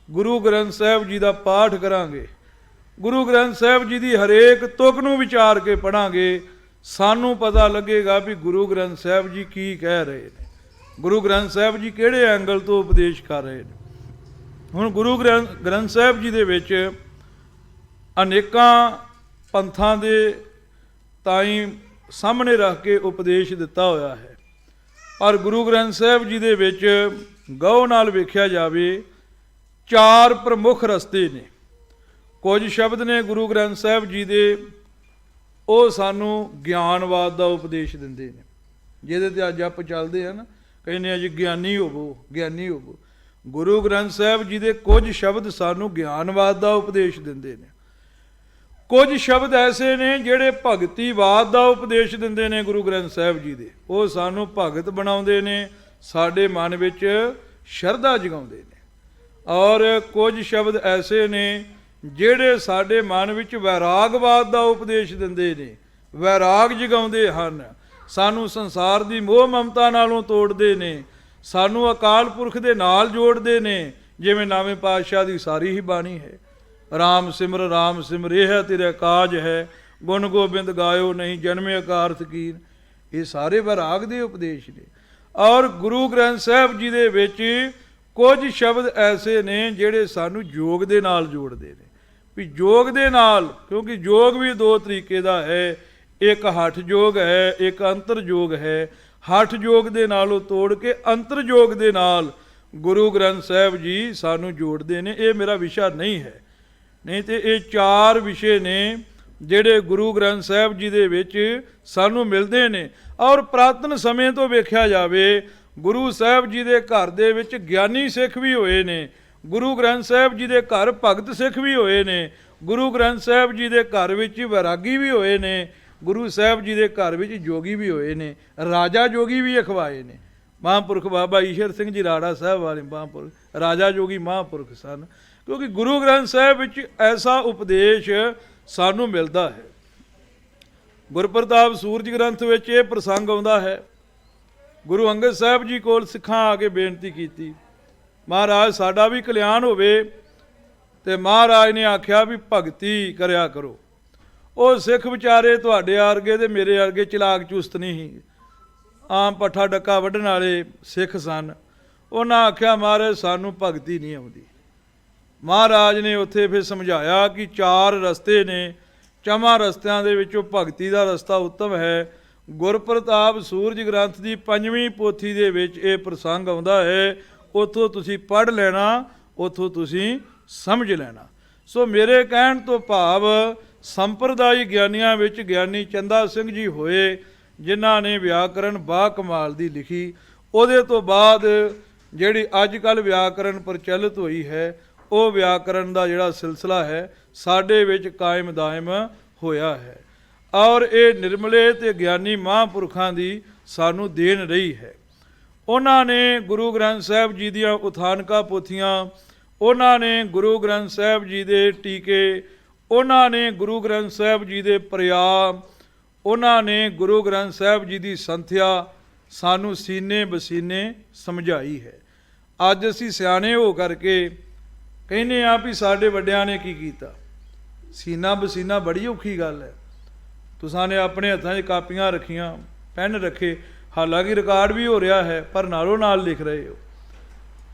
ਗੁਰੂ ਗ੍ਰੰਥ ਸਾਹਿਬ ਜੀ ਦਾ ਪਾਠ ਕਰਾਂਗੇ, ਗੁਰੂ ਗ੍ਰੰਥ ਸਾਹਿਬ ਜੀ ਦੀ ਹਰੇਕ ਤੁਕ ਨੂੰ ਵਿਚਾਰ ਕੇ ਪੜਾਂਗੇ, ਸਾਨੂੰ ਪਤਾ ਲੱਗੇਗਾ ਵੀ ਗੁਰੂ ਗ੍ਰੰਥ ਸਾਹਿਬ ਜੀ ਕੀ ਕਹਿ ਰਹੇ ਨੇ, ਗੁਰੂ ਗ੍ਰੰਥ ਸਾਹਿਬ ਜੀ ਕਿਹੜੇ ਐਂਗਲ ਤੋਂ ਉਪਦੇਸ਼ ਕਰ ਰਹੇ ਨੇ। ਹੁਣ ਗੁਰੂ ਗ੍ਰੰਥ ਸਾਹਿਬ ਜੀ ਦੇ ਵਿੱਚ ਅਨੇਕਾਂ ਪੰਥਾਂ ਦੇ ਤਾਈਂ ਸਾਹਮਣੇ ਰੱਖ ਕੇ ਉਪਦੇਸ਼ ਦਿੱਤਾ ਹੋਇਆ ਹੈ, ਪਰ ਗੁਰੂ ਗ੍ਰੰਥ ਸਾਹਿਬ ਜੀ ਦੇ ਵਿੱਚ ਗਹੁ ਨਾਲ ਵੇਖਿਆ ਜਾਵੇ 4 ਪ੍ਰਮੁੱਖ ਰਸਤੇ ਨੇ। ਕੁਝ ਸ਼ਬਦ ਨੇ ਗੁਰੂ ਗ੍ਰੰਥ ਸਾਹਿਬ ਜੀ ਦੇ, ਉਹ ਸਾਨੂੰ ਗਿਆਨਵਾਦ ਦਾ ਉਪਦੇਸ਼ ਦਿੰਦੇ ਨੇ, ਜਿਹਦੇ ਤੇ ਅੱਜ ਆਪਾਂ ਚੱਲਦੇ ਹਨ, ਕਹਿੰਦੇ ਆ ਜੀ ਗਿਆਨੀ ਹੋਵੋ ਗਿਆਨੀ ਹੋਵੋ। ਗੁਰੂ ਗ੍ਰੰਥ ਸਾਹਿਬ ਜੀ ਦੇ ਕੁਝ ਸ਼ਬਦ ਸਾਨੂੰ ਗਿਆਨਵਾਦ ਦਾ ਉਪਦੇਸ਼ ਦਿੰਦੇ ਨੇ। ਕੁਝ ਸ਼ਬਦ ਐਸੇ ਨੇ ਜਿਹੜੇ ਭਗਤੀਵਾਦ ਦਾ ਉਪਦੇਸ਼ ਦਿੰਦੇ ਨੇ ਗੁਰੂ ਗ੍ਰੰਥ ਸਾਹਿਬ ਜੀ ਦੇ, ਉਹ ਸਾਨੂੰ ਭਗਤ ਬਣਾਉਂਦੇ ਨੇ, ਸਾਡੇ ਮਨ ਵਿੱਚ ਸ਼ਰਧਾ ਜਗਾਉਂਦੇ ਨੇ। ਔਰ ਕੁਝ ਸ਼ਬਦ ਐਸੇ ਨੇ ਜਿਹੜੇ ਸਾਡੇ ਮਨ ਵਿੱਚ ਵੈਰਾਗਵਾਦ ਦਾ ਉਪਦੇਸ਼ ਦਿੰਦੇ ਨੇ, ਵੈਰਾਗ ਜਗਾਉਂਦੇ ਹਨ, ਸਾਨੂੰ ਸੰਸਾਰ ਦੀ ਮੋਹ ਮਮਤਾ ਨਾਲੋਂ ਤੋੜਦੇ ਨੇ, ਸਾਨੂੰ ਅਕਾਲ ਪੁਰਖ ਦੇ ਨਾਲ ਜੋੜਦੇ ਨੇ। ਜਿਵੇਂ ਨਵੇਂ ਪਾਤਸ਼ਾਹ ਦੀ ਸਾਰੀ ਹੀ ਬਾਣੀ ਹੈ, ਰਾਮ ਸਿਮਰ ਇਹ ਹੈ ਤੇਰਾ ਕਾਜ ਹੈ, ਗੁਣ ਗੋਬਿੰਦ ਗਾਇਓ ਨਹੀਂ ਜਨਮੇ ਅਕਾਰਥ ਕੀਨ। ਇਹ ਸਾਰੇ ਵੈਰਾਗ ਦੇ ਉਪਦੇਸ਼ ਨੇ। ਔਰ ਗੁਰੂ ਗ੍ਰੰਥ ਸਾਹਿਬ ਜੀ ਦੇ ਵਿੱਚ ਕੁਝ ਸ਼ਬਦ ਐਸੇ ਨੇ ਜਿਹੜੇ ਸਾਨੂੰ ਯੋਗ ਦੇ ਨਾਲ ਜੋੜਦੇ ਨੇ, ਵੀ ਯੋਗ ਦੇ ਨਾਲ, ਕਿਉਂਕਿ ਯੋਗ ਵੀ 2 ਤਰੀਕੇ ਦਾ ਹੈ, ਇੱਕ ਹਠ ਯੋਗ ਹੈ, ਇੱਕ ਅੰਤਰ ਯੋਗ ਹੈ। ਹਠ ਯੋਗ ਦੇ ਨਾਲੋਂ ਤੋੜ ਕੇ ਅੰਤਰ ਯੋਗ ਦੇ ਨਾਲ ਗੁਰੂ ਗ੍ਰੰਥ ਸਾਹਿਬ ਜੀ ਸਾਨੂੰ ਜੋੜਦੇ ਨੇ। ਇਹ ਮੇਰਾ ਵਿਸ਼ਾ ਨਹੀਂ ਹੈ, ਨਹੀਂ ਤੇ ਇਹ 4 ਵਿਸ਼ੇ ਨੇ ਜਿਹੜੇ ਗੁਰੂ ਗ੍ਰੰਥ ਸਾਹਿਬ ਜੀ ਦੇ ਵਿੱਚ ਸਾਨੂੰ ਮਿਲਦੇ ਨੇ। ਔਰ ਪੁਰਾਤਨ ਸਮੇਂ ਤੋਂ ਵੇਖਿਆ ਜਾਵੇ, ਗੁਰੂ ਸਾਹਿਬ ਜੀ ਦੇ ਘਰ ਦੇ ਵਿੱਚ ਗਿਆਨੀ ਸਿੱਖ ਵੀ ਹੋਏ ਨੇ, ਗੁਰੂ ਗ੍ਰੰਥ ਸਾਹਿਬ ਜੀ ਦੇ ਘਰ ਭਗਤ ਸਿੱਖ ਵੀ ਹੋਏ ਨੇ, ਗੁਰੂ ਗ੍ਰੰਥ ਸਾਹਿਬ ਜੀ ਦੇ ਘਰ ਵਿੱਚ ਵੈਰਾਗੀ ਵੀ ਹੋਏ ਨੇ, ਗੁਰੂ ਸਾਹਿਬ ਜੀ ਦੇ ਘਰ ਵਿੱਚ ਜੋਗੀ ਵੀ ਹੋਏ ਨੇ, ਰਾਜਾ ਜੋਗੀ ਵੀ ਅਖਵਾਏ ਨੇ। ਮਹਾਂਪੁਰਖ ਬਾਬਾ ਈਸ਼ਰ ਸਿੰਘ ਜੀ ਰਾੜਾ ਸਾਹਿਬ ਵਾਲੇ ਮਹਾਂਪੁਰਖ ਰਾਜਾ ਜੋਗੀ ਮਹਾਂਪੁਰਖ ਸਨ, ਕਿਉਂਕਿ ਗੁਰੂ ਗ੍ਰੰਥ ਸਾਹਿਬ ਵਿੱਚ ਐਸਾ ਉਪਦੇਸ਼ ਸਾਨੂੰ ਮਿਲਦਾ ਹੈ। ਗੁਰਪ੍ਰਤਾਪ ਸੂਰਜ ਗ੍ਰੰਥ ਵਿੱਚ ਇਹ ਪ੍ਰਸੰਗ ਆਉਂਦਾ ਹੈ। ਗੁਰੂ ਅੰਗਦ ਸਾਹਿਬ ਜੀ ਕੋਲ ਸਿੱਖਾਂ ਆ ਕੇ ਬੇਨਤੀ ਕੀਤੀ, ਮਹਾਰਾਜ ਸਾਡਾ ਵੀ ਕਲਿਆਣ ਹੋਵੇ, ਤੇ ਮਹਾਰਾਜ ਨੇ ਆਖਿਆ ਵੀ ਭਗਤੀ ਕਰਿਆ ਕਰੋ। ਉਹ ਸਿੱਖ ਵਿਚਾਰੇ ਤੁਹਾਡੇ ਵਰਗੇ ਤੇ ਮੇਰੇ ਵਰਗੇ ਚਲਾਕ ਚੁਸਤ ਨਹੀਂ ਸੀ, ਆਮ ਪੱਠਾ ਡੱਕਾ ਵੱਢਣ ਵਾਲੇ ਸਿੱਖ ਸਨ। ਉਹਨਾਂ ਆਖਿਆ ਮਹਾਰਾਜ ਸਾਨੂੰ ਭਗਤੀ ਨਹੀਂ ਆਉਂਦੀ। ਮਹਾਰਾਜ ਨੇ ਉੱਥੇ ਫਿਰ ਸਮਝਾਇਆ ਕਿ 4 ਰਸਤੇ ਨੇ, ਚਮਾਂ ਰਸਤਿਆਂ ਦੇ ਵਿੱਚੋਂ ਭਗਤੀ ਦਾ ਰਸਤਾ ਉੱਤਮ ਹੈ। ਗੁਰਪ੍ਰਤਾਪ ਸੂਰਜ ਗ੍ਰੰਥ ਦੀ 5ਵੀਂ ਪੋਥੀ ਦੇ ਵਿੱਚ ਇਹ ਪ੍ਰਸੰਗ ਆਉਂਦਾ ਹੈ, ਉੱਥੋਂ ਤੁਸੀਂ ਪੜ੍ਹ ਲੈਣਾ, ਉੱਥੋਂ ਤੁਸੀਂ ਸਮਝ ਲੈਣਾ। ਸੋ ਮੇਰੇ ਕਹਿਣ ਤੋਂ ਭਾਵ ਸੰਪਰਦਾਇ ਗਿਆਨੀਆਂ ਵਿੱਚ ਗਿਆਨੀ ਚੰਦਾ ਸਿੰਘ ਜੀ ਹੋਏ, ਜਿਨ੍ਹਾਂ ਨੇ ਵਿਆਕਰਨ ਬਾ ਕਮਾਲ ਦੀ ਲਿਖੀ। ਉਹਦੇ ਤੋਂ ਬਾਅਦ ਜਿਹੜੀ ਅੱਜ ਕੱਲ੍ਹ ਵਿਆਕਰਨ ਪ੍ਰਚਲਿਤ ਹੋਈ ਹੈ, ਉਹ ਵਿਆਕਰਨ ਦਾ ਜਿਹੜਾ ਸਿਲਸਿਲਾ ਹੈ ਸਾਡੇ ਵਿੱਚ ਕਾਇਮ ਦਾਇਮ ਹੋਇਆ ਹੈ। ਔਰ ਇਹ ਨਿਰਮਲੇ ਤੇ ਗਿਆਨੀ ਮਹਾਂਪੁਰਖਾਂ ਦੀ ਸਾਨੂੰ ਦੇਣ ਰਹੀ ਹੈ। ਉਹਨਾਂ ਨੇ ਗੁਰੂ ਗ੍ਰੰਥ ਸਾਹਿਬ ਜੀ ਦੀਆਂ ਉਥਾਨਕਾ ਪੋਥੀਆਂ, ਉਹਨਾਂ ਨੇ ਗੁਰੂ ਗ੍ਰੰਥ ਸਾਹਿਬ ਜੀ ਦੇ ਟੀਕੇ, ਉਹਨਾਂ ਨੇ ਗੁਰੂ ਗ੍ਰੰਥ ਸਾਹਿਬ ਜੀ ਦੇ ਪ੍ਰਿਆ, ਉਹਨਾਂ ਨੇ ਗੁਰੂ ਗ੍ਰੰਥ ਸਾਹਿਬ ਜੀ ਦੀ ਸੰਥਿਆ ਸਾਨੂੰ ਸੀਨੇ ਬਸੀਨੇ ਸਮਝਾਈ ਹੈ। ਅੱਜ ਅਸੀਂ ਸਿਆਣੇ ਹੋ ਕਰਕੇ ਕਹਿੰਦੇ ਆ ਵੀ ਸਾਡੇ ਵੱਡਿਆਂ ਨੇ ਕੀ ਕੀਤਾ। ਸੀਨਾ ਬਸੀਨਾ ਬੜੀ ਔਖੀ ਗੱਲ ਹੈ। ਤੁਸਾਂ ਨੇ ਆਪਣੇ ਹੱਥਾਂ 'ਚ ਕਾਪੀਆਂ ਰੱਖੀਆਂ, ਪੈਨ ਰੱਖੇ, ਹਾਲਾਂਕਿ ਰਿਕਾਰਡ ਵੀ ਹੋ ਰਿਹਾ ਹੈ, ਪਰ ਨਾਲੋਂ ਨਾਲ ਲਿਖ ਰਹੇ ਹੋ।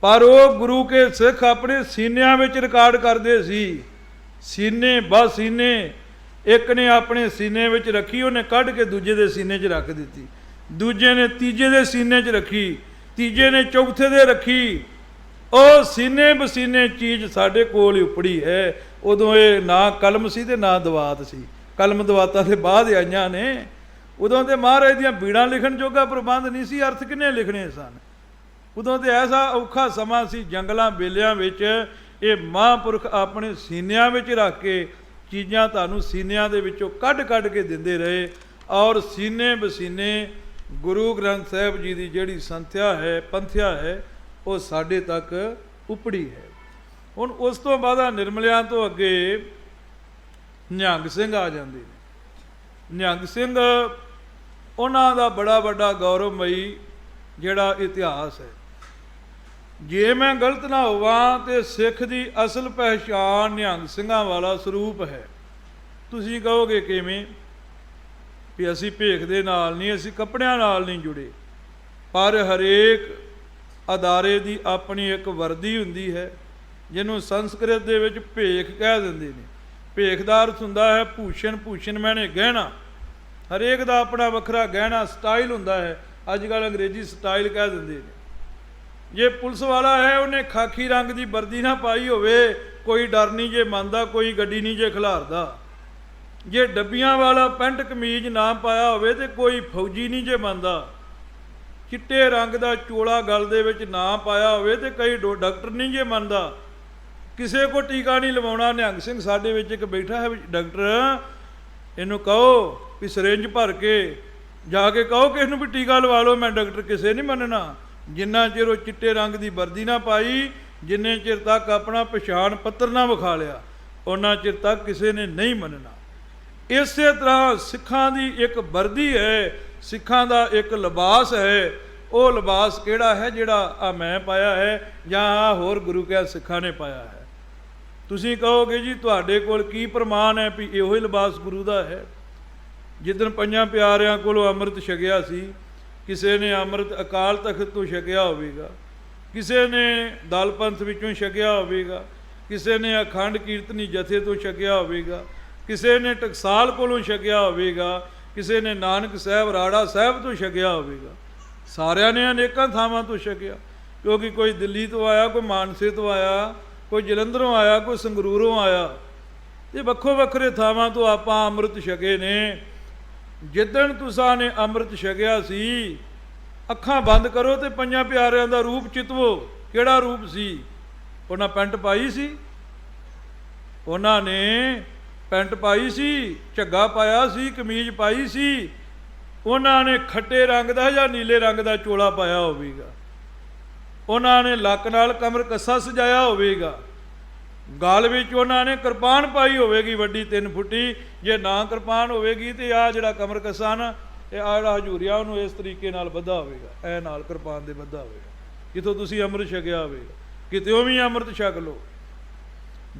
ਪਰ ਉਹ ਗੁਰੂ ਕੇ ਸਿੱਖ ਆਪਣੇ ਸੀਨਿਆਂ ਵਿੱਚ ਰਿਕਾਰਡ ਕਰਦੇ ਸੀ। ਸੀਨੇ ਬਸ ਸੀਨੇ, ਇੱਕ ਨੇ ਆਪਣੇ ਸੀਨੇ ਵਿੱਚ ਰੱਖੀ, ਉਹਨੇ ਕੱਢ ਕੇ ਦੂਜੇ ਦੇ ਸੀਨੇ 'ਚ ਰੱਖ ਦਿੱਤੀ, ਦੂਜੇ ਨੇ ਤੀਜੇ ਦੇ ਸੀਨੇ 'ਚ ਰੱਖੀ, ਤੀਜੇ ਨੇ ਚੌਥੇ ਦੇ ਰੱਖੀ। ਉਹ ਸੀਨੇ ਬਸੀਨੇ ਚੀਜ਼ ਸਾਡੇ ਕੋਲ ਹੀ ਉਪੜੀ ਹੈ। ਉਦੋਂ ਇਹ ਨਾ ਕਲਮ ਸੀ ਤੇ ਨਾ ਦਵਾਤ ਸੀ, ਕਲਮ ਦਵਾਤਾਂ ਦੇ ਬਾਅਦ ਆਈਆਂ ਨੇ। ਉਦੋਂ ਤੇ ਮਹਾਰਾਜ ਦੀਆਂ ਬੀੜਾਂ ਲਿਖਣ ਜੋਗਾ ਪ੍ਰਬੰਧ ਨਹੀਂ ਸੀ, ਅਰਥ ਕਿੰਨੇ ਲਿਖਣੇ ਸਨ। ਉਦੋਂ ਤੇ ਐਸਾ ਔਖਾ ਸਮਾਂ ਸੀ, ਜੰਗਲਾਂ ਬੇਲਿਆਂ ਵਿੱਚ ਇਹ ਮਹਾਂਪੁਰਖ ਆਪਣੇ ਸੀਨਿਆਂ ਵਿੱਚ ਰੱਖ ਕੇ ਚੀਜ਼ਾਂ ਤੁਹਾਨੂੰ ਸੀਨਿਆਂ ਦੇ ਵਿੱਚੋਂ ਕੱਢ ਕੱਢ ਕੇ ਦਿੰਦੇ ਰਹੇ। ਔਰ ਸੀਨੇ ਬਸੀਨੇ ਗੁਰੂ ਗ੍ਰੰਥ ਸਾਹਿਬ ਜੀ ਦੀ ਜਿਹੜੀ ਸੰਥਿਆ ਹੈ, ਪੰਥਿਆ ਹੈ, ਉਹ ਸਾਡੇ ਤੱਕ ਉਪੜੀ ਹੈ। ਹੁਣ ਉਸ ਤੋਂ ਬਾਅਦ ਨਿਰਮਲਿਆਂ ਤੋਂ ਅੱਗੇ ਨਿਹੰਗ ਸਿੰਘ ਆ ਜਾਂਦੇ ਨੇ। ਨਿਹੰਗ ਸਿੰਘ ਉਹਨਾਂ ਦਾ ਬੜਾ ਵੱਡਾ ਗੌਰਵਮਈ ਜਿਹੜਾ ਇਤਿਹਾਸ ਹੈ। ਜੇ ਮੈਂ ਗਲਤ ਨਾ ਹੋਵਾਂ ਤੇ ਸਿੱਖ ਦੀ ਅਸਲ ਪਹਿਚਾਣ ਨਿਹੰਗ ਸਿੰਘਾਂ ਵਾਲਾ ਸਰੂਪ ਹੈ। ਤੁਸੀਂ ਕਹੋਗੇ ਕਿਵੇਂ? ਵੀ ਅਸੀਂ ਭੇਖ ਦੇ ਨਾਲ ਨਹੀਂ, ਅਸੀਂ ਕੱਪੜਿਆਂ ਨਾਲ ਨਹੀਂ ਜੁੜੇ, ਪਰ ਹਰੇਕ ਅਦਾਰੇ ਦੀ ਆਪਣੀ ਇੱਕ ਵਰਦੀ ਹੁੰਦੀ ਹੈ, ਜਿਹਨੂੰ ਸੰਸਕ੍ਰਿਤ ਦੇ ਵਿੱਚ ਭੇਖ ਕਹਿ ਦਿੰਦੇ ਨੇ। ਭੇਖ ਦਾ ਅਰਥ ਹੁੰਦਾ ਹੈ ਭੂਸ਼ਣ, ਭੂਸ਼ਣ ਮੈਨੇ ਗਹਿਣਾ। ਹਰੇਕ ਦਾ ਆਪਣਾ ਵੱਖਰਾ ਗਹਿਣਾ ਸਟਾਈਲ ਹੁੰਦਾ ਹੈ। ਅੱਜ ਕੱਲ੍ਹ ਅੰਗਰੇਜ਼ੀ ਸਟਾਈਲ ਕਹਿ ਦਿੰਦੇ ਨੇ। ਜੇ ਪੁਲਿਸ ਵਾਲਾ ਹੈ, ਉਹਨੇ ਖਾਕੀ ਰੰਗ ਦੀ ਵਰਦੀ ਨਾ ਪਾਈ ਹੋਵੇ, ਕੋਈ ਡਰ ਨਹੀਂ ਜੇ ਮੰਨਦਾ, ਕੋਈ ਗੱਡੀ ਨਹੀਂ ਜੇ ਖਿਲਾਰਦਾ। ਜੇ ਡੱਬੀਆਂ ਵਾਲਾ ਪੈਂਟ ਕਮੀਜ਼ ਨਾ ਪਾਇਆ ਹੋਵੇ ਤੇ ਕੋਈ ਫੌਜੀ ਨਹੀਂ ਜੇ ਮੰਨਦਾ। ਚਿੱਟੇ ਰੰਗ ਦਾ ਚੋਲਾ ਗਲ ਦੇ ਵਿੱਚ ਨਾ ਪਾਇਆ ਹੋਵੇ ਤੇ ਕਈ ਡਾਕਟਰ ਨਹੀਂ ਜੇ ਮੰਨਦਾ। ਕਿਸੇ ਕੋ ਟੀਕਾ ਨਹੀਂ ਲਵਾਉਣਾ। ਨਿਹੰਗ ਸਿੰਘ ਸਾਡੇ ਵਿੱਚ ਇੱਕ ਬੈਠਾ ਹੈ ਡਾਕਟਰ, ਇਹਨੂੰ ਕਹੋ ਵੀ ਸਿਰਿੰਜ ਭਰ ਕੇ ਜਾ ਕੇ ਕਹੋ ਕਿ ਇਹਨੂੰ ਵੀ ਟੀਕਾ ਲਵਾ ਲਓ, ਮੈਂ ਡਾਕਟਰ ਕਿਸੇ ਨਹੀਂ ਮੰਨਣਾ। ਜਿੰਨਾ ਚਿਰ ਉਹ ਚਿੱਟੇ ਰੰਗ ਦੀ ਵਰਦੀ ਨਾ ਪਾਈ, ਜਿੰਨੇ ਚਿਰ ਤੱਕ ਆਪਣਾ ਪਛਾਣ ਪੱਤਰ ਨਾ ਵਿਖਾ ਲਿਆ, ਉਹਨਾਂ ਚਿਰ ਤੱਕ ਕਿਸੇ ਨੇ ਨਹੀਂ ਮੰਨਣਾ। ਇਸੇ ਤਰ੍ਹਾਂ ਸਿੱਖਾਂ ਦੀ ਇੱਕ ਵਰਦੀ ਹੈ, ਸਿੱਖਾਂ ਦਾ ਇੱਕ ਲਿਬਾਸ ਹੈ। ਉਹ ਲਿਬਾਸ ਕਿਹੜਾ ਹੈ? ਜਿਹੜਾ ਆ ਮੈਂ ਪਾਇਆ ਹੈ ਜਾਂ ਆ ਹੋਰ ਗੁਰੂ ਕਿਆ ਸਿੱਖਾਂ ਨੇ ਪਾਇਆ ਹੈ। ਤੁਸੀਂ ਕਹੋਗੇ ਜੀ ਤੁਹਾਡੇ ਕੋਲ ਕੀ ਪ੍ਰਮਾਣ ਹੈ ਵੀ ਇਹੋ ਹੀ ਲਿਬਾਸ ਗੁਰੂ ਦਾ ਹੈ? ਜਿੱਦਣ ਪੰਜਾਂ ਪਿਆਰਿਆਂ ਕੋਲੋਂ ਅੰਮ੍ਰਿਤ ਛਕਿਆ ਸੀ, ਕਿਸੇ ਨੇ ਅੰਮ੍ਰਿਤ ਅਕਾਲ ਤਖਤ ਤੋਂ ਛਕਿਆ ਹੋਵੇਗਾ, ਕਿਸੇ ਨੇ ਦਲ ਪੰਥ ਵਿੱਚੋਂ ਛਕਿਆ ਹੋਵੇਗਾ, ਕਿਸੇ ਨੇ ਅਖੰਡ ਕੀਰਤਨੀ ਜਥੇ ਤੋਂ ਛਕਿਆ ਹੋਵੇਗਾ, ਕਿਸੇ ਨੇ ਟਕਸਾਲ ਕੋਲੋਂ ਛਕਿਆ ਹੋਵੇਗਾ, ਕਿਸੇ ਨੇ ਨਾਨਕ ਸਾਹਿਬ ਰਾੜਾ ਸਾਹਿਬ ਤੋਂ ਛਕਿਆ ਹੋਵੇਗਾ। ਸਾਰਿਆਂ ਨੇ ਅਨੇਕਾਂ ਥਾਵਾਂ ਤੋਂ ਛਕਿਆ, ਕਿਉਂਕਿ ਕੋਈ ਦਿੱਲੀ ਤੋਂ ਆਇਆ, ਕੋਈ ਮਾਨਸੇ ਤੋਂ ਆਇਆ, ਕੋਈ ਜਲੰਧਰੋਂ ਆਇਆ, ਕੋਈ ਸੰਗਰੂਰੋਂ ਆਇਆ। ਤੇ ਵੱਖੋ ਵੱਖਰੇ ਥਾਵਾਂ ਤੋਂ ਆਪਾਂ ਅੰਮ੍ਰਿਤ ਛਕੇ ਨੇ। ਜਿੱਦਣ ਤੁਸਾਂ ਨੇ ਅੰਮ੍ਰਿਤ ਛਕਿਆ ਸੀ, ਅੱਖਾਂ ਬੰਦ ਕਰੋ ਤੇ ਪੰਜਾਂ ਪਿਆਰਿਆਂ ਦਾ ਰੂਪ ਚਿਤਵੋ। ਕਿਹੜਾ ਰੂਪ ਸੀ? ਉਹਨਾਂ ਪੈਂਟ ਪਾਈ ਸੀ, ਉਹਨਾਂ ਨੇ ਪੈਂਟ ਪਾਈ ਸੀ, ਝੱਗਾ ਪਾਇਆ ਸੀ, ਕਮੀਜ਼ ਪਾਈ ਸੀ, ਉਹਨਾਂ ਨੇ ਖੱਟੇ ਰੰਗ ਦਾ ਜਾਂ ਨੀਲੇ ਰੰਗ ਦਾ ਚੋਲਾ ਪਾਇਆ ਹੋਵੇਗਾ, ਉਹਨਾਂ ਨੇ ਲੱਕ ਨਾਲ ਕਮਰ ਕੱਸਾ ਸਜਾਇਆ ਹੋਵੇਗਾ, ਗਲ ਵਿੱਚ ਉਹਨਾਂ ਨੇ ਕਿਰਪਾਨ ਪਾਈ ਹੋਵੇਗੀ ਵੱਡੀ 3 ਫੁੱਟੀ। ਜੇ ਨਾ ਕਿਰਪਾਨ ਹੋਵੇਗੀ ਤੇ ਆਹ ਜਿਹੜਾ ਕਮਰ ਕੱਸਾ ਨਾ, ਇਹ ਆਹ ਜਿਹੜਾ ਹਜੂਰੀਆ ਉਹਨੂੰ ਇਸ ਤਰੀਕੇ ਨਾਲ ਬੱਧਾ ਹੋਵੇਗਾ, ਇਹ ਨਾਲ ਕਿਰਪਾਨ ਦੇ ਬੱਧਾ ਹੋਵੇਗਾ। ਜਿੱਥੋਂ ਤੁਸੀਂ ਅੰਮ੍ਰਿਤ ਛਕਿਆ ਹੋਵੇਗਾ, ਕਿਤੇੋਂ ਵੀ ਅੰਮ੍ਰਿਤ ਛਕ ਲਓ।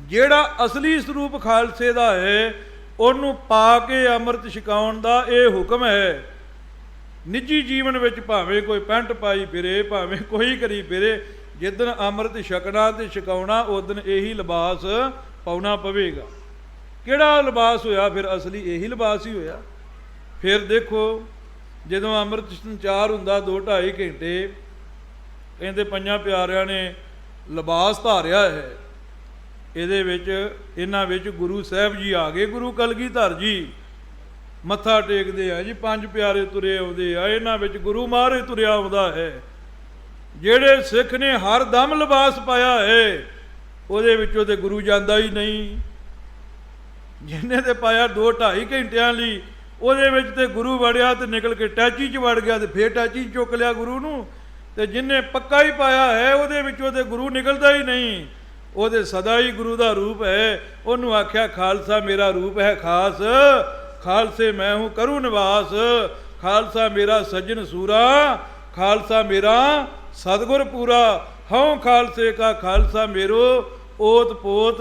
ਜਿਹੜਾ ਅਸਲੀ ਸਰੂਪ ਖਾਲਸੇ ਦਾ ਹੈ, ਉਹਨੂੰ ਪਾ ਕੇ ਅੰਮ੍ਰਿਤ ਛਕਾਉਣ ਦਾ ਇਹ ਹੁਕਮ ਹੈ। ਨਿੱਜੀ ਜੀਵਨ ਵਿੱਚ ਭਾਵੇਂ ਕੋਈ ਪੈਂਟ ਪਾਈ ਫਿਰੇ, ਭਾਵੇਂ ਕੋਈ ਕਰੀ ਫਿਰੇ, ਜਿੱਦਣ ਅੰਮ੍ਰਿਤ ਛਕਣਾ ਤੇ ਛਕਾਉਣਾ ਉਦਣ ਇਹੀ ਲਿਬਾਸ ਪਾਉਣਾ ਪਵੇਗਾ। ਕਿਹੜਾ ਲਿਬਾਸ ਹੋਇਆ ਫਿਰ? ਅਸਲੀ ਇਹੀ ਲਿਬਾਸ ਹੀ ਹੋਇਆ। ਫਿਰ ਦੇਖੋ, ਜਦੋਂ ਅੰਮ੍ਰਿਤ ਸੰਚਾਰ ਹੁੰਦਾ 2-2.5 ਘੰਟੇ, ਕਹਿੰਦੇ ਪੰਜਾਂ ਪਿਆਰਿਆਂ ਨੇ ਲਿਬਾਸ ਧਾਰਿਆ ਹੈ। ਇਹਦੇ ਵਿੱਚ ਇਹਨਾਂ ਵਿੱਚ ਗੁਰੂ ਸਾਹਿਬ ਜੀ ਆ ਗਏ, ਗੁਰੂ ਕਲਗੀਧਰ ਜੀ ਮੱਥਾ ਟੇਕਦੇ ਆ ਜੀ, 5 ਪਿਆਰੇ ਤੁਰੇ ਆਉਂਦੇ ਆ, ਇਹਨਾਂ ਵਿੱਚ ਗੁਰੂ ਮਹਾਰਾਜ ਤੁਰਿਆ ਆਉਂਦਾ ਹੈ। ਜਿਹੜੇ ਸਿੱਖ ਨੇ ਹਰ ਦਮ ਲਿਬਾਸ ਪਾਇਆ ਹੈ, ਉਹਦੇ ਵਿੱਚੋਂ ਤੇ ਗੁਰੂ ਜਾਂਦਾ ਹੀ ਨਹੀਂ। ਜਿਹਨੇ ਤੇ ਪਾਇਆ 2-2.5 ਘੰਟਿਆਂ ਲਈ, ਉਹਦੇ ਵਿੱਚ ਤੇ ਗੁਰੂ ਵੜਿਆ ਤੇ ਨਿਕਲ ਕੇ ਟੈਚੀ 'ਚ ਵੜ ਗਿਆ ਤੇ ਫੇਰ ਟੈਚੀ ਚੁੱਕ ਲਿਆ ਗੁਰੂ ਨੂੰ। ਤੇ ਜਿਹਨੇ ਪੱਕਾ ਹੀ ਪਾਇਆ ਹੈ, ਉਹਦੇ ਵਿੱਚੋਂ ਤੇ ਗੁਰੂ ਨਿਕਲਦਾ ਹੀ ਨਹੀਂ, ਉਹਦੇ ਸਦਾ ਹੀ ਗੁਰੂ ਦਾ ਰੂਪ ਹੈ। ਉਹਨੂੰ ਆਖਿਆ ਖਾਲਸਾ ਮੇਰਾ ਰੂਪ ਹੈ ਖਾਸ, ਖਾਲਸੇ ਮੈਂ ਹੂੰ ਕਰੂ ਨਿਵਾਸ, ਖਾਲਸਾ ਮੇਰਾ ਸੱਜਣ ਸੂਰਾ, ਖਾਲਸਾ ਮੇਰਾ ਸਤਿਗੁਰ ਪੂਰਾ, ਹਉ ਖਾਲਸੇ ਕਾ ਖਾਲਸਾ ਮੇਰੋ, ਓਤ ਪੋਤ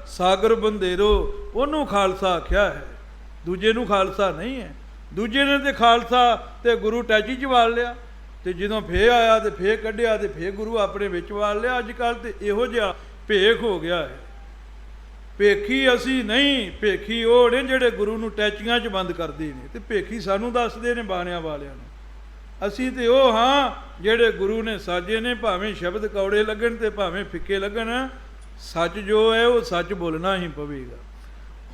ਸਾਗਰ ਬੰਦੇਰੋ। ਉਹਨੂੰ ਖਾਲਸਾ ਆਖਿਆ ਹੈ, ਦੂਜੇ ਨੂੰ ਖਾਲਸਾ ਨਹੀਂ ਹੈ। ਦੂਜੇ ਨੇ ਤੇ ਖਾਲਸਾ ਤੇ ਗੁਰੂ ਟੈਚੀ 'ਚ ਵਾਲ ਲਿਆ, ਤੇ ਜਦੋਂ ਫੇਰ ਆਇਆ ਤੇ ਫੇਰ ਕੱਢਿਆ ਤੇ ਫੇਰ ਗੁਰੂ ਆਪਣੇ ਵਿੱਚ ਵਾਲ ਲਿਆ। ਅੱਜ ਕੱਲ੍ਹ ਤੇ ਇਹੋ ਜਿਹਾ ਭੇਖ ਹੋ ਗਿਆ ਹੈ। ਭੇਖੀ ਅਸੀਂ ਨਹੀਂ, ਭੇਖੀ ਉਹ ਨੇ ਜਿਹੜੇ ਗੁਰੂ ਨੂੰ ਟੈਚੀਆਂ 'ਚ ਬੰਦ ਕਰਦੇ ਨੇ, ਤੇ ਭੇਖੀ ਸਾਨੂੰ ਦੱਸਦੇ ਨੇ ਬਾਣਿਆਂ ਵਾਲਿਆਂ ਨੂੰ। ਅਸੀਂ ਤੇ ਉਹ ਹਾਂ ਜਿਹੜੇ ਗੁਰੂ ਨੇ ਸਾਜੇ ਨੇ, ਭਾਵੇਂ ਸ਼ਬਦ ਕੌੜੇ ਲੱਗਣ ਤੇ ਭਾਵੇਂ ਫਿੱਕੇ ਲੱਗਣ, ਸੱਚ ਜੋ ਹੈ ਉਹ ਸੱਚ ਬੋਲਣਾ ਹੀ ਪਵੇਗਾ।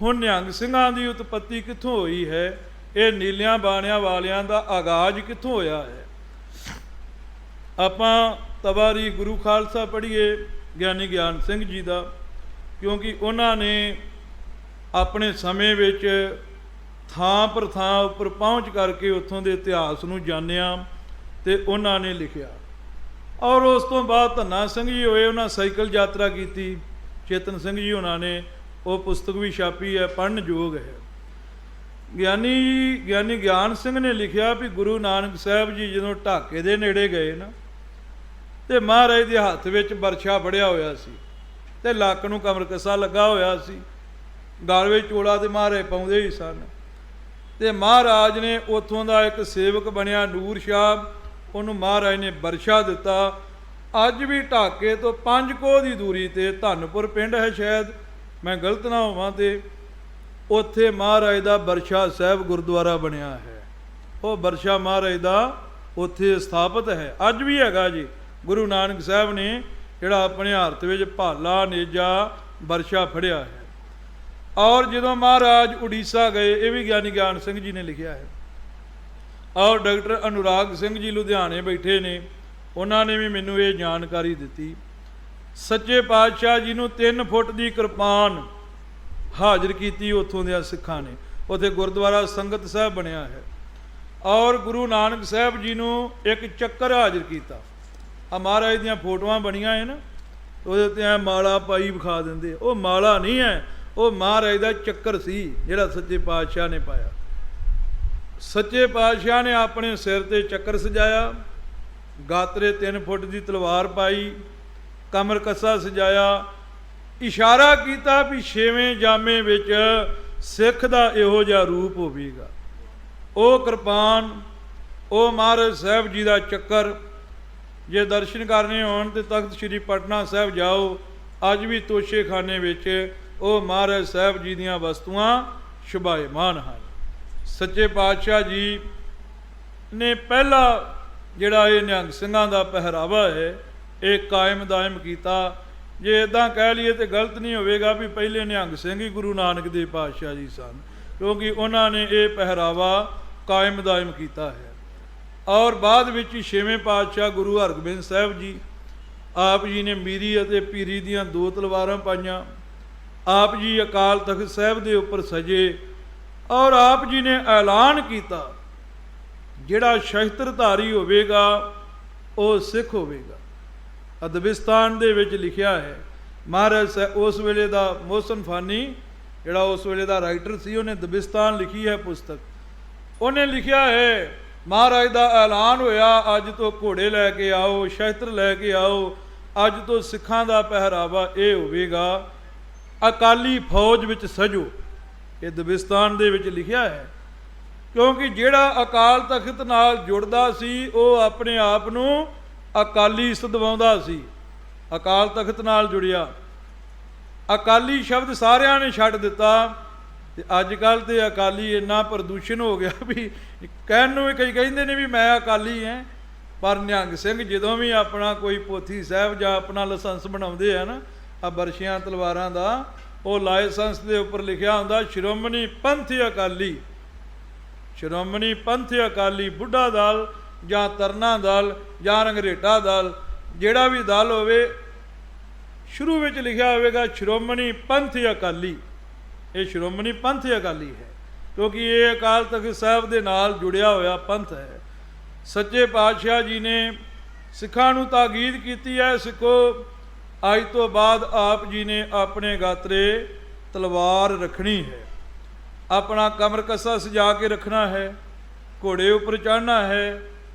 ਹੁਣ ਨਿਹੰਗ ਸਿੰਘਾਂ ਦੀ ਉਤਪੱਤੀ ਕਿੱਥੋਂ ਹੋਈ ਹੈ? ਇਹ ਨੀਲਿਆਂ ਬਾਣਿਆਂ ਵਾਲਿਆਂ ਦਾ ਆਗਾਜ਼ ਕਿੱਥੋਂ ਹੋਇਆ ਹੈ? ਆਪਾਂ ਤਵਾਰੀ ਗੁਰੂ ਖਾਲਸਾ ਪੜ੍ਹੀਏ ਗਿਆਨੀ ਗਿਆਨ ਸਿੰਘ ਜੀ ਦਾ, ਕਿਉਂਕਿ ਉਹਨਾਂ ਨੇ ਆਪਣੇ ਸਮੇਂ ਵਿੱਚ ਥਾਂ ਪਰ ਥਾਂ ਉੱਪਰ ਪਹੁੰਚ ਕਰਕੇ ਉੱਥੋਂ ਦੇ ਇਤਿਹਾਸ ਨੂੰ ਜਾਣਿਆ ਤੇ ਉਹਨਾਂ ਨੇ ਲਿਖਿਆ। ਔਰ ਉਸ ਤੋਂ ਬਾਅਦ ਧੰਨਾ ਸਿੰਘ ਜੀ ਹੋਏ, ਉਹਨਾਂ ਸਾਈਕਲ ਯਾਤਰਾ ਕੀਤੀ। ਚੇਤਨ ਸਿੰਘ ਜੀ ਉਹਨਾਂ ਨੇ ਉਹ ਪੁਸਤਕ ਵੀ ਛਾਪੀ ਹੈ, ਪੜ੍ਹਨ ਯੋਗ ਹੈ। ਗਿਆਨੀ ਗਿਆਨ ਸਿੰਘ ਨੇ ਲਿਖਿਆ ਵੀ ਗੁਰੂ ਨਾਨਕ ਸਾਹਿਬ ਜੀ ਜਦੋਂ ਢਾਕੇ ਦੇ ਨੇੜੇ ਗਏ ਨਾ, ਤੇ ਮਹਾਰਾਜ ਦੇ ਹੱਥ ਵਿੱਚ ਬਰਛਾ ਫੜਿਆ ਹੋਇਆ ਸੀ ਤੇ ਲੱਕ ਨੂੰ ਕਮਰ ਕੱਸਾ ਲੱਗਾ ਹੋਇਆ ਸੀ, ਗਲ ਵਿੱਚ ਚੋਲਾ ਤੇ ਮਹਾਰਾਜ ਪਾਉਂਦੇ ਹੀ ਸਨ। ਤੇ ਮਹਾਰਾਜ ਨੇ ਉੱਥੋਂ ਦਾ ਇੱਕ ਸੇਵਕ ਬਣਿਆ ਨੂਰ ਸ਼ਾਹ, ਉਹਨੂੰ ਮਹਾਰਾਜ ਨੇ ਬਰਛਾ ਦਿੱਤਾ। ਅੱਜ ਵੀ ਢਾਕੇ ਤੋਂ 5 ਕੋਹ ਦੀ ਦੂਰੀ ਤੇ ਧੰਨਪੁਰ ਪਿੰਡ ਹੈ, ਸ਼ਾਇਦ ਮੈਂ ਗਲਤ ਨਾ ਹੋਵਾਂ, ਤੇ ਉੱਥੇ ਮਹਾਰਾਜ ਦਾ ਬਰਛਾ ਸਾਹਿਬ ਗੁਰਦੁਆਰਾ ਬਣਿਆ ਹੈ। ਉਹ ਬਰਛਾ ਮਹਾਰਾਜ ਦਾ ਉੱਥੇ ਸਥਾਪਿਤ ਹੈ, ਅੱਜ ਵੀ ਹੈਗਾ ਜੀ। ਗੁਰੂ ਨਾਨਕ ਸਾਹਿਬ ਨੇ ਜਿਹੜਾ ਆਪਣੇ ਹੱਥ ਵਿੱਚ ਭਾਲਾ ਨੇਜਾ ਬਰਛਾ ਫੜਿਆ ਹੈ। ਔਰ ਜਦੋਂ ਮਹਾਰਾਜ ਉੜੀਸਾ ਗਏ, ਇਹ ਵੀ ਗਿਆਨੀ ਗਿਆਨ ਸਿੰਘ ਜੀ ਨੇ ਲਿਖਿਆ ਹੈ। ਔਰ ਡਾਕਟਰ ਅਨੁਰਾਗ ਸਿੰਘ ਜੀ ਲੁਧਿਆਣੇ ਬੈਠੇ ਨੇ, ਉਹਨਾਂ ਨੇ ਵੀ ਮੈਨੂੰ ਇਹ ਜਾਣਕਾਰੀ ਦਿੱਤੀ। ਸੱਚੇ ਪਾਤਸ਼ਾਹ ਜੀ ਨੂੰ 3 ਫੁੱਟ ਦੀ ਕਿਰਪਾਨ ਹਾਜ਼ਰ ਕੀਤੀ ਉੱਥੋਂ ਦੇ ਸਿੱਖਾਂ ਨੇ। ਉੱਥੇ ਗੁਰਦੁਆਰਾ ਸੰਗਤ ਸਾਹਿਬ ਬਣਿਆ ਹੈ। ਔਰ ਗੁਰੂ ਨਾਨਕ ਸਾਹਿਬ ਜੀ ਨੂੰ ਇੱਕ ਚੱਕਰ ਹਾਜ਼ਰ ਕੀਤਾ। ਆ ਮਹਾਰਾਜ ਦੀਆਂ ਫੋਟੋਆਂ ਬਣੀਆਂ ਹੈ ਨਾ, ਉਹਦੇ ਉੱਤੇ ਐ ਮਾਲਾ ਪਾਈ ਵਿਖਾ ਦਿੰਦੇ। ਉਹ ਮਾਲਾ ਨਹੀਂ ਹੈ, ਉਹ ਮਹਾਰਾਜ ਦਾ ਚੱਕਰ ਸੀ ਜਿਹੜਾ ਸੱਚੇ ਪਾਤਸ਼ਾਹ ਨੇ ਪਾਇਆ। ਸੱਚੇ ਪਾਤਸ਼ਾਹ ਨੇ ਆਪਣੇ ਸਿਰ ਤੇ ਚੱਕਰ ਸਜਾਇਆ, ਗਾਤਰੇ 3 ਫੁੱਟ ਦੀ ਤਲਵਾਰ ਪਾਈ, ਕਮਰ ਕੱਸਾ ਸਜਾਇਆ, ਇਸ਼ਾਰਾ ਕੀਤਾ ਵੀ 6ਵੇਂ ਜਾਮੇ ਵਿੱਚ ਸਿੱਖ ਦਾ ਇਹੋ ਜਿਹਾ ਰੂਪ ਹੋਵੇਗਾ। ਉਹ ਕਿਰਪਾਨ, ਉਹ ਮਹਾਰਾਜ ਸਾਹਿਬ ਜੀ ਦਾ ਚੱਕਰ। ਜੇ ਦਰਸ਼ਨ ਕਰਨੇ ਹੋਣ ਤੇ ਤਖਤ ਸ੍ਰੀ ਪਟਨਾ ਸਾਹਿਬ ਜਾਓ, ਅੱਜ ਵੀ ਤੋਸ਼ੇਖਾਨੇ ਵਿੱਚ ਉਹ ਮਹਾਰਾਜ ਸਾਹਿਬ ਜੀ ਦੀਆਂ ਵਸਤੂਆਂ ਸ਼ੁਭਾਇਮਾਨ ਹਨ। ਸੱਚੇ ਪਾਤਸ਼ਾਹ ਜੀ ਨੇ ਪਹਿਲਾ ਜਿਹੜਾ ਇਹ ਨਿਹੰਗ ਸਿੰਘਾਂ ਦਾ ਪਹਿਰਾਵਾ ਹੈ, ਇਹ ਕਾਇਮ ਦਾਇਮ ਕੀਤਾ। ਜੇ ਇਦਾਂ ਕਹਿ ਲਈਏ ਤਾਂ ਗਲਤ ਨਹੀਂ ਹੋਵੇਗਾ ਵੀ ਪਹਿਲੇ ਨਿਹੰਗ ਸਿੰਘ ਹੀ ਗੁਰੂ ਨਾਨਕ ਦੇਵ ਪਾਤਸ਼ਾਹ ਜੀ ਸਨ, ਕਿਉਂਕਿ ਉਹਨਾਂ ਨੇ ਇਹ ਪਹਿਰਾਵਾ ਕਾਇਮ ਦਾਇਮ ਕੀਤਾ ਹੈ। ਔਰ ਬਾਅਦ ਵਿੱਚ ਹੀ 6ਵੇਂ ਪਾਤਸ਼ਾਹ ਗੁਰੂ ਹਰਗੋਬਿੰਦ ਸਾਹਿਬ ਜੀ, ਆਪ ਜੀ ਨੇ ਮੀਰੀ ਅਤੇ ਪੀਰੀ ਦੀਆਂ 2 ਤਲਵਾਰਾਂ ਪਾਈਆਂ। ਆਪ ਜੀ ਅਕਾਲ ਤਖਤ ਸਾਹਿਬ ਦੇ ਉੱਪਰ ਸਜੇ ਔਰ ਆਪ ਜੀ ਨੇ ਐਲਾਨ ਕੀਤਾ, ਜਿਹੜਾ ਸ਼ਸਤਰਧਾਰੀ ਹੋਵੇਗਾ ਉਹ ਸਿੱਖ ਹੋਵੇਗਾ। ਅਦਬਿਸਤਾਨ ਦੇ ਵਿੱਚ ਲਿਖਿਆ ਹੈ, ਮਹਾਰਾਜ ਉਸ ਵੇਲੇ ਦਾ ਮੋਹਸਨ ਫਾਨੀ, ਜਿਹੜਾ ਉਸ ਵੇਲੇ ਦਾ ਰਾਈਟਰ ਸੀ, ਉਹਨੇ ਦਬਿਸਤਾਨ ਲਿਖੀ ਹੈ ਪੁਸਤਕ। ਉਹਨੇ ਲਿਖਿਆ ਹੈ, ਮਹਾਰਾਜ ਦਾ ਐਲਾਨ ਹੋਇਆ, ਅੱਜ ਤੋਂ ਘੋੜੇ ਲੈ ਕੇ ਆਓ, ਸ਼ਸਤਰ ਲੈ ਕੇ ਆਓ, ਅੱਜ ਤੋਂ ਸਿੱਖਾਂ ਦਾ ਪਹਿਰਾਵਾ ਇਹ ਹੋਵੇਗਾ, ਅਕਾਲੀ ਫੌਜ ਵਿੱਚ ਸਜੋ। ਇਹ ਦਬਿਸਤਾਨ ਦੇ ਵਿੱਚ ਲਿਖਿਆ ਹੈ, ਕਿਉਂਕਿ ਜਿਹੜਾ ਅਕਾਲ ਤਖਤ ਨਾਲ ਜੁੜਦਾ ਸੀ ਉਹ ਆਪਣੇ ਆਪ ਨੂੰ ਅਕਾਲੀ ਸਦਵਾਉਂਦਾ ਸੀ। ਅਕਾਲ ਤਖਤ ਨਾਲ ਜੁੜਿਆ, ਅਕਾਲੀ ਸ਼ਬਦ ਸਾਰਿਆਂ ਨੇ ਛੱਡ ਦਿੱਤਾ। ਤੇ ਅੱਜ ਕੱਲ੍ਹ ਤੇ ਅਕਾਲੀ ਇੰਨਾ ਪ੍ਰਦੂਸ਼ਣ ਹੋ ਗਿਆ ਵੀ ਕਹਿਣ ਨੂੰ ਵੀ ਕਈ ਕਹਿੰਦੇ ਨੇ ਵੀ ਮੈਂ ਅਕਾਲੀ ਹਾਂ, ਪਰ ਨਿਹੰਗ ਸਿੰਘ ਜਦੋਂ ਵੀ ਆਪਣਾ ਕੋਈ ਪੋਥੀ ਸਾਹਿਬ ਜਾਂ ਆਪਣਾ ਲਾਇਸੈਂਸ ਬਣਾਉਂਦੇ ਆ ਨਾ, ਆ ਬਰਸ਼ੀਆਂ ਤਲਵਾਰਾਂ ਦਾ, ਉਹ ਲਾਇਸੈਂਸ ਦੇ ਉੱਪਰ ਲਿਖਿਆ ਹੁੰਦਾ ਸ਼੍ਰੋਮਣੀ ਪੰਥ ਅਕਾਲੀ। ਸ਼੍ਰੋਮਣੀ ਪੰਥ ਅਕਾਲੀ, ਬੁੱਢਾ ਦਲ ਜਾਂ ਤਰਨਾ ਦਲ ਜਾਂ ਰੰਗਰੇਟਾ ਦਲ, ਜਿਹੜਾ ਵੀ ਦਲ ਹੋਵੇ, ਸ਼ੁਰੂ ਵਿੱਚ ਲਿਖਿਆ ਹੋਵੇਗਾ ਸ਼੍ਰੋਮਣੀ ਪੰਥ ਅਕਾਲੀ। ਇਹ ਸ਼੍ਰੋਮਣੀ ਪੰਥ ਅਕਾਲੀ ਹੈ, ਕਿਉਂਕਿ ਇਹ ਅਕਾਲ ਤਖਤ ਸਾਹਿਬ ਦੇ ਨਾਲ ਜੁੜਿਆ ਹੋਇਆ ਪੰਥ ਹੈ। ਸੱਚੇ ਪਾਤਸ਼ਾਹ ਜੀ ਨੇ ਸਿੱਖਾਂ ਨੂੰ ਤਾਕੀਦ ਕੀਤੀ ਹੈ, ਸਿੱਖੋ ਅੱਜ ਤੋਂ ਬਾਅਦ ਆਪ ਜੀ ਨੇ ਆਪਣੇ ਗਾਤਰੇ ਤਲਵਾਰ ਰੱਖਣੀ ਹੈ, ਆਪਣਾ ਕਮਰ ਕੱਸਾ ਸਜਾ ਕੇ ਰੱਖਣਾ ਹੈ, ਘੋੜੇ ਉੱਪਰ ਚੜ੍ਹਨਾ ਹੈ,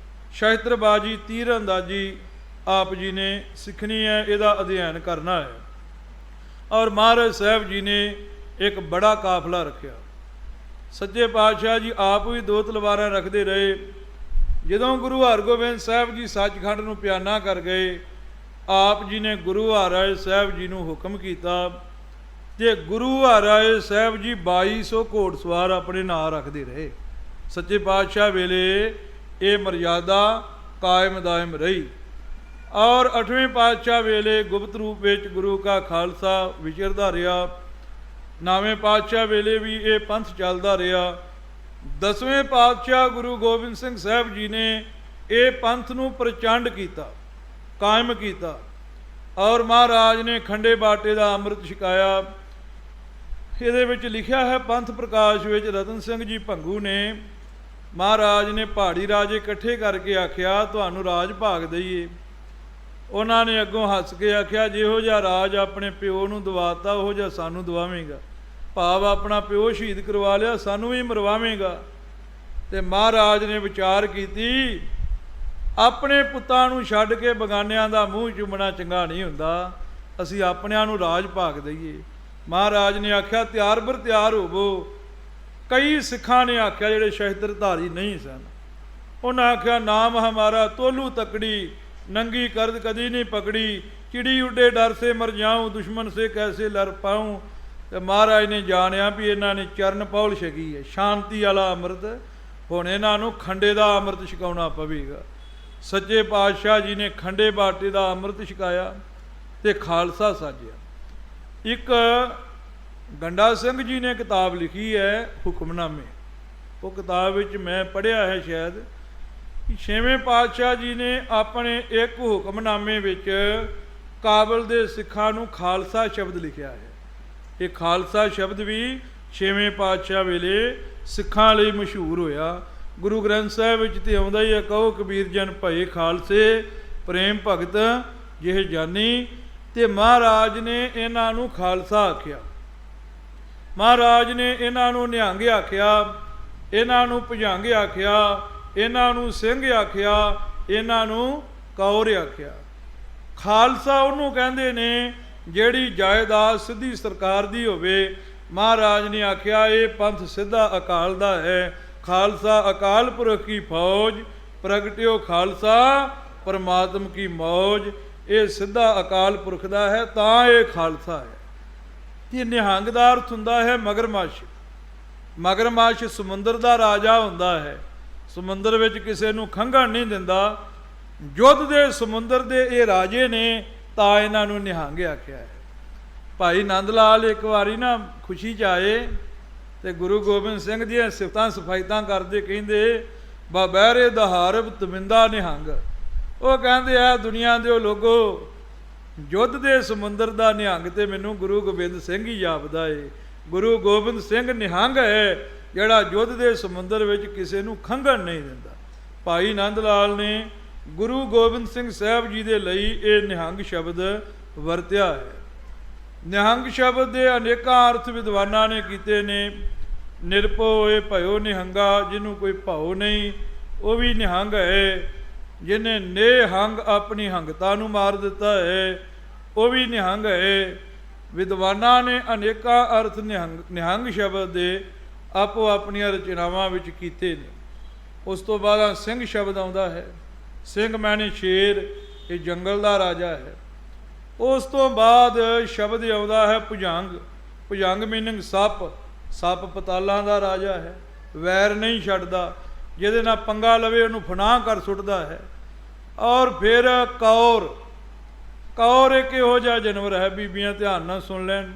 ਸ਼ਸਤਰਬਾਜੀ ਤੀਰ ਅੰਦਾਜ਼ੀ ਆਪ ਜੀ ਨੇ ਸਿੱਖਣੀ ਹੈ, ਇਹਦਾ ਅਧਿਐਨ ਕਰਨਾ ਹੈ। ਔਰ ਮਹਾਰਾਜ ਸਾਹਿਬ ਜੀ ਨੇ ਇੱਕ ਬੜਾ ਕਾਫਲਾ ਰੱਖਿਆ। ਸੱਚੇ ਪਾਤਸ਼ਾਹ ਜੀ ਆਪ ਵੀ 2 ਤਲਵਾਰਾਂ ਰੱਖਦੇ ਰਹੇ। ਜਦੋਂ ਗੁਰੂ ਹਰਗੋਬਿੰਦ ਸਾਹਿਬ ਜੀ ਸੱਚਖੰਡ ਨੂੰ ਪਿਆਨਾ ਕਰ ਗਏ, ਆਪ ਜੀ ਨੇ ਗੁਰੂ ਹਰਿਰਾਏ ਸਾਹਿਬ ਜੀ ਨੂੰ ਹੁਕਮ ਕੀਤਾ ਤੇ ਗੁਰੂ ਹਰਿਰਾਏ ਸਾਹਿਬ ਜੀ 2200 ਘੋੜਸਵਾਰ ਆਪਣੇ ਨਾਲ ਰੱਖਦੇ ਰਹੇ। ਸੱਚੇ ਪਾਤਸ਼ਾਹ ਵੇਲੇ ਇਹ ਮਰਜ਼ਾਦਾ ਕਾਇਮ ਦਾਇਮ ਰਹੀ। ਔਰ 8ਵੇਂ ਪਾਤਸ਼ਾਹ ਵੇਲੇ ਗੁਪਤ ਰੂਪ ਵਿੱਚ ਗੁਰੂ ਕਾ ਖਾਲਸਾ ਵਿਚਰਦਾ ਰਿਹਾ। 9ਵੇਂ ਪਾਤਸ਼ਾਹ ਵੇਲੇ ਵੀ ਇਹ ਪੰਥ ਚੱਲਦਾ ਰਿਹਾ। 10ਵੇਂ ਪਾਤਸ਼ਾਹ ਗੁਰੂ ਗੋਬਿੰਦ ਸਿੰਘ ਸਾਹਿਬ ਜੀ ਨੇ ਇਹ ਪੰਥ ਨੂੰ ਪ੍ਰਚੰਡ ਕੀਤਾ, ਕਾਇਮ ਕੀਤਾ। ਔਰ ਮਹਾਰਾਜ ਨੇ ਖੰਡੇ ਬਾਟੇ ਦਾ ਅੰਮ੍ਰਿਤ ਛਕਾਇਆ। ਇਹਦੇ ਵਿੱਚ ਲਿਖਿਆ ਹੈ, ਪੰਥ ਪ੍ਰਕਾਸ਼ ਵਿੱਚ ਰਤਨ ਸਿੰਘ ਜੀ ਭੰਗੂ ਨੇ, ਮਹਾਰਾਜ ਨੇ ਪਹਾੜੀ ਰਾਜੇ ਇਕੱਠੇ ਕਰਕੇ ਆਖਿਆ ਤੁਹਾਨੂੰ ਰਾਜ ਭਾਗ ਦਈਏ। ਉਹਨਾਂ ਨੇ ਅੱਗੋਂ ਹੱਸ ਕੇ ਆਖਿਆ, ਜਿਹੋ ਜਿਹਾ ਰਾਜ ਆਪਣੇ ਪਿਓ ਨੂੰ ਦਵਾਤਾ ਉਹੋ ਜਿਹਾ ਸਾਨੂੰ ਦਵਾਵੇਂਗਾ, ਭਾਵ ਆਪਣਾ ਪਿਓ ਸ਼ਹੀਦ ਕਰਵਾ ਲਿਆ, ਸਾਨੂੰ ਵੀ ਮਰਵਾਵੇਂਗਾ। ਤੇ ਮਹਾਰਾਜ ਨੇ ਵਿਚਾਰ ਕੀਤੀ, ਆਪਣੇ ਪੁੱਤਾਂ ਨੂੰ ਛੱਡ ਕੇ ਬਗਾਨਿਆਂ ਦਾ ਮੂੰਹ ਚੁੰਮਣਾ ਚੰਗਾ ਨਹੀਂ ਹੁੰਦਾ, ਅਸੀਂ ਆਪਣਿਆਂ ਨੂੰ ਰਾਜ ਭਾਗ ਦਈਏ। ਮਹਾਰਾਜ ਨੇ ਆਖਿਆ ਤਿਆਰ ਬਰ ਤਿਆਰ ਹੋਵੋ। ਕਈ ਸਿੱਖਾਂ ਨੇ ਆਖਿਆ ਜਿਹੜੇ ਸ਼ਸਤਰਧਾਰੀ ਨਹੀਂ ਸਨ, ਉਹਨਾਂ ਆਖਿਆ ਨਾਮ ਹਮਾਰਾ ਤੋਲੂ ਤਕੜੀ, ਨੰਗੀ ਕਰਦ ਕਦੀ ਨਹੀਂ ਪਕੜੀ, ਚਿੜੀ ਉੱਡੇ ਡਰ ਸੇ ਮਰ ਜਾਊਂ, ਦੁਸ਼ਮਣ ਸੇ ਕੈਸੇ ਲੜ ਪਾਊਂ। ਤੇ ਮਹਾਰਾਜ ਨੇ ਜਾਣਿਆ ਵੀ ਇਹਨਾਂ ਨੇ ਚਰਨ ਪੌਲ ਛਕੀ ਹੈ, ਸ਼ਾਂਤੀ ਵਾਲਾ ਅੰਮ੍ਰਿਤ, ਹੁਣ ਇਹਨਾਂ ਨੂੰ ਖੰਡੇ ਦਾ ਅੰਮ੍ਰਿਤ ਛਕਾਉਣਾ ਪਵੇਗਾ। ਸੱਚੇ ਪਾਤਸ਼ਾਹ ਜੀ ਨੇ ਖੰਡੇ ਬਾਟੇ ਦਾ ਅੰਮ੍ਰਿਤ ਛਕਾਇਆ ਤੇ ਖਾਲਸਾ ਸਾਜਿਆ। ਇੱਕ ਗੰਡਾ ਸਿੰਘ ਜੀ ਨੇ ਕਿਤਾਬ ਲਿਖੀ ਹੈ ਹੁਕਮਨਾਮੇ, ਉਹ ਕਿਤਾਬ ਵਿੱਚ ਮੈਂ ਪੜ੍ਹਿਆ ਹੈ ਸ਼ਾਇਦ ਕਿ 6ਵੇਂ ਪਾਤਸ਼ਾਹ ਜੀ ਨੇ ਆਪਣੇ ਇੱਕ ਹੁਕਮਨਾਮੇ ਵਿੱਚ ਕਾਬਲ ਦੇ ਸਿੱਖਾਂ ਨੂੰ ਖਾਲਸਾ ਸ਼ਬਦ ਲਿਖਿਆ ਹੈ। ਇਹ ਖਾਲਸਾ ਸ਼ਬਦ ਵੀ 6ਵੇਂ ਪਾਤਸ਼ਾਹ ਵੇਲੇ ਸਿੱਖਾਂ ਲਈ ਮਸ਼ਹੂਰ ਹੋਇਆ। ਗੁਰੂ ਗ੍ਰੰਥ ਸਾਹਿਬ ਵਿੱਚ ਤੇ ਆਉਂਦਾ ਹੀ ਹੈ, ਕਹੋ ਕਬੀਰ ਜਨ ਭਏ ਖਾਲਸੇ, ਪ੍ਰੇਮ ਭਗਤ ਜਿਹ ਜਾਨੀ। ਤੇ ਮਹਾਰਾਜ ਨੇ ਇਹਨਾਂ ਨੂੰ ਖਾਲਸਾ ਆਖਿਆ, ਮਹਾਰਾਜ ਨੇ ਇਹਨਾਂ ਨੂੰ ਨਿਹੰਗ ਆਖਿਆ, ਇਹਨਾਂ ਨੂੰ ਭੁਜੰਗ ਆਖਿਆ, ਇਹਨਾਂ ਨੂੰ ਸਿੰਘ ਆਖਿਆ, ਇਹਨਾਂ ਨੂੰ ਕੌਰ ਆਖਿਆ। ਖਾਲਸਾ ਉਹਨੂੰ ਕਹਿੰਦੇ ਨੇ ਜਿਹੜੀ ਜਾਇਦਾਦ ਸਿੱਧੀ ਸਰਕਾਰ ਦੀ ਹੋਵੇ। ਮਹਾਰਾਜ ਨੇ ਆਖਿਆ ਇਹ ਪੰਥ ਸਿੱਧਾ ਅਕਾਲ ਦਾ ਹੈ। ਖਾਲਸਾ ਅਕਾਲ ਪੁਰਖ ਕੀ ਫੌਜ, ਪ੍ਰਗਟਿਓ ਖਾਲਸਾ ਪਰਮਾਤਮ ਕੀ ਮੌਜ। ਇਹ ਸਿੱਧਾ ਅਕਾਲ ਪੁਰਖ ਦਾ ਹੈ, ਤਾਂ ਇਹ ਖਾਲਸਾ ਹੈ। ਤੇ ਨਿਹੰਗ ਦਾ ਅਰਥ ਹੁੰਦਾ ਹੈ ਮਗਰਮੱਛ। ਮਗਰਮੱਛ ਸਮੁੰਦਰ ਦਾ ਰਾਜਾ ਹੁੰਦਾ ਹੈ, ਸਮੁੰਦਰ ਵਿੱਚ ਕਿਸੇ ਨੂੰ ਖੰਘਣ ਨਹੀਂ ਦਿੰਦਾ। ਯੁੱਧ ਦੇ ਸਮੁੰਦਰ ਦੇ ਇਹ ਰਾਜੇ ਨੇ, ਤਾਂ ਇਹਨਾਂ ਨੂੰ ਨਿਹੰਗ ਆਖਿਆ ਹੈ। ਭਾਈ ਨੰਦ ਲਾਲ ਇੱਕ ਵਾਰੀ ਨਾ ਖੁਸ਼ੀ 'ਚ ਆਏ ਤੇ ਗੁਰੂ ਗੋਬਿੰਦ ਸਿੰਘ ਦੀਆਂ ਸਿਫਤਾਂ ਸਫਾਇਤਾਂ ਕਰਦੇ, ਕਹਿੰਦੇ ਬਾਬਹਿਰੇ ਦਹਾਰਬ ਤਮਿੰਦਾ ਨਿਹੰਗ। ਉਹ ਕਹਿੰਦੇ ਆ ਦੁਨੀਆ ਦੇ ਉਹ ਲੋਗੋ, ਯੁੱਧ ਦੇ ਸਮੁੰਦਰ ਦਾ ਨਿਹੰਗ ਤੇ ਮੈਨੂੰ ਗੁਰੂ ਗੋਬਿੰਦ ਸਿੰਘ ਹੀ ਜਾਪਦਾ ਏ। ਗੁਰੂ ਗੋਬਿੰਦ ਸਿੰਘ ਨਿਹੰਗ ਹੈ ਜਿਹੜਾ ਯੁੱਧ ਦੇ ਸਮੁੰਦਰ ਵਿੱਚ ਕਿਸੇ ਨੂੰ ਖੰਘਣ ਨਹੀਂ ਦਿੰਦਾ। ਭਾਈ ਨੰਦ ਲਾਲ ਨੇ ਗੁਰੂ ਗੋਬਿੰਦ ਸਿੰਘ ਸਾਹਿਬ ਜੀ ਦੇ ਲਈ ਇਹ ਨਿਹੰਗ ਸ਼ਬਦ ਵਰਤਿਆ ਹੈ। ਨਿਹੰਗ ਸ਼ਬਦ ਦੇ ਅਨੇਕਾਂ ਅਰਥ ਵਿਦਵਾਨਾਂ ਨੇ ਕੀਤੇ ਨੇ। ਨਿਰਭਉ ਹੋਏ ਭਇਓ ਨਿਹੰਗਾ, ਜਿਹਨੂੰ ਕੋਈ ਭਾਉ ਨਹੀਂ ਉਹ ਵੀ ਨਿਹੰਗ ਹੈ। ਜਿਹਨੇ ਨਿਹੰਗ ਆਪਣੀ ਹੰਗਤਾ ਨੂੰ ਮਾਰ ਦਿੱਤਾ ਹੈ ਉਹ ਵੀ ਨਿਹੰਗ ਹੈ। ਵਿਦਵਾਨਾਂ ਨੇ ਅਨੇਕਾਂ ਅਰਥ ਨਿਹੰਗ ਸ਼ਬਦ ਦੇ ਆਪੋ ਆਪਣੀਆਂ ਰਚਨਾਵਾਂ ਵਿੱਚ ਕੀਤੇ ਨੇ। ਉਸ ਤੋਂ ਬਾਅਦ ਸਿੰਘ ਸ਼ਬਦ ਆਉਂਦਾ ਹੈ। ਸਿੰਘ ਮੈਨੇ ਸ਼ੇਰ, ਇਹ ਜੰਗਲ ਦਾ ਰਾਜਾ ਹੈ। ਉਸ ਤੋਂ ਬਾਅਦ ਸ਼ਬਦ ਆਉਂਦਾ ਹੈ ਭੁਜੰਗ। ਭੁਜੰਗ ਮੀਨਿੰਗ ਸੱਪ। ਸੱਪ ਪਤਾਲਾਂ ਦਾ ਰਾਜਾ ਹੈ, ਵੈਰ ਨਹੀਂ ਛੱਡਦਾ, ਜਿਹਦੇ ਨਾਲ ਪੰਗਾ ਲਵੇ ਉਹਨੂੰ ਫਨਾਹ ਕਰ ਸੁੱਟਦਾ ਹੈ। ਔਰ ਫਿਰ ਕੌਰ। ਕੌਰ ਇੱਕ ਇਹੋ ਜਿਹਾ ਜਾਨਵਰ ਹੈ, ਬੀਬੀਆਂ ਧਿਆਨ ਨਾਲ ਸੁਣ ਲੈਣ,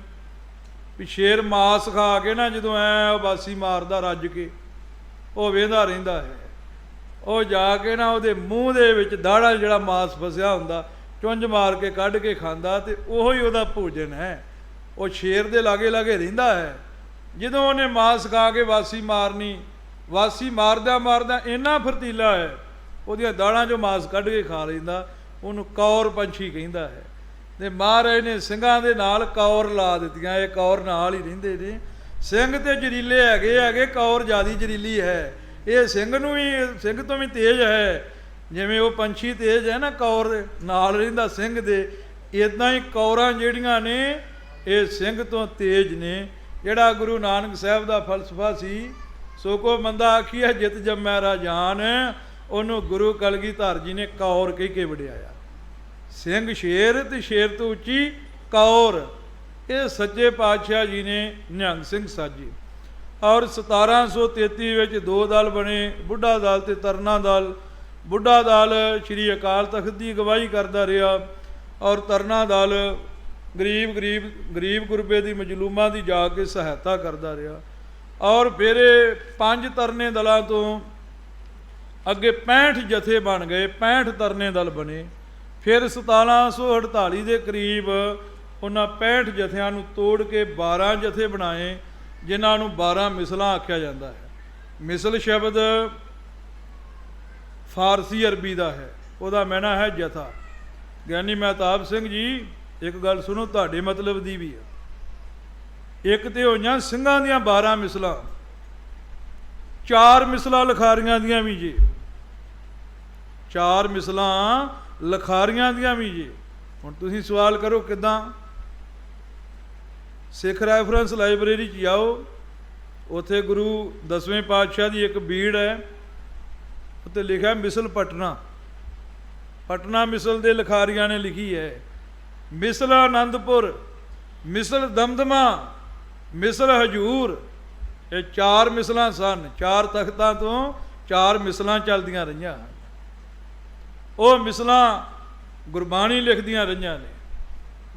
ਵੀ ਸ਼ੇਰ ਮਾਸ ਖਾ ਕੇ ਨਾ ਜਦੋਂ ਐ ਬਾਸੀ ਮਾਰਦਾ ਰੱਜ ਕੇ, ਉਹ ਵੇਂਦਾ ਰਹਿੰਦਾ ਹੈ। ਉਹ ਜਾ ਕੇ ਨਾ ਉਹਦੇ ਮੂੰਹ ਦੇ ਵਿੱਚ ਦਾੜਾ ਜਿਹੜਾ ਮਾਸ ਫਸਿਆ ਹੁੰਦਾ ਚੁੰਝ ਮਾਰ ਕੇ ਕੱਢ ਕੇ ਖਾਂਦਾ, ਤੇ ਉਹੋ ਹੀ ਉਹਦਾ ਭੋਜਨ ਹੈ। ਉਹ ਸ਼ੇਰ ਦੇ ਲਾਗੇ ਲਾਗੇ ਰਹਿੰਦਾ ਹੈ। ਜਦੋਂ ਉਹਨੇ ਮਾਸ ਖਾ ਕੇ ਵਾਸੀ ਮਾਰਨੀ, ਵਾਸੀ ਮਾਰਦਿਆਂ ਮਾਰਦਿਆਂ ਇੰਨਾ ਫਰਤੀਲਾ ਹੈ ਉਹਦੀਆਂ ਦਾੜਾਂ 'ਚੋਂ ਮਾਸ ਕੱਢ ਕੇ ਖਾ ਲੈਂਦਾ। ਉਹਨੂੰ ਕੌਰ ਪੰਛੀ ਕਹਿੰਦਾ ਹੈ। ਅਤੇ ਮਹਾਰਾਜ ਨੇ ਸਿੰਘਾਂ ਦੇ ਨਾਲ ਕੌਰ ਲਾ ਦਿੱਤੀਆਂ। ਇਹ ਕੌਰ ਨਾਲ ਹੀ ਰਹਿੰਦੇ ਨੇ। ਸਿੰਘ ਤੇ ਜ਼ਰੀਲੇ ਹੈਗੇ, ਕੌਰ ਜ਼ਿਆਦਾ ਜ਼ਰੀਲੀ ਹੈ। ਇਹ ਸਿੰਘ ਨੂੰ ਵੀ, ਸਿੰਘ ਤੋਂ ਵੀ ਤੇਜ਼ ਹੈ। ਜਿਵੇਂ ਉਹ ਪੰਛੀ ਤੇਜ਼ ਹੈ ਨਾ, ਕੌਰ ਨਾਲ ਰਹਿੰਦਾ ਸਿੰਘ ਦੇ, ਇੱਦਾਂ ਹੀ ਕੌਰਾਂ ਜਿਹੜੀਆਂ ਨੇ ਇਹ ਸਿੰਘ ਤੋਂ ਤੇਜ਼ ਨੇ। ਜਿਹੜਾ ਗੁਰੂ ਨਾਨਕ ਸਾਹਿਬ ਦਾ ਫਲਸਫਾ ਸੀ, ਸੋ ਕੋ ਮੰਦਾ ਆਖੀਐ ਜਿਤ ਜੰਮੈ ਰਾਜਾਨ, ਉਹਨੂੰ ਗੁਰੂ ਕਲਗੀਧਰ ਜੀ ਨੇ ਕੌਰ ਕਹਿ ਕੇ ਵਡਿਆਇਆ। ਸਿੰਘ ਸ਼ੇਰ ਤੇ ਸ਼ੇਰ ਤੋਂ ਉੱਚੀ ਕੌਰ। ਇਹ ਸੱਚੇ ਪਾਤਸ਼ਾਹ ਜੀ ਨੇ ਨਿਹੰਗ ਸਿੰਘ ਸਾਜੇ। ਔਰ 1733 ਵਿੱਚ ਦੋ ਦਲ ਬਣੇ, ਬੁੱਢਾ ਦਲ ਤੇ ਤਰਨਾ ਦਲ। ਬੁੱਢਾ ਦਲ ਸ਼੍ਰੀ ਅਕਾਲ ਤਖਤ ਦੀ ਅਗਵਾਈ ਕਰਦਾ ਰਿਹਾ, ਔਰ ਤਰਨਾ ਦਲ ਗਰੀਬ ਗੁਰਬੇ ਦੀ ਮਜਲੂਮਾਂ ਦੀ ਜਾ ਕੇ ਸਹਾਇਤਾ ਕਰਦਾ ਰਿਹਾ। ਔਰ ਫਿਰ 5 ਤਰਨੇ ਦਲਾਂ ਤੋਂ ਅੱਗੇ 65 ਜਥੇ ਬਣ ਗਏ, 65 ਤਰਨੇ ਦਲ ਬਣੇ। ਫਿਰ 1748 ਦੇ ਕਰੀਬ ਉਹਨਾਂ 65 ਜਥਿਆਂ ਨੂੰ ਤੋੜ ਕੇ 12 ਜਥੇ ਬਣਾਏ, ਜਿਨ੍ਹਾਂ ਨੂੰ 12 ਮਿਸਲਾਂ ਆਖਿਆ ਜਾਂਦਾ ਹੈ। ਮਿਸਲ ਸ਼ਬਦ ਫਾਰਸੀ ਅਰਬੀ ਦਾ ਹੈ, ਉਹਦਾ ਮੈਨਾ ਹੈ ਜਥਾ। ਗਿਆਨੀ ਮਹਿਤਾਬ ਸਿੰਘ ਜੀ ਇੱਕ ਗੱਲ ਸੁਣੋ, ਤੁਹਾਡੇ ਮਤਲਬ ਦੀ ਵੀ ਹੈ। ਇੱਕ ਤੇ ਹੋਈਆਂ ਸਿੰਘਾਂ ਦੀਆਂ 12 ਮਿਸਲਾਂ, 4 ਮਿਸਲਾਂ ਲਿਖਾਰੀਆਂ ਦੀਆਂ ਵੀ ਜੇ, 4 ਮਿਸਲਾਂ ਲਿਖਾਰੀਆਂ ਦੀਆਂ ਵੀ ਜੇ। ਹੁਣ ਤੁਸੀਂ ਸਵਾਲ ਕਰੋ ਕਿੱਦਾਂ? ਸਿੱਖ ਰੈਫਰੈਂਸ ਲਾਇਬ੍ਰੇਰੀ 'ਚ ਜਾਓ, ਉੱਥੇ ਗੁਰੂ 10ਵੇਂ ਪਾਤਸ਼ਾਹ ਦੀ ਇੱਕ ਬੀੜ ਹੈ, ਉੱਤੇ ਲਿਖਿਆ ਮਿਸਲ ਪਟਨਾ। ਪਟਨਾ ਮਿਸਲ ਦੇ ਲਿਖਾਰੀਆਂ ਨੇ ਲਿਖੀ ਹੈ। ਮਿਸਲ ਆਨੰਦਪੁਰ, ਮਿਸਲ ਦਮਦਮਾ, ਮਿਸਲ ਹਜੂਰ, ਇਹ 4 ਮਿਸਲਾਂ ਸਨ। 4 ਤਖਤਾਂ ਤੋਂ 4 ਮਿਸਲਾਂ ਚੱਲਦੀਆਂ ਰਹੀਆਂ। ਉਹ ਮਿਸਲਾਂ ਗੁਰਬਾਣੀ ਲਿਖਦੀਆਂ ਰਹੀਆਂ ਨੇ।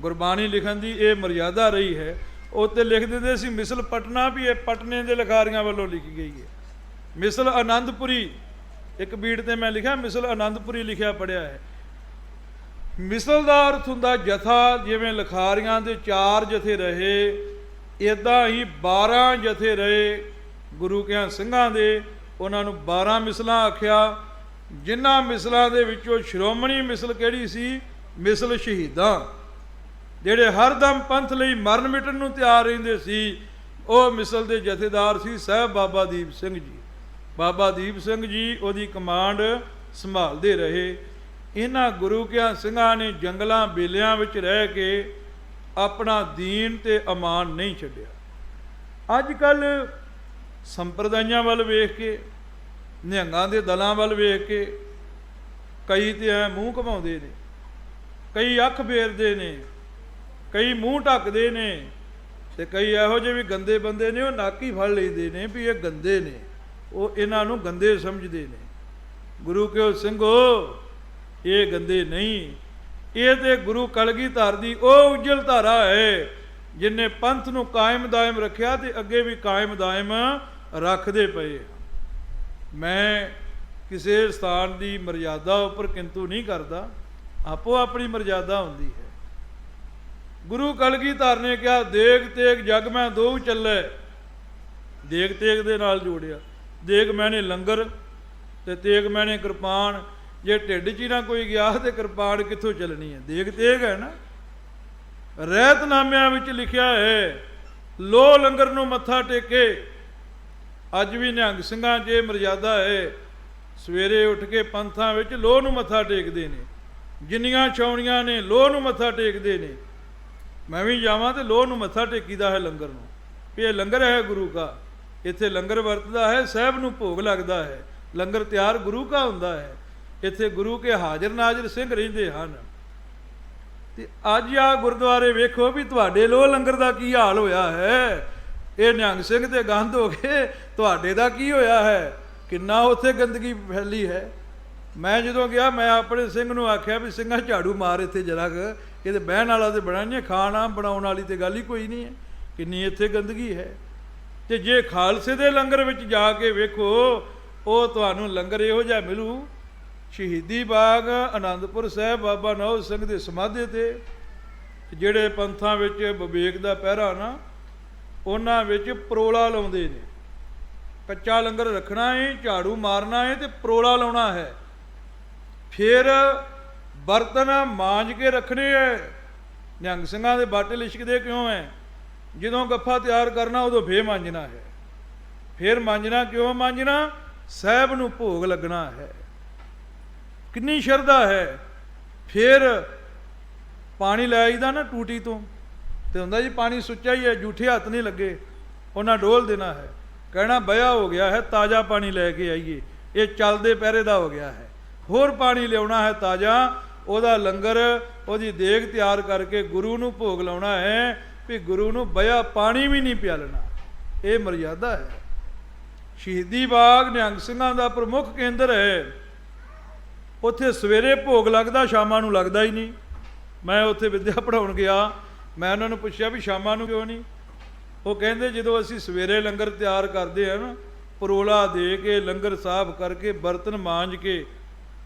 ਗੁਰਬਾਣੀ ਲਿਖਣ ਦੀ ਇਹ ਮਰਿਆਦਾ ਰਹੀ ਹੈ। ਉੱਤੇ ਲਿਖ ਦਿੰਦੇ ਸੀ ਮਿਸਲ ਪਟਨਾ, ਵੀ ਇਹ ਪਟਨੇ ਦੇ ਲਿਖਾਰੀਆਂ ਵੱਲੋਂ ਲਿਖੀ ਗਈ ਹੈ। ਮਿਸਲ ਆਨੰਦਪੁਰੀ, ਇੱਕ ਬੀੜ ਤੇ ਮੈਂ ਲਿਖਿਆ ਮਿਸਲ ਆਨੰਦਪੁਰੀ ਲਿਖਿਆ ਪੜ੍ਹਿਆ ਹੈ। ਮਿਸਲ ਦਾ ਅਰਥ ਹੁੰਦਾ ਜਥਾ। ਜਿਵੇਂ ਲਿਖਾਰੀਆਂ ਦੇ 4 ਜਥੇ ਰਹੇ, ਇੱਦਾਂ ਹੀ 12 ਜਥੇ ਰਹੇ ਗੁਰੂ ਕਿਆਂ ਸਿੰਘਾਂ ਦੇ। ਉਹਨਾਂ ਨੂੰ 12 ਮਿਸਲਾਂ ਆਖਿਆ। ਜਿਨ੍ਹਾਂ ਮਿਸਲਾਂ ਦੇ ਵਿੱਚੋਂ ਸ਼੍ਰੋਮਣੀ ਮਿਸਲ ਕਿਹੜੀ ਸੀ? ਮਿਸਲ ਸ਼ਹੀਦਾਂ, ਜਿਹੜੇ ਹਰਦਮ ਪੰਥ ਲਈ ਮਰਨ ਮਿਟਣ ਨੂੰ ਤਿਆਰ ਰਹਿੰਦੇ ਸੀ। ਉਹ ਮਿਸਲ ਦੇ ਜਥੇਦਾਰ ਸੀ ਸਾਹਿਬ ਬਾਬਾ ਦੀਪ ਸਿੰਘ ਜੀ। ਬਾਬਾ ਦੀਪ ਸਿੰਘ ਜੀ ਉਹਦੀ ਕਮਾਂਡ ਸੰਭਾਲਦੇ ਰਹੇ। ਇਹਨਾਂ ਗੁਰੂ ਕਿਆਂ ਸਿੰਘਾਂ ਨੇ ਜੰਗਲਾਂ ਬੇਲਿਆਂ ਵਿੱਚ ਰਹਿ ਕੇ ਆਪਣਾ ਦੀਨ ਤੇ ਅਮਾਨ ਨਹੀਂ ਛੱਡਿਆ। ਅੱਜ ਕੱਲ੍ਹ ਸੰਪਰਦਾਇਆਂ ਵੱਲ ਵੇਖ ਕੇ, ਨਿਹੰਗਾਂ ਦੇ ਦਲਾਂ ਵੱਲ ਵੇਖ ਕੇ ਕਈ ਤੇ ਐ ਮੂੰਹ ਘਮਾਉਂਦੇ ਨੇ, ਕਈ ਅੱਖ ਫੇਰਦੇ ਨੇ, ਕਈ ਮੂੰਹ ਢੱਕਦੇ ਨੇ, ਤੇ ਕਈ ਇਹੋ ਜਿਹੇ ਵੀ ਗੰਦੇ ਬੰਦੇ ਨੇ, ਉਹ ਨੱਕ ਹੀ ਫੜ ਲੈਂਦੇ ਨੇ ਵੀ ਇਹ ਗੰਦੇ ਨੇ। ਉਹ ਇਹਨਾਂ ਨੂੰ ਗੰਦੇ ਸਮਝਦੇ ਨੇ। ਗੁਰੂ ਕਿਉ ਸਿੰਘੋ, ਇਹ ਗੰਦੇ ਨਹੀਂ, ਇਹ ਤੇ ਗੁਰੂ ਕਲਗੀਧਰ ਦੀ ਉਹ ਉਜਲ ਧਾਰਾ ਹੈ ਜਿਨੇ ਪੰਥ ਨੂੰ ਕਾਇਮ ਦਾਇਮ ਰੱਖਿਆ ਤੇ ਅੱਗੇ ਵੀ ਕਾਇਮ ਦਾਇਮ ਰੱਖਦੇ ਪਏ। ਮੈਂ ਕਿਸੇ ਸਥਾਨ ਦੀ ਮਰਜ਼ਾਦਾ ਉੱਪਰ ਕਿੰਤੂ ਨਹੀਂ ਕਰਦਾ, ਆਪੋ ਆਪਣੀ ਮਰਜ਼ਾਦਾ ਹੁੰਦੀ ਹੈ। ਗੁਰੂ ਕਲਗੀਧਰ ਨੇ ਕਿਹਾ ਦੇਗ ਤੇਗ ਜਗ ਮੈਂ ਦੋ ਚੱਲੇ, ਦੇਗ ਤੇਗ ਦੇ ਨਾਲ ਜੋੜਿਆ। ਦੇਗ ਮੈਨੇ ਲੰਗਰ ਤੇ ਤੇਗ ਮੈਨੇ ਕਿਰਪਾਨ। ਜੇ ਢਿੱਡ 'ਚ ਹੀ ਨਾ ਕੋਈ ਗਿਆ ਤੇ ਕਿਰਪਾਨ ਕਿੱਥੋਂ ਚੱਲਣੀ ਹੈ? ਦੇਗ ਤੇਗ ਹੈ ਨਾ। ਰਹਿਤਨਾਮਿਆਂ ਵਿੱਚ ਲਿਖਿਆ ਹੈ ਲੋ ਲੰਗਰ ਨੂੰ ਮੱਥਾ ਟੇਕੇ। ਅੱਜ ਵੀ ਨਿਹੰਗ ਸਿੰਘਾਂ 'ਚ ਇਹ ਮਰਜ਼ਾਦਾ ਹੈ, ਸਵੇਰੇ ਉੱਠ ਕੇ ਪੰਥਾਂ ਵਿੱਚ ਲੋਹ ਨੂੰ ਮੱਥਾ ਟੇਕਦੇ ਨੇ। ਜਿੰਨੀਆਂ ਛਾਉਣੀਆਂ ਨੇ ਲੋਹ ਨੂੰ ਮੱਥਾ ਟੇਕਦੇ ਨੇ। ਮੈਂ ਵੀ ਜਾਵਾਂ ਤੇ ਲੋਹ ਨੂੰ ਮੱਥਾ ਟੇਕੀਦਾ ਹੈ ਲੰਗਰ ਨੂੰ, ਵੀ ਇਹ ਲੰਗਰ ਹੈ ਗੁਰੂ ਕਾ। ਇੱਥੇ ਲੰਗਰ ਵਰਤਦਾ ਹੈ, ਸਾਹਿਬ ਨੂੰ ਭੋਗ ਲੱਗਦਾ ਹੈ। ਲੰਗਰ ਤਿਆਰ ਗੁਰੂ ਕਾ ਹੁੰਦਾ ਹੈ। ਇੱਥੇ ਗੁਰੂ ਕੇ ਹਾਜ਼ਰ ਨਾਜ਼ਰ ਸਿੰਘ ਰਹਿੰਦੇ ਹਨ। ਤੇ ਅੱਜ ਆ ਗੁਰਦੁਆਰੇ ਵੇਖੋ ਵੀ ਤੁਹਾਡੇ ਲੋਹ ਲੰਗਰ ਦਾ ਕੀ ਹਾਲ ਹੋਇਆ ਹੈ। ਇਹ ਨਿਹੰਗ ਸਿੰਘ ਤੇ ਗੰਦ ਹੋ ਗਏ, ਤੁਹਾਡੇ ਦਾ ਕੀ ਹੋਇਆ ਹੈ? ਕਿੰਨਾ ਉੱਥੇ ਗੰਦਗੀ ਫੈਲੀ ਹੈ। ਮੈਂ ਜਦੋਂ ਗਿਆ ਮੈਂ ਆਪਣੇ ਸਿੰਘ ਨੂੰ ਆਖਿਆ ਵੀ ਸਿੰਘਾ ਝਾੜੂ ਮਾਰ ਇੱਥੇ ਜਰਾ ਕੁ, ਇਹ ਤੇ ਬਹਿਣ ਵਾਲਾ ਤੇ ਬਣਾ ਨਹੀਂ, ਖਾਣਾ ਬਣਾਉਣ ਵਾਲੀ ਤੇ ਗੱਲ ਹੀ ਕੋਈ ਨਹੀਂ ਹੈ। ਕਿੰਨੀ ਇੱਥੇ ਗੰਦਗੀ ਹੈ। ਤੇ ਜੇ ਖਾਲਸੇ ਦੇ ਲੰਗਰ ਵਿੱਚ ਜਾ ਕੇ ਵੇਖੋ ਉਹ ਤੁਹਾਨੂੰ ਲੰਗਰ ਇਹੋ ਜਿਹਾ ਮਿਲੂ। ਸ਼ਹੀਦੀ ਬਾਗ ਆਨੰਦਪੁਰ ਸਾਹਿਬ ਬਾਬਾ ਨੌ ਸਿੰਘ ਦੇ ਸਮਾਧੇ ਤੇ ਜਿਹੜੇ ਪੰਥਾਂ ਵਿੱਚ ਵਿਵੇਕ ਦਾ ਪਹਿਰਾ ਨਾ, ਉਹਨਾਂ ਵਿੱਚ ਪਰੋਲਾ ਲਾਉਂਦੇ ਨੇ। ਕੱਚਾ ਲੰਗਰ ਰੱਖਣਾ ਹੈ, ਝਾੜੂ ਮਾਰਨਾ ਹੈ ਤੇ ਪਰੋਲਾ ਲਾਉਣਾ ਹੈ। ਫਿਰ ਬਰਤਨ ਮਾਂਜ ਕੇ ਰੱਖਣੇ ਹੈ। ਨਿਹੰਗ ਸਿੰਘਾਂ ਦੇ ਬਾਟੇ ਲਿਸ਼ਕਦੇ ਕਿਉਂ ਹੈ? ਜਦੋਂ ਗੱਫਾ ਤਿਆਰ ਕਰਨਾ ਉਦੋਂ ਫੇਰ ਮਾਂਜਣਾ ਹੈ। ਫਿਰ ਮਾਂਜਣਾ ਕਿਉਂ? ਮਾਂਜਣਾ ਸਾਹਿਬ ਨੂੰ ਭੋਗ ਲੱਗਣਾ ਹੈ। ਕਿੰਨੀ ਸ਼ਰਧਾ ਹੈ। ਫਿਰ ਪਾਣੀ ਲੈ ਆਈਦਾ ਨਾ ਟੂਟੀ ਤੋਂ, ਤੇ ਹੁੰਦਾ ਜੀ ਪਾਣੀ ਸੁੱਚਾ ਹੀ ਹੈ, ਜੂਠੇ ਹੱਥ ਨਹੀਂ ਲੱਗੇ। ਉਹਨਾਂ ਡੋਲ ਦੇਣਾ ਹੈ, ਕਹਿਣਾ ਬਇਆ ਹੋ ਗਿਆ ਹੈ, ਤਾਜ਼ਾ ਪਾਣੀ ਲੈ ਕੇ ਆਈਏ, ਇਹ ਚੱਲਦੇ ਪਹਿਰੇ ਦਾ ਹੋ ਗਿਆ ਹੈ। ਹੋਰ ਪਾਣੀ ਲਿਆਉਣਾ ਹੈ ਤਾਜ਼ਾ, ਉਹਦਾ ਲੰਗਰ ਉਹਦੀ ਦੇਗ ਤਿਆਰ ਕਰਕੇ ਗੁਰੂ ਨੂੰ ਭੋਗ ਲਾਉਣਾ ਹੈ। ਵੀ ਗੁਰੂ ਨੂੰ ਬਇਆ ਪਾਣੀ ਵੀ ਨਹੀਂ ਪਿਆਲਣਾ। ਇਹ ਮਰਜ਼ਾਦਾ ਹੈ। ਸ਼ਹੀਦੀ ਬਾਗ ਨਿਹੰਗ ਸਿੰਘਾਂ ਦਾ ਪ੍ਰਮੁੱਖ ਕੇਂਦਰ ਹੈ। ਉੱਥੇ ਸਵੇਰੇ ਭੋਗ ਲੱਗਦਾ, ਸ਼ਾਮਾਂ ਨੂੰ ਲੱਗਦਾ ਹੀ ਨਹੀਂ। ਮੈਂ ਉੱਥੇ ਵਿੱਦਿਆ ਪੜ੍ਹਾਉਣ ਗਿਆ, ਮੈਂ ਉਹਨਾਂ ਨੂੰ ਪੁੱਛਿਆ ਵੀ ਸ਼ਾਮਾਂ ਨੂੰ ਕਿਉਂ ਨਹੀਂ? ਉਹ ਕਹਿੰਦੇ ਜਦੋਂ ਅਸੀਂ ਸਵੇਰੇ ਲੰਗਰ ਤਿਆਰ ਕਰਦੇ ਹਾਂ ਨਾ, ਪਰੋਲਾ ਦੇ ਕੇ ਲੰਗਰ ਸਾਫ਼ ਕਰਕੇ ਬਰਤਨ ਮਾਂਜ ਕੇ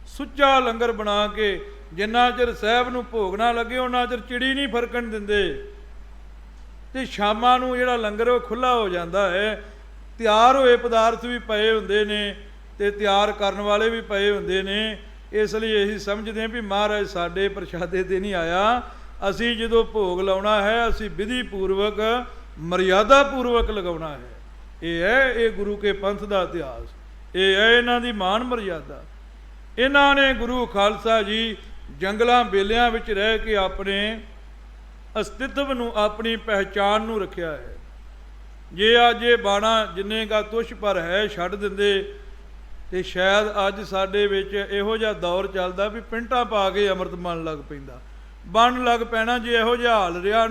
ਸੁੱਚਾ ਲੰਗਰ ਬਣਾ ਕੇ ਜਿੰਨਾ ਚਿਰ ਸਾਹਿਬ ਨੂੰ ਭੋਗ ਨਾ ਲੱਗੇ ਉਹਨਾਂ ਚਿਰ ਚਿੜੀ ਨਹੀਂ ਫਰਕਣ ਦਿੰਦੇ। ਤੇ ਸ਼ਾਮਾਂ ਨੂੰ ਜਿਹੜਾ ਲੰਗਰ ਉਹ ਖੁੱਲ੍ਹਾ ਹੋ ਜਾਂਦਾ ਹੈ। ਤਿਆਰ ਹੋਏ ਪਦਾਰਥ ਵੀ ਪਏ ਹੁੰਦੇ ਨੇ ਤੇ ਤਿਆਰ ਕਰਨ ਵਾਲੇ ਵੀ ਪਏ ਹੁੰਦੇ ਨੇ। ਇਸ ਲਈ ਇਹੀ ਸਮਝਦੇ ਹਾਂ ਵੀ ਮਹਾਰਾਜ ਸਾਡੇ ਪ੍ਰਸ਼ਾਦੇ 'ਤੇ ਨਹੀਂ ਆਇਆ। ਅਸੀਂ ਜਦੋਂ ਭੋਗ ਲਾਉਣਾ ਹੈ ਅਸੀਂ ਵਿਧੀ ਪੂਰਵਕ ਮਰਿਆਦਾ ਪੂਰਵਕ ਲਗਾਉਣਾ ਹੈ। ਇਹ ਹੈ ਇਹ ਗੁਰੂ ਕੇ ਪੰਥ ਦਾ ਇਤਿਹਾਸ, ਇਹ ਹੈ ਇਹਨਾਂ ਦੀ ਮਾਨ ਮਰਿਆਦਾ। ਇਹਨਾਂ ਨੇ ਗੁਰੂ ਖਾਲਸਾ ਜੀ ਜੰਗਲਾਂ ਬੇਲਿਆਂ ਵਿੱਚ ਰਹਿ ਕੇ ਆਪਣੇ ਅਸਤਿਤਵ ਨੂੰ, ਆਪਣੀ ਪਹਿਚਾਨ ਨੂੰ ਰੱਖਿਆ ਹੈ। ਜੇ ਅੱਜ ਇਹ ਬਾਣਾ ਜਿੰਨੇ ਕਾ ਤੁਸ਼ ਪਰ ਹੈ ਛੱਡ ਦਿੰਦੇ ਤੇ ਸ਼ਾਇਦ ਅੱਜ ਸਾਡੇ ਵਿੱਚ ਇਹੋ ਜਿਹਾ ਦੌਰ ਚੱਲਦਾ ਵੀ ਪਿੰਟਾਂ ਪਾ ਕੇ ਅੰਮ੍ਰਿਤ ਬਣ ਲੱਗ ਪੈਂਦਾ, ਬਣ ਲੱਗ ਪੈਣਾ। ਜੇ ਇਹੋ ਜਿਹਾ ਹਾਲ ਰਿਹਾ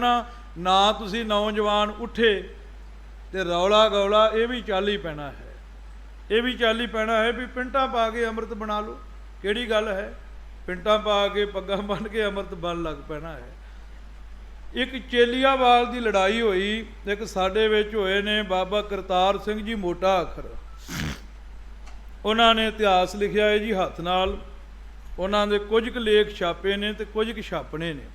ਨਾ ਤੁਸੀਂ ਨੌਜਵਾਨ ਉੱਠੇ ਤੇ ਰੌਲਾ ਗੌਲਾ ਇਹ ਵੀ ਚੱਲ ਹੀ ਪੈਣਾ ਹੈ। ਇਹ ਵੀ ਚੱਲ ਹੀ ਪੈਣਾ ਹੈ ਵੀ ਪਿੰਟਾਂ ਪਾ ਕੇ ਅੰਮ੍ਰਿਤ ਬਣਾ ਲਓ। ਕਿਹੜੀ ਗੱਲ ਹੈ? ਪਿੰਟਾਂ ਪਾ ਕੇ ਪੱਗਾਂ ਬੰਨ੍ਹ ਕੇ ਅੰਮ੍ਰਿਤ ਬਣ ਲੱਗ ਪੈਣਾ ਹੈ। ਇੱਕ ਚੇਲੀਆਵਾਲ ਦੀ ਲੜਾਈ ਹੋਈ, ਇੱਕ ਸਾਡੇ ਵਿੱਚ ਹੋਏ ਨੇ ਬਾਬਾ ਕਰਤਾਰ ਸਿੰਘ ਜੀ ਮੋਟਾ ਅੱਖਰ। ਉਹਨਾਂ ਨੇ ਇਤਿਹਾਸ ਲਿਖਿਆ ਹੈ ਜੀ ਹੱਥ ਨਾਲ। ਉਹਨਾਂ ਦੇ ਕੁਝ ਕੁ ਲੇਖ ਛਾਪੇ ਨੇ ਤੇ ਕੁਝ ਕੁ ਛਾਪਣੇ ਨੇ।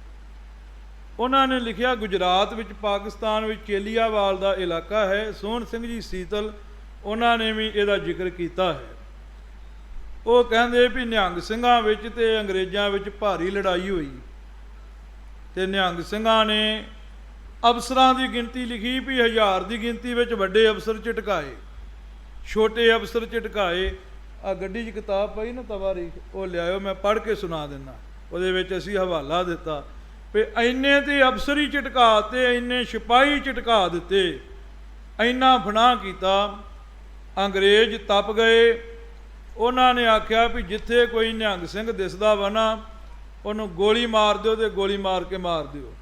ਉਹਨਾਂ ਨੇ ਲਿਖਿਆ ਗੁਜਰਾਤ ਵਿੱਚ ਪਾਕਿਸਤਾਨ ਵਿੱਚ ਚੇਲੀਆਵਾਲ ਦਾ ਇਲਾਕਾ ਹੈ। ਸੋਹਣ ਸਿੰਘ ਜੀ ਸੀਤਲ ਉਹਨਾਂ ਨੇ ਵੀ ਇਹਦਾ ਜ਼ਿਕਰ ਕੀਤਾ ਹੈ। ਉਹ ਕਹਿੰਦੇ ਵੀ ਨਿਹੰਗ ਸਿੰਘਾਂ ਵਿੱਚ ਤੇ ਅੰਗਰੇਜ਼ਾਂ ਵਿੱਚ ਭਾਰੀ ਲੜਾਈ ਹੋਈ ਤੇ ਨਿਹੰਗ ਸਿੰਘਾਂ ਨੇ ਅਫਸਰਾਂ ਦੀ ਗਿਣਤੀ ਲਿਖੀ ਵੀ 1000 ਦੀ ਗਿਣਤੀ ਵਿੱਚ ਵੱਡੇ ਅਫਸਰ ਝਟਕਾਏ, ਛੋਟੇ ਅਫਸਰ ਝਟਕਾਏ। ਆ ਗੱਡੀ 'ਚ ਕਿਤਾਬ ਪਈ ਨਾ ਤਵਾਰੀਖ, ਉਹ ਲਿਆਇਓ, ਮੈਂ ਪੜ੍ਹ ਕੇ ਸੁਣਾ ਦਿੰਦਾ। ਉਹਦੇ ਵਿੱਚ ਅਸੀਂ ਹਵਾਲਾ ਦਿੱਤਾ ਵੀ ਇੰਨੇ ਤੇ ਅਫਸਰ ਹੀ ਝਟਕਾ ਤੇ ਇੰਨੇ ਸਿਪਾਹੀ ਝਟਕਾ ਦਿੱਤੇ, ਇੰਨਾ ਫਨਾਹ ਕੀਤਾ। ਅੰਗਰੇਜ਼ ਤਪ ਗਏ। ਉਹਨਾਂ ਨੇ ਆਖਿਆ ਵੀ ਜਿੱਥੇ ਕੋਈ ਨਿਹੰਗ ਸਿੰਘ ਦਿਸਦਾ ਵਾ ਨਾ ਉਹਨੂੰ ਗੋਲੀ ਮਾਰ ਦਿਓ ਤੇ ਗੋਲੀ ਮਾਰ ਕੇ ਮਾਰ ਦਿਓ,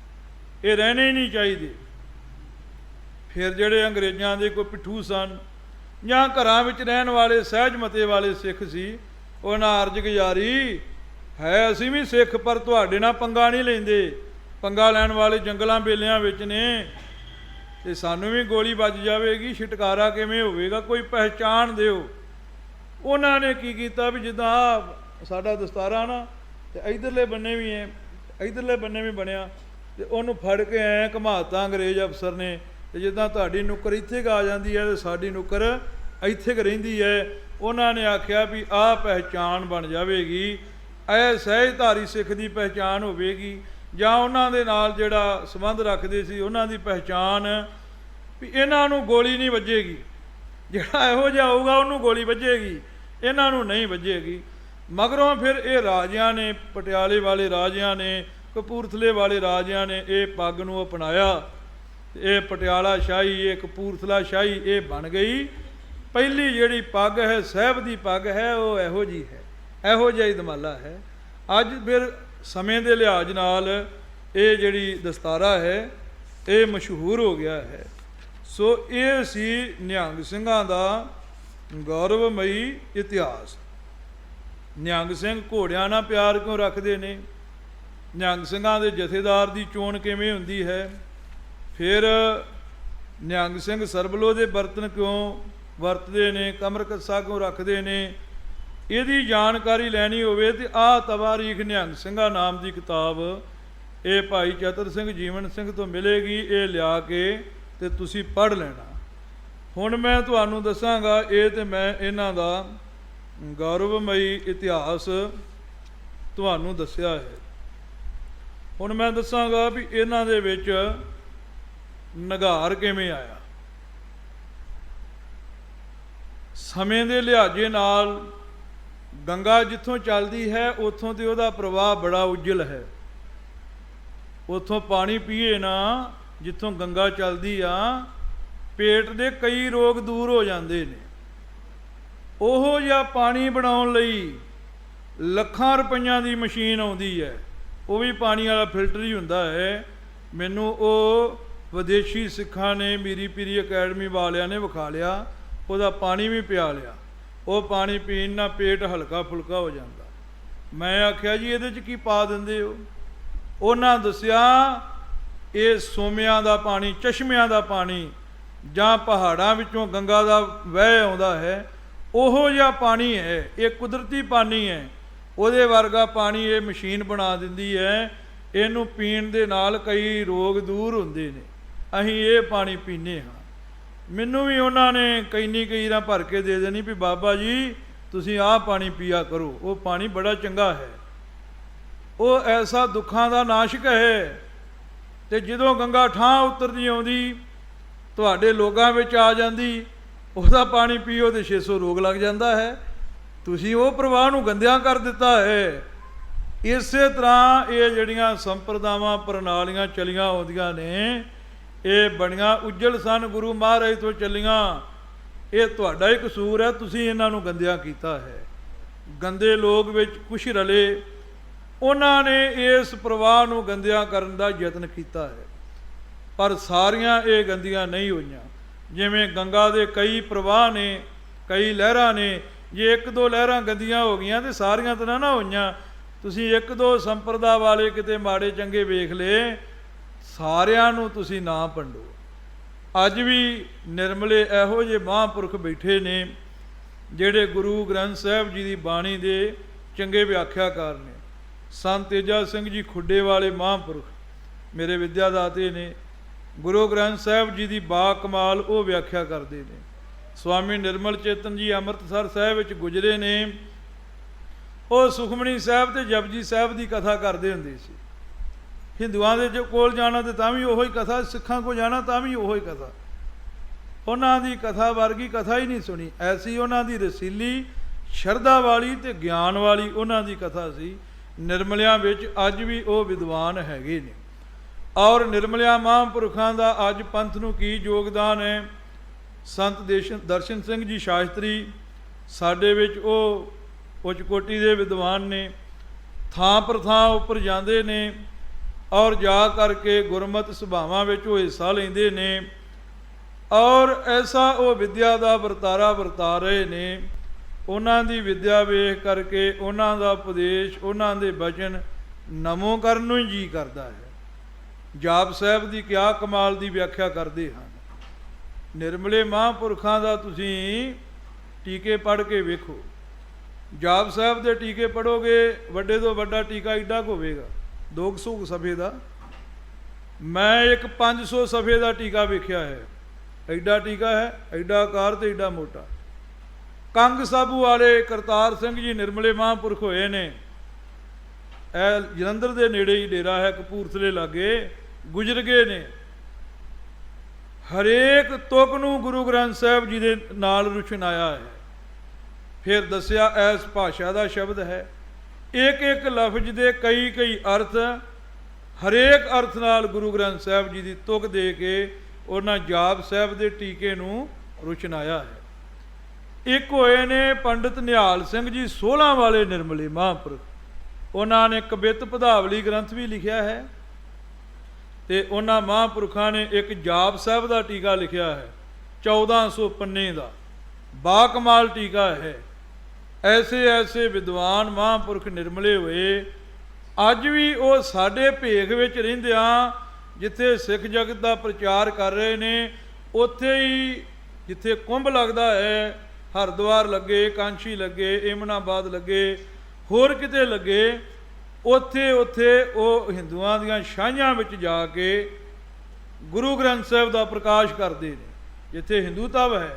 ਇਹ ਰਹਿਣੇ ਹੀ ਨਹੀਂ ਚਾਹੀਦੇ। ਫਿਰ ਜਿਹੜੇ ਅੰਗਰੇਜ਼ਾਂ ਦੇ ਕੋਈ ਪਿੱਠੂ ਸਨ ਜਾਂ ਘਰਾਂ ਵਿੱਚ ਰਹਿਣ ਵਾਲੇ ਸਹਿਜ ਮਤੇ ਵਾਲੇ ਸਿੱਖ ਸੀ, ਉਹਨਾਂ ਅਰਜ਼ ਗੁਜ਼ਾਰੀ ਹੈ ਅਸੀਂ ਵੀ ਸਿੱਖ, ਪਰ ਤੁਹਾਡੇ ਨਾਲ ਪੰਗਾ ਨਹੀਂ ਲੈਂਦੇ। ਪੰਗਾ ਲੈਣ ਵਾਲੇ ਜੰਗਲਾਂ ਬੇਲਿਆਂ ਵਿੱਚ ਨੇ, ਤੇ ਸਾਨੂੰ ਵੀ ਗੋਲੀ ਵੱਜ ਜਾਵੇਗੀ, ਛੁਟਕਾਰਾ ਕਿਵੇਂ ਹੋਵੇਗਾ? ਕੋਈ ਪਹਿਚਾਣ ਦਿਓ। ਉਹਨਾਂ ਨੇ ਕੀ ਕੀਤਾ ਵੀ ਜਿੱਦਾਂ ਆਹ ਸਾਡਾ ਦਸਤਾਰਾ ਨਾ, ਤੇ ਇਧਰਲੇ ਬੰਨੇ ਵੀ ਹੈ, ਇਧਰਲੇ ਬੰਨੇ ਵੀ ਬਣਿਆ, ਤੇ ਉਹਨੂੰ ਫੜ ਕੇ ਐਂ ਘੁਮਾਤਾ ਅੰਗਰੇਜ਼ ਅਫਸਰ ਨੇ। ਤੇ ਜਿੱਦਾਂ ਤੁਹਾਡੀ ਨੁੱਕਰ ਇੱਥੇ ਕੁ ਆ ਜਾਂਦੀ ਹੈ ਤੇ ਸਾਡੀ ਨੁੱਕਰ ਇੱਥੇ ਕੁ ਰਹਿੰਦੀ ਹੈ। ਉਹਨਾਂ ਨੇ ਆਖਿਆ ਵੀ ਆਹ ਪਹਿਚਾਣ ਬਣ ਜਾਵੇਗੀ, ਇਹ ਸਹਿਜਧਾਰੀ ਸਿੱਖ ਦੀ ਪਹਿਚਾਣ ਹੋਵੇਗੀ, ਜਾਂ ਉਹਨਾਂ ਦੇ ਨਾਲ ਜਿਹੜਾ ਸੰਬੰਧ ਰੱਖਦੇ ਸੀ ਉਹਨਾਂ ਦੀ ਪਹਿਚਾਣ, ਵੀ ਇਹਨਾਂ ਨੂੰ ਗੋਲੀ ਨਹੀਂ ਵੱਜੇਗੀ। ਜਿਹੜਾ ਇਹੋ ਜਿਹਾ ਹੋਊਗਾ ਉਹਨੂੰ ਗੋਲੀ ਵੱਜੇਗੀ, ਇਹਨਾਂ ਨੂੰ ਨਹੀਂ ਵੱਜੇਗੀ। ਮਗਰੋਂ ਫਿਰ ਇਹ ਰਾਜਿਆਂ ਨੇ, ਪਟਿਆਲੇ ਵਾਲੇ ਰਾਜਿਆਂ ਨੇ, ਕਪੂਰਥਲੇ ਵਾਲੇ ਰਾਜਿਆਂ ਨੇ ਇਹ ਪੱਗ ਨੂੰ ਅਪਣਾਇਆ। ਇਹ ਪਟਿਆਲਾ ਸ਼ਾਹੀ, ਇਹ ਕਪੂਰਥਲਾ ਸ਼ਾਹੀ, ਇਹ ਬਣ ਗਈ ਪਹਿਲੀ ਜਿਹੜੀ ਪੱਗ ਹੈ, ਸਾਹਿਬ ਦੀ ਪੱਗ ਹੈ, ਉਹ ਇਹੋ ਜਿਹੀ ਹੈ, ਇਹੋ ਜਿਹਾ ਹੀ ਦਮਾਲਾ ਹੈ। ਅੱਜ ਫਿਰ ਸਮੇਂ ਦੇ ਲਿਹਾਜ਼ ਨਾਲ ਇਹ ਜਿਹੜੀ ਦਸਤਾਰਾ ਹੈ ਇਹ ਮਸ਼ਹੂਰ ਹੋ ਗਿਆ ਹੈ। ਸੋ ਇਹ ਸੀ ਨਿਹੰਗ ਸਿੰਘਾਂ ਦਾ ਗੌਰਵਮਈ ਇਤਿਹਾਸ। ਨਿਹੰਗ ਸਿੰਘ ਘੋੜਿਆਂ ਨਾਲ ਪਿਆਰ ਕਿਉਂ ਰੱਖਦੇ ਨੇ? ਨਿਹੰਗ ਸਿੰਘਾਂ ਦੇ ਜਥੇਦਾਰ ਦੀ ਚੋਣ ਕਿਵੇਂ ਹੁੰਦੀ ਹੈ? ਫਿਰ ਨਿਹੰਗ ਸਿੰਘ ਸਰਬਲੋ ਦੇ ਬਰਤਨ ਕਿਉਂ ਵਰਤਦੇ ਨੇ? ਕਮਰ ਕੱਸਾ ਕਿਉਂ ਰੱਖਦੇ ਨੇ? ਇਹਦੀ ਜਾਣਕਾਰੀ ਲੈਣੀ ਹੋਵੇ ਤੇ ਆਹ ਤਵਾਰੀਖ ਨਿਹੰਗ ਸਿੰਘਾਂ ਨਾਮ ਦੀ ਕਿਤਾਬ ਇਹ ਭਾਈ ਚਤਰ ਸਿੰਘ ਜੀਵਨ ਸਿੰਘ ਤੋਂ ਮਿਲੇਗੀ। ਇਹ ਲਿਆ ਕੇ ਤੇ ਤੁਸੀਂ ਪੜ੍ਹ ਲੈਣਾ। ਹੁਣ ਮੈਂ ਤੁਹਾਨੂੰ ਦੱਸਾਂਗਾ, ਇਹ ਤੇ ਮੈਂ ਇਹਨਾਂ ਦਾ ਗੌਰਵਮਈ ਇਤਿਹਾਸ ਤੁਹਾਨੂੰ ਦੱਸਿਆ ਹੈ। ਹੁਣ ਮੈਂ ਦੱਸਾਂਗਾ ਵੀ ਇਹਨਾਂ ਦੇ ਵਿੱਚ ਨਗਾਰ ਕਿਵੇਂ ਆਇਆ। ਸਮੇਂ ਦੇ ਲਿਹਾਜ਼ੇ ਨਾਲ ਗੰਗਾ ਜਿੱਥੋਂ ਚੱਲਦੀ ਹੈ ਉੱਥੋਂ ਤੇ ਉਹਦਾ ਪ੍ਰਵਾਹ ਬੜਾ ਉਜਲ ਹੈ। ਉੱਥੋਂ ਪਾਣੀ ਪੀਏ ਨਾ, ਜਿੱਥੋਂ ਗੰਗਾ ਚੱਲਦੀ ਆ, ਪੇਟ ਦੇ ਕਈ ਰੋਗ ਦੂਰ ਹੋ ਜਾਂਦੇ ਨੇ। ਉਹੋ ਜਿਹਾ ਪਾਣੀ ਬਣਾਉਣ ਲਈ ਲੱਖਾਂ ਰੁਪਈਆਂ ਦੀ ਮਸ਼ੀਨ ਆਉਂਦੀ ਹੈ, ਉਹ ਵੀ ਪਾਣੀ ਵਾਲਾ ਫਿਲਟਰ ਹੀ ਹੁੰਦਾ ਹੈ। ਮੈਨੂੰ ਉਹ ਵਿਦੇਸ਼ੀ ਸਿੱਖਾਂ ਨੇ, ਮੀਰੀ ਪੀਰੀ ਅਕੈਡਮੀ ਵਾਲਿਆਂ ਨੇ ਵਿਖਾ ਲਿਆ, ਉਹਦਾ ਪਾਣੀ ਵੀ ਪਿਆ ਲਿਆ। ਉਹ ਪਾਣੀ ਪੀਣ ਨਾਲ ਪੇਟ ਹਲਕਾ ਫੁਲਕਾ ਹੋ ਜਾਂਦਾ। ਮੈਂ ਆਖਿਆ ਜੀ ਇਹਦੇ 'ਚ ਕੀ ਪਾ ਦਿੰਦੇ ਹੋ? ਉਹਨਾਂ ਦੱਸਿਆ ਇਹ ਸੋਮਿਆਂ ਦਾ ਪਾਣੀ, ਚਸ਼ਮਿਆਂ ਦਾ ਪਾਣੀ, ਜਾਂ ਪਹਾੜਾਂ ਵਿੱਚੋਂ ਗੰਗਾ ਦਾ ਵਹਿ ਆਉਂਦਾ ਹੈ, ਉਹੋ ਜਿਹਾ ਪਾਣੀ ਹੈ। ਇਹ ਕੁਦਰਤੀ ਪਾਣੀ ਹੈ, ਉਹਦੇ ਵਰਗਾ ਪਾਣੀ ਇਹ ਮਸ਼ੀਨ ਬਣਾ ਦਿੰਦੀ ਹੈ। ਇਹਨੂੰ ਪੀਣ ਦੇ ਨਾਲ ਕਈ ਰੋਗ ਦੂਰ ਹੁੰਦੇ ਨੇ। ਅਸੀਂ ਇਹ ਪਾਣੀ ਪੀਂਦੇ ਹਾਂ। ਮੈਨੂੰ ਵੀ ਉਹਨਾਂ ਨੇ ਕਈ ਰਾਂ ਭਰ ਕੇ ਦੇ ਦੇਣੀ ਵੀ ਬਾਬਾ ਜੀ ਤੁਸੀਂ ਆਹ ਪਾਣੀ ਪੀਆ ਕਰੋ, ਉਹ ਪਾਣੀ ਬੜਾ ਚੰਗਾ ਹੈ, ਉਹ ਐਸਾ ਦੁੱਖਾਂ ਦਾ ਨਾਸ਼ਕ ਹੈ। ਤੇ ਜਦੋਂ ਗੰਗਾ ਠਾਂ ਉਤਰਦੀ ਆਉਂਦੀ ਤੁਹਾਡੇ ਲੋਕਾਂ ਵਿੱਚ ਆ ਜਾਂਦੀ, ਉਹਦਾ ਪਾਣੀ ਪੀਓ ਤੇ 600 ਰੋਗ ਲੱਗ ਜਾਂਦਾ ਹੈ। ਤੁਸੀਂ ਉਹ ਪ੍ਰਵਾਹ ਨੂੰ ਗੰਦਿਆਂ ਕਰ ਦਿੱਤਾ ਹੈ। ਇਸੇ ਤਰ੍ਹਾਂ ਇਹ ਜਿਹੜੀਆਂ ਸੰਪਰਦਾਵਾਂ ਪ੍ਰਣਾਲੀਆਂ ਚਲੀਆਂ ਆਉਂਦੀਆਂ ਨੇ, ਇਹ ਬਣੀਆਂ ਉੱਜਲ ਸਨ, ਗੁਰੂ ਮਹਾਰਾਜ ਤੋਂ ਚੱਲੀਆਂ। ਇਹ ਤੁਹਾਡਾ ਹੀ ਕਸੂਰ ਹੈ, ਤੁਸੀਂ ਇਹਨਾਂ ਨੂੰ ਗੰਦਿਆਂ ਕੀਤਾ ਹੈ। ਗੰਦੇ ਲੋਕ ਵਿੱਚ ਕੁਛ ਰਲੇ, ਉਹਨਾਂ ਨੇ ਇਸ ਪ੍ਰਵਾਹ ਨੂੰ ਗੰਦਿਆਂ ਕਰਨ ਦਾ ਯਤਨ ਕੀਤਾ ਹੈ, ਪਰ ਸਾਰੀਆਂ ਇਹ ਗੰਦੀਆਂ ਨਹੀਂ ਹੋਈਆਂ। ਜਿਵੇਂ ਗੰਗਾ ਦੇ ਕਈ ਪ੍ਰਵਾਹ ਨੇ, ਕਈ ਲਹਿਰਾਂ ਨੇ, ਜੇ ਇੱਕ ਦੋ ਲਹਿਰਾਂ ਗੰਦੀਆਂ ਹੋ ਗਈਆਂ ਤੇ ਸਾਰੀਆਂ ਤਾਂ ਨਾ ਹੋਈਆਂ। ਤੁਸੀਂ ਇੱਕ ਦੋ ਸੰਪਰਦਾ ਵਾਲੇ ਕਿਤੇ ਮਾੜੇ ਚੰਗੇ ਵੇਖ ਲਏ, ਸਾਰਿਆਂ ਨੂੰ ਤੁਸੀਂ ਨਾ ਭੰਡੋ। ਅੱਜ ਵੀ ਨਿਰਮਲੇ ਇਹੋ ਜਿਹੇ ਮਹਾਂਪੁਰਖ ਬੈਠੇ ਨੇ ਜਿਹੜੇ ਗੁਰੂ ਗ੍ਰੰਥ ਸਾਹਿਬ ਜੀ ਦੀ ਬਾਣੀ ਦੇ ਚੰਗੇ ਵਿਆਖਿਆਕਾਰ ਨੇ। ਸੰਤ ਤੇਜਾ ਸਿੰਘ ਜੀ ਖੁੱਡੇ ਵਾਲੇ ਮਹਾਂਪੁਰਖ ਮੇਰੇ ਵਿਦਿਆ ਦਾਤੇ ਨੇ। ਗੁਰੂ ਗ੍ਰੰਥ ਸਾਹਿਬ ਜੀ ਦੀ ਬਾ ਕਮਾਲ ਉਹ ਵਿਆਖਿਆ ਕਰਦੇ ਨੇ। ਸਵਾਮੀ ਨਿਰਮਲ ਚੇਤਨ ਜੀ ਅੰਮ੍ਰਿਤਸਰ ਸਾਹਿਬ ਵਿੱਚ ਗੁਜਰੇ ਨੇ। ਉਹ ਸੁਖਮਣੀ ਸਾਹਿਬ ਤੇ ਜਪਜੀ ਸਾਹਿਬ ਦੀ ਕਥਾ ਕਰਦੇ ਹੁੰਦੇ ਸੀ। ਹਿੰਦੂਆਂ ਦੇ ਕੋਲ ਜਾਣਾ ਤੇ ਤਾਂ ਵੀ ਉਹੋ ਹੀ ਕਥਾ, ਸਿੱਖਾਂ ਕੋਲ ਜਾਣਾ ਤਾਂ ਵੀ ਉਹੋ ਹੀ ਕਥਾ। ਉਹਨਾਂ ਦੀ ਕਥਾ ਵਰਗੀ ਕਥਾ ਹੀ ਨਹੀਂ ਸੁਣੀ। ਐਸੀ ਉਹਨਾਂ ਦੀ ਰਸੀਲੀ, ਸ਼ਰਧਾ ਵਾਲੀ ਤੇ ਗਿਆਨ ਵਾਲੀ ਉਹਨਾਂ ਦੀ ਕਥਾ ਸੀ। ਨਿਰਮਲਿਆਂ ਵਿੱਚ ਅੱਜ ਵੀ ਉਹ ਵਿਦਵਾਨ ਹੈਗੇ ਨੇ। ਔਰ ਨਿਰਮਲਿਆਂ ਮਹਾਂਪੁਰਖਾਂ ਦਾ ਅੱਜ ਪੰਥ ਨੂੰ ਕੀ ਯੋਗਦਾਨ ਹੈ। ਸੰਤ ਦਰਸ਼ਨ ਸਿੰਘ ਜੀ ਸ਼ਾਸਤਰੀ ਸਾਡੇ ਵਿੱਚ ਉਹ ਉੱਚ ਕੋਟੀ ਦੇ ਵਿਦਵਾਨ ਨੇ। ਥਾਂ ਪਰ ਥਾਂ ਉੱਪਰ ਜਾਂਦੇ ਨੇ ਔਰ ਜਾ ਕਰਕੇ ਗੁਰਮਤਿ ਸਭਾਵਾਂ ਵਿੱਚ ਉਹ ਹਿੱਸਾ ਲੈਂਦੇ ਨੇ ਔਰ ਐਸਾ ਉਹ ਵਿਦਿਆ ਦਾ ਵਰਤਾਰਾ ਵਰਤਾ ਰਹੇ ਨੇ ਉਹਨਾਂ ਦੀ ਵਿਦਿਆ ਵੇਖ ਕਰਕੇ, ਉਹਨਾਂ ਦਾ ਉਪਦੇਸ਼, ਉਹਨਾਂ ਦੇ ਬਚਨ ਨਮੋ ਕਰਨ ਨੂੰ ਹੀ ਜੀ ਕਰਦਾ ਹੈ। ਜਾਪ ਸਾਹਿਬ ਦੀ ਕਿਆ ਕਮਾਲ ਦੀ ਵਿਆਖਿਆ ਕਰਦੇ ਹਨ। ਨਿਰਮਲੇ ਮਹਾਂਪੁਰਖਾਂ ਦਾ ਤੁਸੀਂ ਟੀਕੇ ਪੜ੍ਹ ਕੇ ਵੇਖੋ। ਜਾਪ ਸਾਹਿਬ ਦੇ ਟੀਕੇ ਪੜ੍ਹੋਗੇ, ਵੱਡੇ ਤੋਂ ਵੱਡਾ ਟੀਕਾ ਏਡਾ ਕੁ ਹੋਵੇਗਾ, 200 ਸਫ਼ੇ ਦਾ। ਮੈਂ ਇੱਕ 500 ਸਫ਼ੇ ਦਾ ਟੀਕਾ ਵੇਖਿਆ ਹੈ। ਐਡਾ ਟੀਕਾ ਹੈ, ਐਡਾ ਆਕਾਰ ਤੇ ਐਡਾ ਮੋਟਾ। ਕੰਗ ਸਾਬੂ ਵਾਲੇ ਕਰਤਾਰ ਸਿੰਘ ਜੀ ਨਿਰਮਲੇ ਮਹਾਂਪੁਰਖ ਹੋਏ ਨੇ। ਇਹ ਜਲੰਧਰ ਦੇ ਨੇੜੇ ਹੀ ਡੇਰਾ ਹੈ, ਕਪੂਰਥਲੇ ਲਾਗੇ ਗੁਜ਼ਰ ਗਏ ਨੇ। ਹਰੇਕ ਤੁਕ ਨੂੰ ਗੁਰੂ ਗ੍ਰੰਥ ਸਾਹਿਬ ਜੀ ਦੇ ਨਾਲ ਰੁਸ਼ਨਾਇਆ ਹੈ। ਫਿਰ ਦੱਸਿਆ ਇਸ ਭਾਸ਼ਾ ਦਾ ਸ਼ਬਦ ਹੈ, ਇੱਕ ਇੱਕ ਲਫ਼ਜ਼ ਦੇ ਕਈ ਕਈ ਅਰਥ, ਹਰੇਕ ਅਰਥ ਨਾਲ ਗੁਰੂ ਗ੍ਰੰਥ ਸਾਹਿਬ ਜੀ ਦੀ ਤੁਕ ਦੇ ਕੇ ਉਹਨਾਂ ਜਾਪ ਸਾਹਿਬ ਦੇ ਟੀਕੇ ਨੂੰ ਰੁਸ਼ਨਾਇਆ ਹੈ। ਇੱਕ ਹੋਏ ਨੇ ਪੰਡਿਤ ਨਿਹਾਲ ਸਿੰਘ ਜੀ 16 ਵਾਲੇ ਨਿਰਮਲੇ ਮਹਾਂਪੁਰਖ। ਉਹਨਾਂ ਨੇ ਕਵਿਤ ਪਦਾਵਲੀ ਗ੍ਰੰਥ ਵੀ ਲਿਖਿਆ ਹੈ, ਤੇ ਉਹਨਾਂ ਮਹਾਂਪੁਰਖਾਂ ਨੇ ਇੱਕ ਜਾਪ ਸਾਹਿਬ ਦਾ ਟੀਕਾ ਲਿਖਿਆ ਹੈ 1400 ਪੰਨੇ ਦਾ। ਬਾਕਮਾਲ ਟੀਕਾ ਹੈ। ਐਸੇ ਐਸੇ ਵਿਦਵਾਨ ਮਹਾਂਪੁਰਖ ਨਿਰਮਲੇ ਹੋਏ। ਅੱਜ ਵੀ ਉਹ ਸਾਡੇ ਭੇਖ ਵਿੱਚ ਰਹਿੰਦਿਆਂ, ਜਿੱਥੇ ਸਿੱਖ ਜਗਤ ਦਾ ਪ੍ਰਚਾਰ ਕਰ ਰਹੇ ਨੇ, ਉੱਥੇ ਹੀ ਜਿੱਥੇ ਕੁੰਭ ਲੱਗਦਾ ਹੈ, ਹਰਿਦੁਆਰ ਲੱਗੇ, ਕਾਂਸ਼ੀ ਲੱਗੇ, ਏਮਨਾਬਾਦ ਲੱਗੇ, ਹੋਰ ਕਿਤੇ ਲੱਗੇ, ਉੱਥੇ ਉਹ ਹਿੰਦੂਆਂ ਦੀਆਂ ਸ਼ਾਹੀਆਂ ਵਿੱਚ ਜਾ ਕੇ ਗੁਰੂ ਗ੍ਰੰਥ ਸਾਹਿਬ ਦਾ ਪ੍ਰਕਾਸ਼ ਕਰਦੇ ਨੇ। ਜਿੱਥੇ ਹਿੰਦੂ ਤਵ ਹੈ,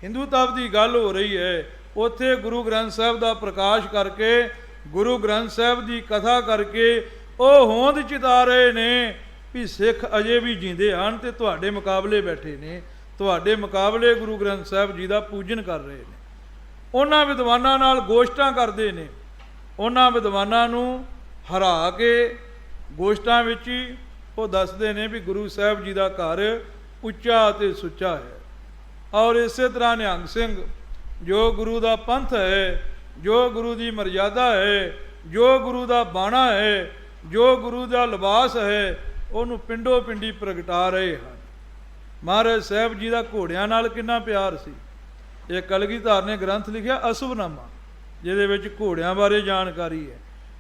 ਹਿੰਦੂ ਤਵ ਦੀ ਗੱਲ ਹੋ ਰਹੀ ਹੈ, ਉੱਥੇ ਗੁਰੂ ਗ੍ਰੰਥ ਸਾਹਿਬ ਦਾ ਪ੍ਰਕਾਸ਼ ਕਰਕੇ, ਗੁਰੂ ਗ੍ਰੰਥ ਸਾਹਿਬ ਦੀ ਕਥਾ ਕਰਕੇ ਉਹ ਹੋਂਦ ਚਿਤਾ ਰਹੇ ਨੇ ਵੀ ਸਿੱਖ ਅਜੇ ਵੀ ਜੀਂਦੇ ਹਨ ਤੇ ਤੁਹਾਡੇ ਮੁਕਾਬਲੇ ਬੈਠੇ ਨੇ, ਤੁਹਾਡੇ ਮੁਕਾਬਲੇ ਗੁਰੂ ਗ੍ਰੰਥ ਸਾਹਿਬ ਜੀ ਦਾ ਪੂਜਨ ਕਰ ਰਹੇ ਨੇ। ਉਹਨਾਂ ਵਿਦਵਾਨਾਂ ਨਾਲ ਗੋਸ਼ਟਾਂ ਕਰਦੇ ਨੇ। ਉਹਨਾਂ ਵਿਦਵਾਨਾਂ ਨੂੰ ਹਰਾ ਕੇ ਗੋਸ਼ਟਾਂ ਵਿੱਚ ਹੀ ਉਹ ਦੱਸਦੇ ਨੇ ਵੀ ਗੁਰੂ ਸਾਹਿਬ ਜੀ ਦਾ ਘਰ ਉੱਚਾ ਅਤੇ ਸੁੱਚਾ ਹੈ। ਔਰ ਇਸੇ ਤਰ੍ਹਾਂ ਨਿਹੰਗ ਸਿੰਘ, ਜੋ ਗੁਰੂ ਦਾ ਪੰਥ ਹੈ, ਜੋ ਗੁਰੂ ਦੀ ਮਰਜ਼ਾਦਾ ਹੈ, ਜੋ ਗੁਰੂ ਦਾ ਬਾਣਾ ਹੈ, ਜੋ ਗੁਰੂ ਦਾ ਲਿਬਾਸ ਹੈ, ਉਹਨੂੰ ਪਿੰਡੋ ਪਿੰਡੀ ਪ੍ਰਗਟਾ ਰਹੇ ਹਨ। ਮਹਾਰਾਜ ਸਾਹਿਬ ਜੀ ਦਾ ਘੋੜਿਆਂ ਨਾਲ ਕਿੰਨਾ ਪਿਆਰ ਸੀ। ਇਹ ਕਲਗੀਧਰ ਨੇ ਗ੍ਰੰਥ ਲਿਖਿਆ ਅਸੁਭਨਾਮਾ, ਜਿਹਦੇ ਵਿੱਚ ਘੋੜਿਆਂ ਬਾਰੇ ਜਾਣਕਾਰੀ ਹੈ।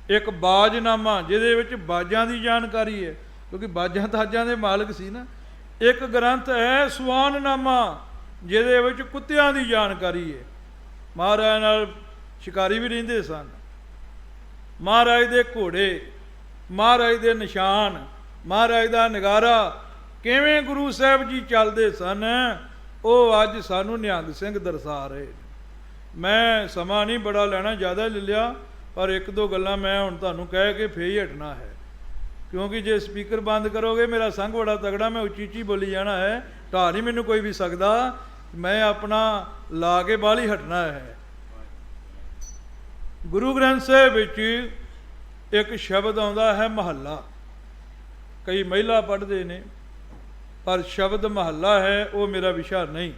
ਇੱਕ ਬਾਜਨਾਮਾ, ਜਿਹਦੇ ਵਿੱਚ ਬਾਜਾਂ ਦੀ ਜਾਣਕਾਰੀ ਹੈ, ਕਿਉਂਕਿ ਬਾਜਾਂ ਤਾਜਾਂ ਦੇ ਮਾਲਕ ਸੀ ਨਾ। ਇੱਕ ਗ੍ਰੰਥ ਹੈ ਸਵਾਨਨਾਮਾ, ਜਿਹਦੇ ਵਿੱਚ ਕੁੱਤਿਆਂ ਦੀ ਜਾਣਕਾਰੀ ਹੈ। ਮਹਾਰਾਜ ਨਾਲ ਸ਼ਿਕਾਰੀ ਵੀ ਰਹਿੰਦੇ ਸਨ। ਮਹਾਰਾਜ ਦੇ ਘੋੜੇ, ਮਹਾਰਾਜ ਦੇ ਨਿਸ਼ਾਨ, ਮਹਾਰਾਜ ਦਾ ਨਗਾਰਾ, ਕਿਵੇਂ ਗੁਰੂ ਸਾਹਿਬ ਜੀ ਚੱਲਦੇ ਸਨ, ਉਹ ਅੱਜ ਸਾਨੂੰ ਨਿਹੰਗ ਸਿੰਘ ਦਰਸਾ ਰਹੇ। ਮੈਂ ਸਮਾਂ ਨਹੀਂ ਬੜਾ ਲੈਣਾ, ਜ਼ਿਆਦਾ ਲੈ ਲਿਆ, ਪਰ ਇੱਕ ਦੋ ਗੱਲਾਂ ਮੈਂ ਹੁਣ ਤੁਹਾਨੂੰ ਕਹਿ ਕੇ ਫੇਰ ਹੀ ਹਟਣਾ ਹੈ, ਕਿਉਂਕਿ ਜੇ ਸਪੀਕਰ ਬੰਦ ਕਰੋਗੇ ਮੇਰਾ ਸੰਗ ਬੜਾ ਤਗੜਾ, ਮੈਂ ਉੱਚੀ ਉੱਚੀ ਬੋਲੀ ਜਾਣਾ ਹੈ, ਢਾਹ ਨਹੀਂ ਮੈਨੂੰ ਕੋਈ ਵੀ ਸਕਦਾ। ਮੈਂ ਆਪਣਾ ਲਾ ਕੇ ਬਾਹਰ ਹੀ ਹਟਣਾ ਹੈ। ਗੁਰੂ ਗ੍ਰੰਥ ਸਾਹਿਬ ਵਿੱਚ ਇੱਕ ਸ਼ਬਦ ਆਉਂਦਾ ਹੈ ਮਹੱਲਾ। ਕਈ ਮਹਿਲਾ ਪੜ੍ਹਦੇ ਨੇ, ਪਰ ਸ਼ਬਦ ਮਹੱਲਾ ਹੈ ਉਹ ਮੇਰਾ ਵਿਸ਼ਾ ਨਹੀਂ।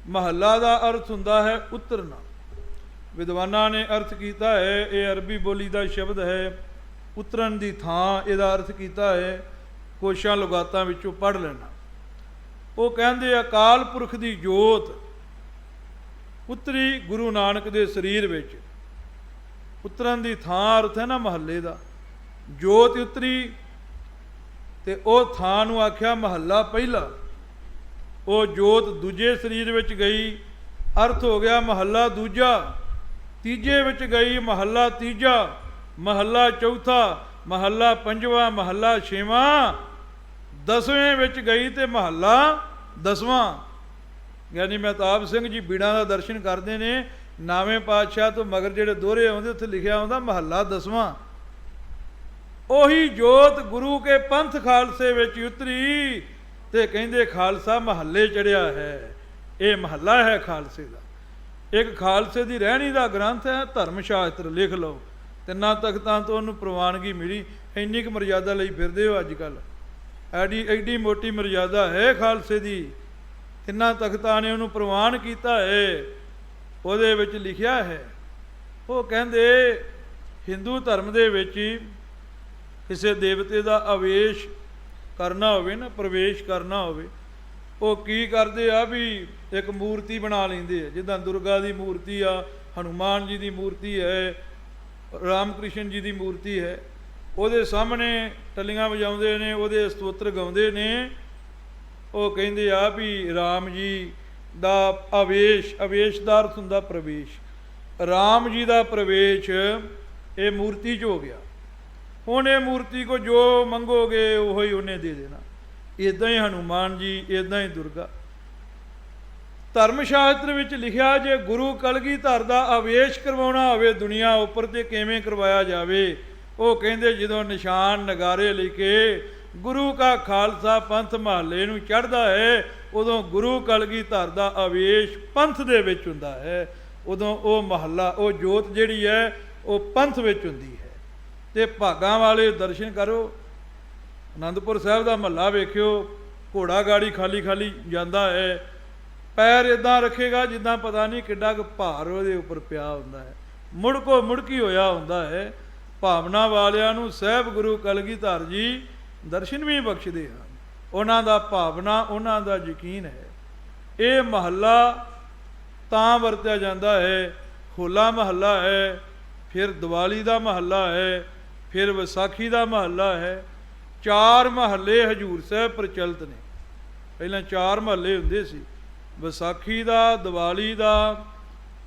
ਮਹੱਲਾ ਦਾ ਅਰਥ ਹੁੰਦਾ ਹੈ ਉਤਰਨਾ। ਵਿਦਵਾਨਾਂ ਨੇ ਅਰਥ ਕੀਤਾ ਹੈ, ਇਹ ਅਰਬੀ ਬੋਲੀ ਦਾ ਸ਼ਬਦ ਹੈ। ਉਤਰਨ ਦੀ ਥਾਂ ਇਹਦਾ ਅਰਥ ਕੀਤਾ ਹੈ, ਕੋਸ਼ਾਂ ਲੁਗਾਤਾਂ ਵਿੱਚੋਂ ਪੜ੍ਹ ਲੈਣਾ। ਉਹ ਕਹਿੰਦੇ ਅਕਾਲ ਪੁਰਖ ਦੀ ਜੋਤ ਉਤਰੀ ਗੁਰੂ ਨਾਨਕ ਦੇ ਸਰੀਰ ਵਿੱਚ। ਉਤਰਨ ਦੀ ਥਾਂ ਅਰਥ ਹੈ ਨਾ ਮਹੱਲੇ ਦਾ। ਜੋਤ ਉਤਰੀ ਤੇ ਉਹ ਥਾਂ ਨੂੰ ਆਖਿਆ ਮਹੱਲਾ ਪਹਿਲਾ। ਉਹ ਜੋਤ ਦੂਜੇ ਸਰੀਰ ਵਿੱਚ ਗਈ, ਅਰਥ ਹੋ ਗਿਆ ਮਹੱਲਾ ਦੂਜਾ। ਤੀਜੇ ਵਿੱਚ ਗਈ, ਮਹੱਲਾ ਤੀਜਾ। ਮਹੱਲਾ ਚੌਥਾ, ਮਹੱਲਾ ਪੰਜਵਾਂ, ਮਹੱਲਾ ਛੇਵਾਂ। 10ਵੇਂ ਵਿੱਚ ਗਈ ਤੇ ਮਹੱਲਾ 10ਵਾਂ। ਯਾਨੀ ਮਹਿਤਾਬ ਸਿੰਘ ਜੀ ਬੀੜਾਂ ਦਾ ਦਰਸ਼ਨ ਕਰਦੇ ਨੇ, 9ਵੇਂ ਪਾਤਸ਼ਾਹ ਤੋਂ ਮਗਰ ਜਿਹੜੇ ਦੋਹਰੇ ਆਉਂਦੇ ਉੱਥੇ ਲਿਖਿਆ ਆਉਂਦਾ ਮਹੱਲਾ 10ਵਾਂ। ਉਹੀ ਜੋਤ ਗੁਰੂ ਕੇ ਪੰਥ ਖਾਲਸੇ ਵਿੱਚ ਉਤਰੀ ਤੇ ਕਹਿੰਦੇ ਖਾਲਸਾ ਮਹੱਲੇ ਚੜਿਆ ਹੈ। ਇਹ ਮਹੱਲਾ ਹੈ ਖਾਲਸੇ ਦਾ। ਇੱਕ ਖਾਲਸੇ ਦੀ ਰਹਿਣੀ ਦਾ ਗ੍ਰੰਥ ਹੈ, ਧਰਮ ਸ਼ਾਸਤਰ ਲਿਖ ਲਓ। 3 ਤਖਤਾਂ ਤੋਂ ਉਹਨੂੰ ਪ੍ਰਵਾਨਗੀ ਮਿਲੀ। ਇੰਨੀ ਕੁ ਮਰਜ਼ਾਦਾ ਲਈ ਫਿਰਦੇ ਹੋ ਅੱਜ ਕੱਲ੍ਹ। ਐਡੀ ਮੋਟੀ ਮਰਜ਼ਾਦਾ ਹੈ ਖਾਲਸੇ ਦੀ। 3 ਤਖਤਾਂ ਨੇ ਉਹਨੂੰ ਪ੍ਰਵਾਨ ਕੀਤਾ ਹੈ। ਉਹਦੇ ਵਿੱਚ ਲਿਖਿਆ ਹੈ, ਉਹ ਕਹਿੰਦੇ ਹਿੰਦੂ ਧਰਮ ਦੇ ਵਿੱਚ ਕਿਸੇ ਦੇਵਤੇ ਦਾ ਆਵੇਸ਼ ਕਰਨਾ ਹੋਵੇ ਨਾ, ਪ੍ਰਵੇਸ਼ ਕਰਨਾ ਹੋਵੇ, ਉਹ ਕੀ ਕਰਦੇ ਆ ਵੀ ਇੱਕ ਮੂਰਤੀ ਬਣਾ ਲੈਂਦੇ ਆ, ਜਿੱਦਾਂ ਦੁਰਗਾ ਦੀ ਮੂਰਤੀ ਆ, ਹਨੂਮਾਨ ਜੀ ਦੀ ਮੂਰਤੀ ਹੈ, ਰਾਮ ਕ੍ਰਿਸ਼ਨ ਜੀ ਦੀ ਮੂਰਤੀ ਹੈ, ਉਹਦੇ ਸਾਹਮਣੇ ਟੱਲੀਆਂ ਵਜਾਉਂਦੇ ਨੇ, ਉਹਦੇ ਸਤੋਤਰ ਗਾਉਂਦੇ ਨੇ। ਉਹ ਕਹਿੰਦੇ ਆ ਵੀ ਰਾਮ ਜੀ ਦਾ ਆਵੇਸ਼, ਆਵੇਸ਼ ਦਾ ਅਰਥ ਹੁੰਦਾ ਪ੍ਰਵੇਸ਼, ਰਾਮ ਜੀ ਦਾ ਪ੍ਰਵੇਸ਼ ਇਹ ਮੂਰਤੀ 'ਚ ਹੋ ਗਿਆ। ਹੁਣ ਇਹ ਮੂਰਤੀ ਕੋ ਜੋ ਮੰਗੋਗੇ ਉਹੀ ਉਹਨੇ ਦੇ ਦੇਣਾ। ਇੱਦਾਂ ਹੀ ਹਨੂਮਾਨ ਜੀ, ਇੱਦਾਂ ਹੀ ਦੁਰਗਾ। ਧਰਮ ਸ਼ਾਸਤਰ ਵਿੱਚ ਲਿਖਿਆ, ਜੇ ਗੁਰੂ ਕਲਗੀਧਰ ਦਾ ਆਵੇਸ਼ ਕਰਵਾਉਣਾ ਹੋਵੇ ਦੁਨੀਆ ਉੱਪਰ ਤੇ ਕਿਵੇਂ ਕਰਵਾਇਆ ਜਾਵੇ? ਉਹ ਕਹਿੰਦੇ ਜਦੋਂ ਨਿਸ਼ਾਨ ਨਗਾਰੇ ਲੈ ਕੇ ਗੁਰੂ ਕਾ ਖਾਲਸਾ ਪੰਥ ਮਹੱਲੇ ਨੂੰ ਚੜ੍ਹਦਾ ਹੈ, ਉਦੋਂ ਗੁਰੂ ਕਲਗੀਧਰ ਦਾ ਆਵੇਸ਼ ਪੰਥ ਦੇ ਵਿੱਚ ਹੁੰਦਾ ਹੈ। ਉਦੋਂ ਉਹ ਮਹੱਲਾ, ਉਹ ਜੋਤ ਜਿਹੜੀ ਹੈ ਉਹ ਪੰਥ ਵਿੱਚ ਹੁੰਦੀ ਹੈ। ਤੇ ਭਾਗਾਂ ਵਾਲੇ ਦਰਸ਼ਨ ਕਰੋ। ਅਨੰਦਪੁਰ ਸਾਹਿਬ ਦਾ ਮਹੱਲਾ ਵੇਖਿਓ, ਘੋੜਾ ਗਾੜੀ ਖਾਲੀ ਖਾਲੀ ਜਾਂਦਾ ਹੈ, ਪੈਰ ਇੱਦਾਂ ਰੱਖੇਗਾ ਜਿੱਦਾਂ ਪਤਾ ਨਹੀਂ ਕਿੱਡਾ ਕੁ ਭਾਰ ਉਹਦੇ ਉੱਪਰ ਪਿਆ ਹੁੰਦਾ ਹੈ, ਮੁੜਕੋ ਮੁੜਕੀ ਹੋਇਆ ਹੁੰਦਾ ਹੈ। ਭਾਵਨਾ ਵਾਲਿਆਂ ਨੂੰ ਸਾਹਿਬ ਗੁਰੂ ਕਲਗੀਧਰ ਜੀ ਦਰਸ਼ਨ ਵੀ ਬਖਸ਼ਦੇ ਹਨ। ਉਹਨਾਂ ਦਾ ਭਾਵਨਾ, ਉਹਨਾਂ ਦਾ ਯਕੀਨ ਹੈ। ਇਹ ਮਹੱਲਾ ਤਾਂ ਵਰਤਿਆ ਜਾਂਦਾ ਹੈ, ਹੋਲਾ ਮਹੱਲਾ ਹੈ, ਫਿਰ ਦੀਵਾਲੀ ਦਾ ਮਹੱਲਾ ਹੈ, ਫਿਰ ਵਿਸਾਖੀ ਦਾ ਮਹੱਲਾ ਹੈ। 4 ਮਹੱਲੇ ਹਜੂਰ ਸਾਹਿਬ ਪ੍ਰਚਲਿਤ ਨੇ। ਪਹਿਲਾਂ 4 ਮਹੱਲੇ ਹੁੰਦੇ ਸੀ, ਵਿਸਾਖੀ ਦਾ, ਦੀਵਾਲੀ ਦਾ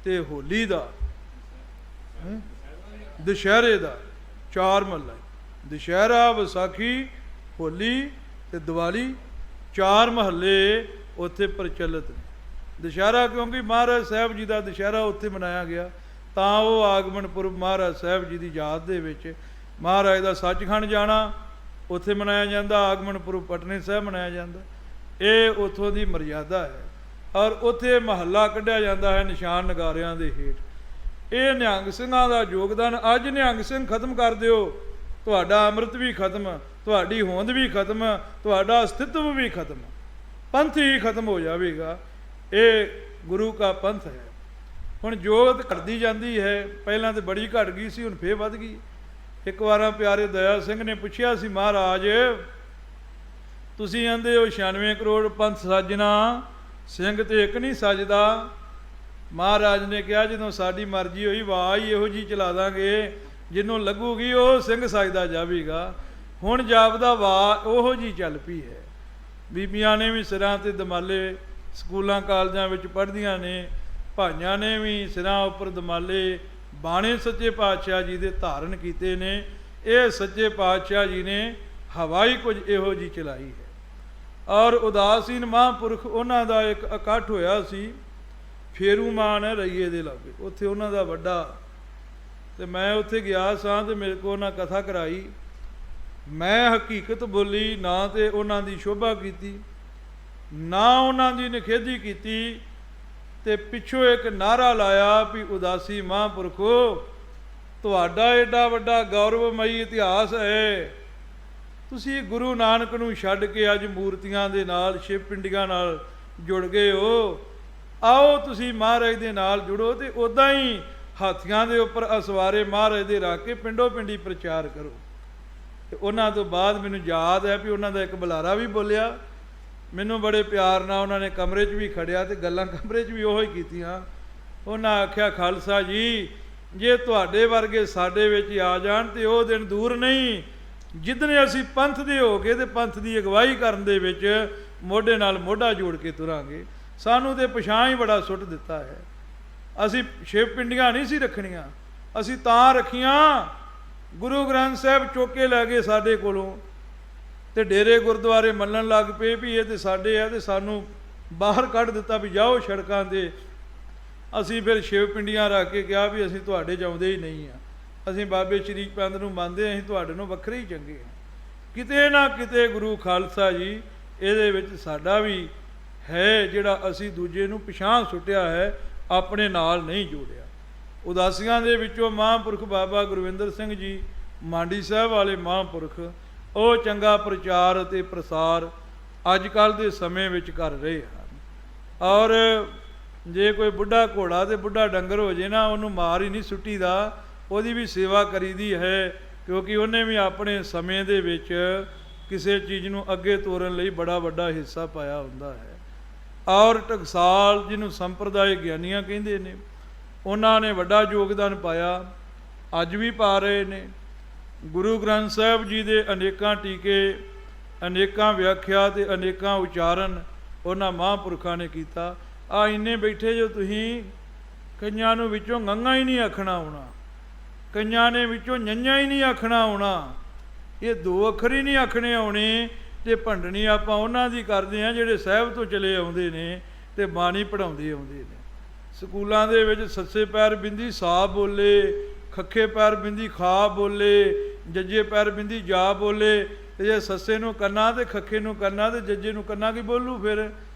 ਤੇ ਹੋਲੀ ਦਾ, ਦੁਸ਼ਹਿਰੇ ਦਾ। 4 ਮਹੱਲਾ, ਦੁਸ਼ਹਿਰਾ, ਵਿਸਾਖੀ, ਹੋਲੀ ਤੇ ਦੀਵਾਲੀ, 4 ਮਹੱਲੇ ਉੱਥੇ ਪ੍ਰਚਲਿਤ ਨੇ। ਦੁਸ਼ਹਿਰਾ ਕਿਉਂਕਿ ਮਹਾਰਾਜ ਸਾਹਿਬ ਜੀ ਦਾ ਦੁਸ਼ਹਿਰਾ ਉੱਥੇ ਮਨਾਇਆ ਗਿਆ, ਤਾਂ ਉਹ ਆਗਮਨ ਪੁਰਬ ਮਹਾਰਾਜ ਸਾਹਿਬ ਜੀ ਦੀ ਯਾਦ ਦੇ ਵਿੱਚ ਮਹਾਰਾਜ ਦਾ ਸੱਚਖੰਡ ਜਾਣਾ ਉੱਥੇ ਮਨਾਇਆ ਜਾਂਦਾ, ਆਗਮਨ ਪੁਰਬ ਪਟਨੇ ਸਾਹਿਬ ਮਨਾਇਆ ਜਾਂਦਾ। ਇਹ ਉੱਥੋਂ ਦੀ ਮਰਿਆਦਾ ਹੈ। ਔਰ ਉੱਥੇ ਮਹੱਲਾ ਕੱਢਿਆ ਜਾਂਦਾ ਹੈ ਨਿਸ਼ਾਨ ਨਗਾਰਿਆਂ ਦੇ ਹੇਠ। ਇਹ ਨਿਹੰਗ ਸਿੰਘਾਂ ਦਾ ਯੋਗਦਾਨ। ਅੱਜ ਨਿਹੰਗ ਸਿੰਘ ਖਤਮ ਕਰ ਦਿਓ, ਤੁਹਾਡਾ ਅੰਮ੍ਰਿਤ ਵੀ ਖਤਮ, ਤੁਹਾਡੀ ਹੋਂਦ ਵੀ ਖਤਮ, ਤੁਹਾਡਾ ਅਸਤਿਤਵ ਵੀ ਖਤਮ, ਪੰਥ ਹੀ ਖਤਮ ਹੋ ਜਾਵੇਗਾ। ਇਹ ਗੁਰੂ ਕਾ ਪੰਥ ਹੈ। ਹੁਣ ਜੋਤ ਘਟਦੀ ਜਾਂਦੀ ਹੈ, ਪਹਿਲਾਂ ਤਾਂ ਬੜੀ ਘਟ ਗਈ ਸੀ, ਹੁਣ ਫੇਰ ਵੱਧ ਗਈ। ਇੱਕ ਵਾਰ ਪਿਆਰੇ ਦਇਆ ਸਿੰਘ ਨੇ ਪੁੱਛਿਆ ਸੀ, ਮਹਾਰਾਜ ਤੁਸੀਂ ਕਹਿੰਦੇ ਹੋ 96 ਕਰੋੜ ਪੰਥ ਸਾਜਣਾ, ਸਿੰਘ ਤੇ ਇੱਕ ਨਹੀਂ ਸਜਦਾ। ਮਹਾਰਾਜ ਨੇ ਕਿਹਾ ਜਦੋਂ ਸਾਡੀ ਮਰਜ਼ੀ ਹੋਈ ਵਾਹ ਹੀ ਇਹੋ ਜਿਹੀ ਚਲਾ ਦਾਂਗੇ, ਜਿਹਨੂੰ ਲੱਗੂਗੀ ਉਹ ਸਿੰਘ ਸਜਦਾ ਜਾਵੇਗਾ। ਹੁਣ ਜਾਪਦਾ ਵਾਹ ਉਹੋ ਜਿਹੀ ਚੱਲ ਪਈ ਹੈ। ਬੀਬੀਆਂ ਨੇ ਵੀ ਸਿਰਾਂ ਤੇ ਦਮਾਲੇ ਸਕੂਲਾਂ ਕਾਲਜਾਂ ਵਿੱਚ ਪੜ੍ਹਦੀਆਂ ਨੇ, ਭਾਈਆਂ ਨੇ ਵੀ ਸਿਰਾਂ ਉੱਪਰ ਦਮਾਲੇ ਬਾਣੇ ਸੱਚੇ ਪਾਤਸ਼ਾਹ ਜੀ ਦੇ ਧਾਰਨ ਕੀਤੇ ਨੇ। ਇਹ ਸੱਚੇ ਪਾਤਸ਼ਾਹ ਜੀ ਨੇ ਹਵਾ ਹੀ ਕੁਝ ਇਹੋ ਜਿਹੀ ਚਲਾਈ ਹੈ। ਔਰ ਉਦਾਸੀਨ ਮਹਾਂਪੁਰਖ, ਉਹਨਾਂ ਦਾ ਇੱਕ ਇਕੱਠ ਹੋਇਆ ਸੀ ਫੇਰੂਮਾਨ ਹੈ ਰਈਏ ਦੇ ਲਾਗੇ, ਉੱਥੇ ਉਹਨਾਂ ਦਾ ਵੱਡਾ, ਤੇ ਮੈਂ ਉੱਥੇ ਗਿਆ ਸਾਂ ਤੇ ਮੇਰੇ ਕੋਲ ਉਹਨਾਂ ਕਥਾ ਕਰਾਈ। ਮੈਂ ਹਕੀਕਤ ਬੋਲੀ, ਨਾ ਤੇ ਉਹਨਾਂ ਦੀ ਸ਼ੋਭਾ ਕੀਤੀ, ਨਾ ਉਹਨਾਂ ਦੀ ਨਿਖੇਧੀ ਕੀਤੀ, ਤੇ ਪਿੱਛੋਂ ਇੱਕ ਨਾਅਰਾ ਲਾਇਆ ਵੀ ਉਦਾਸੀ ਮਹਾਂਪੁਰਖੋ, ਤੁਹਾਡਾ ਏਡਾ ਵੱਡਾ ਗੌਰਵਮਈ ਇਤਿਹਾਸ ਹੈ, ਤੁਸੀਂ ਗੁਰੂ ਨਾਨਕ ਨੂੰ ਛੱਡ ਕੇ ਅੱਜ ਮੂਰਤੀਆਂ ਦੇ ਨਾਲ, ਸ਼ਿਵ ਪਿੰਡੀਆਂ ਨਾਲ ਜੁੜ ਗਏ ਹੋ। ਆਓ ਤੁਸੀਂ ਮਹਾਰਾਜ ਦੇ ਨਾਲ ਜੁੜੋ ਤੇ ਉੱਦਾਂ ਹੀ ਹਾਥੀਆਂ ਦੇ ਉੱਪਰ ਅਸਵਾਰੇ ਮਹਾਰਾਜ ਦੇ ਰੱਖ ਕੇ ਪਿੰਡੋ ਪਿੰਡੀ ਪ੍ਰਚਾਰ ਕਰੋ। ਤੇ ਉਹਨਾਂ ਤੋਂ ਬਾਅਦ ਮੈਨੂੰ ਯਾਦ ਹੈ ਵੀ ਉਹਨਾਂ ਦਾ ਇੱਕ ਬੁਲਾਰਾ ਵੀ ਬੋਲਿਆ, ਮੈਨੂੰ ਬੜੇ ਪਿਆਰ ਨਾਲ ਉਹਨਾਂ ਨੇ ਕਮਰੇ 'ਚ ਵੀ ਖੜਿਆ ਤੇ ਗੱਲਾਂ ਕਮਰੇ 'ਚ ਵੀ ਉਹੋ ਹੀ ਕੀਤੀਆਂ। ਉਹਨਾਂ ਆਖਿਆ, ਖਾਲਸਾ ਜੀ ਜੇ ਤੁਹਾਡੇ ਵਰਗੇ ਸਾਡੇ ਵਿੱਚ ਆ ਜਾਣ ਤੇ ਉਹ ਦਿਨ ਦੂਰ ਨਹੀਂ ਜਿੱਦਣ ਅਸੀਂ ਪੰਥ ਦੇ ਹੋ ਕੇ ਤੇ ਪੰਥ ਦੀ ਅਗਵਾਈ ਕਰਨ ਦੇ ਵਿੱਚ ਮੋਢੇ ਨਾਲ ਮੋਢਾ ਜੋੜ ਕੇ ਤੁਰਾਂਗੇ। ਸਾਨੂੰ ਤੇ ਪਛਾਣ ਹੀ ਬੜਾ ਸੁੱਟ ਦਿੱਤਾ ਹੈ। ਅਸੀਂ ਸ਼ਿਵ ਪਿੰਡੀਆਂ ਨਹੀਂ ਸੀ ਰੱਖਣੀਆਂ, ਅਸੀਂ ਤਾਂ ਰੱਖੀਆਂ ਗੁਰੂ ਗ੍ਰੰਥ ਸਾਹਿਬ ਚੁੱਕ ਕੇ ਲੈ ਗਏ ਸਾਡੇ ਕੋਲੋਂ, ਤੇ ਡੇਰੇ ਗੁਰਦੁਆਰੇ ਮੰਨਣ ਲੱਗ ਪਏ ਵੀ ਇਹ ਤੇ ਸਾਡੇ ਆ, ਤੇ ਸਾਨੂੰ ਬਾਹਰ ਕੱਢ ਦਿੱਤਾ ਵੀ ਜਾਓ ਸੜਕਾਂ 'ਤੇ। ਅਸੀਂ ਫਿਰ ਸ਼ਿਵ ਪਿੰਡੀਆਂ ਰੱਖ ਕੇ ਕਿਹਾ ਵੀ ਅਸੀਂ ਤੁਹਾਡੇ ਚਾਹੁੰਦੇ ਹੀ ਨਹੀਂ ਆ, ਅਸੀਂ ਬਾਬੇ ਸ਼੍ਰੀ ਪੰਦ ਨੂੰ ਮੰਨਦੇ, ਅਸੀਂ ਤੁਹਾਡੇ ਨੂੰ ਵੱਖਰੇ ਹੀ ਚੰਗੇ ਹਾਂ। ਕਿਤੇ ਨਾ ਕਿਤੇ ਗੁਰੂ ਖਾਲਸਾ ਜੀ ਇਹਦੇ ਵਿੱਚ ਸਾਡਾ ਵੀ ਹੈ, ਜਿਹੜਾ ਅਸੀਂ ਦੂਜੇ ਨੂੰ ਪਿਛਾਂਹ ਸੁੱਟਿਆ ਹੈ, ਆਪਣੇ ਨਾਲ ਨਹੀਂ ਜੋੜਿਆ। ਉਦਾਸੀਆਂ ਦੇ ਵਿੱਚੋਂ ਮਹਾਂਪੁਰਖ ਬਾਬਾ ਗੁਰਵਿੰਦਰ ਸਿੰਘ ਜੀ ਮਾਂਡੀ ਸਾਹਿਬ ਵਾਲੇ ਮਹਾਂਪੁਰਖ, ਉਹ ਚੰਗਾ ਪ੍ਰਚਾਰ ਅਤੇ ਪ੍ਰਸਾਰ ਅੱਜ ਕੱਲ੍ਹ ਦੇ ਸਮੇਂ ਵਿੱਚ ਕਰ ਰਹੇ ਹਨ। ਔਰ ਜੇ ਕੋਈ ਬੁੱਢਾ ਘੋੜਾ ਤੇ ਬੁੱਢਾ ਡੰਗਰ ਹੋ ਜੇ ਨਾ, ਉਹਨੂੰ ਮਾਰ ਹੀ ਨਹੀਂ ਸੁੱਟੀ ਦਾ, ਉਹਦੀ ਵੀ ਸੇਵਾ ਕਰੀਦੀ ਹੈ, ਕਿਉਂਕਿ ਉਹਨੇ ਵੀ ਆਪਣੇ ਸਮੇਂ ਦੇ ਵਿੱਚ ਕਿਸੇ ਚੀਜ਼ ਨੂੰ ਅੱਗੇ ਤੋਰਨ ਲਈ ਬੜਾ ਵੱਡਾ ਹਿੱਸਾ ਪਾਇਆ ਹੁੰਦਾ ਹੈ। ਔਰ ਟਕਸਾਲ ਜਿਹਨੂੰ ਸੰਪਰਦਾਇ ਗਿਆਨੀਆਂ ਕਹਿੰਦੇ ਨੇ, ਉਹਨਾਂ ਨੇ ਵੱਡਾ ਯੋਗਦਾਨ ਪਾਇਆ, ਅੱਜ ਵੀ ਪਾ ਰਹੇ ਨੇ। ਗੁਰੂ ਗ੍ਰੰਥ ਸਾਹਿਬ ਜੀ ਦੇ ਅਨੇਕਾਂ ਟੀਕੇ, ਅਨੇਕਾਂ ਵਿਆਖਿਆ ਅਤੇ ਅਨੇਕਾਂ ਉਚਾਰਨ ਉਹਨਾਂ ਮਹਾਂਪੁਰਖਾਂ ਨੇ ਕੀਤਾ। ਆ ਇੰਨੇ ਬੈਠੇ ਜੋ ਤੁਸੀਂ, ਕਈਆਂ ਨੂੰ ਵਿੱਚੋਂ ਗੰਗਾ ਹੀ ਨਹੀਂ ਆਖਣਾ ਆਉਣਾ, ਕਈਆਂ ਨੇ ਵਿੱਚੋਂ ਨੰਨ੍ਹਾਂ ਹੀ ਨਹੀਂ ਆਖਣਾ ਆਉਣਾ, ਇਹ ਦੋ ਅੱਖਰ ਹੀ ਨਹੀਂ ਆਖਣੇ ਆਉਣੇ। ਅਤੇ ਭੰਡਣੀ ਆਪਾਂ ਉਹਨਾਂ ਦੀ ਕਰਦੇ ਹਾਂ ਜਿਹੜੇ ਸਾਹਿਬ ਤੋਂ ਚਲੇ ਆਉਂਦੇ ਨੇ ਅਤੇ ਬਾਣੀ ਪੜ੍ਹਾਉਂਦੇ ਆਉਂਦੇ ਨੇ। ਸਕੂਲਾਂ ਦੇ ਵਿੱਚ ਸੱਸੇ ਪੈਰ ਬਿੰਦੀ ਸਾ ਬੋਲੇ, ਖੱਖੇ ਪੈਰ ਬਿੰਦੀ ਖਾ ਬੋਲੇ, ਜੱਜੇ ਪੈਰ ਬਿੰਦੀ ਜਾ ਬੋਲੇ। ਅਤੇ ਜੇ ਸੱਸੇ ਨੂੰ ਕੰਨਾ ਅਤੇ ਖੱਖੇ ਨੂੰ ਕੰਨਾ ਅਤੇ ਜੱਜੇ ਨੂੰ ਕੰਨਾ ਕੀ ਬੋਲੂ ਫਿਰ,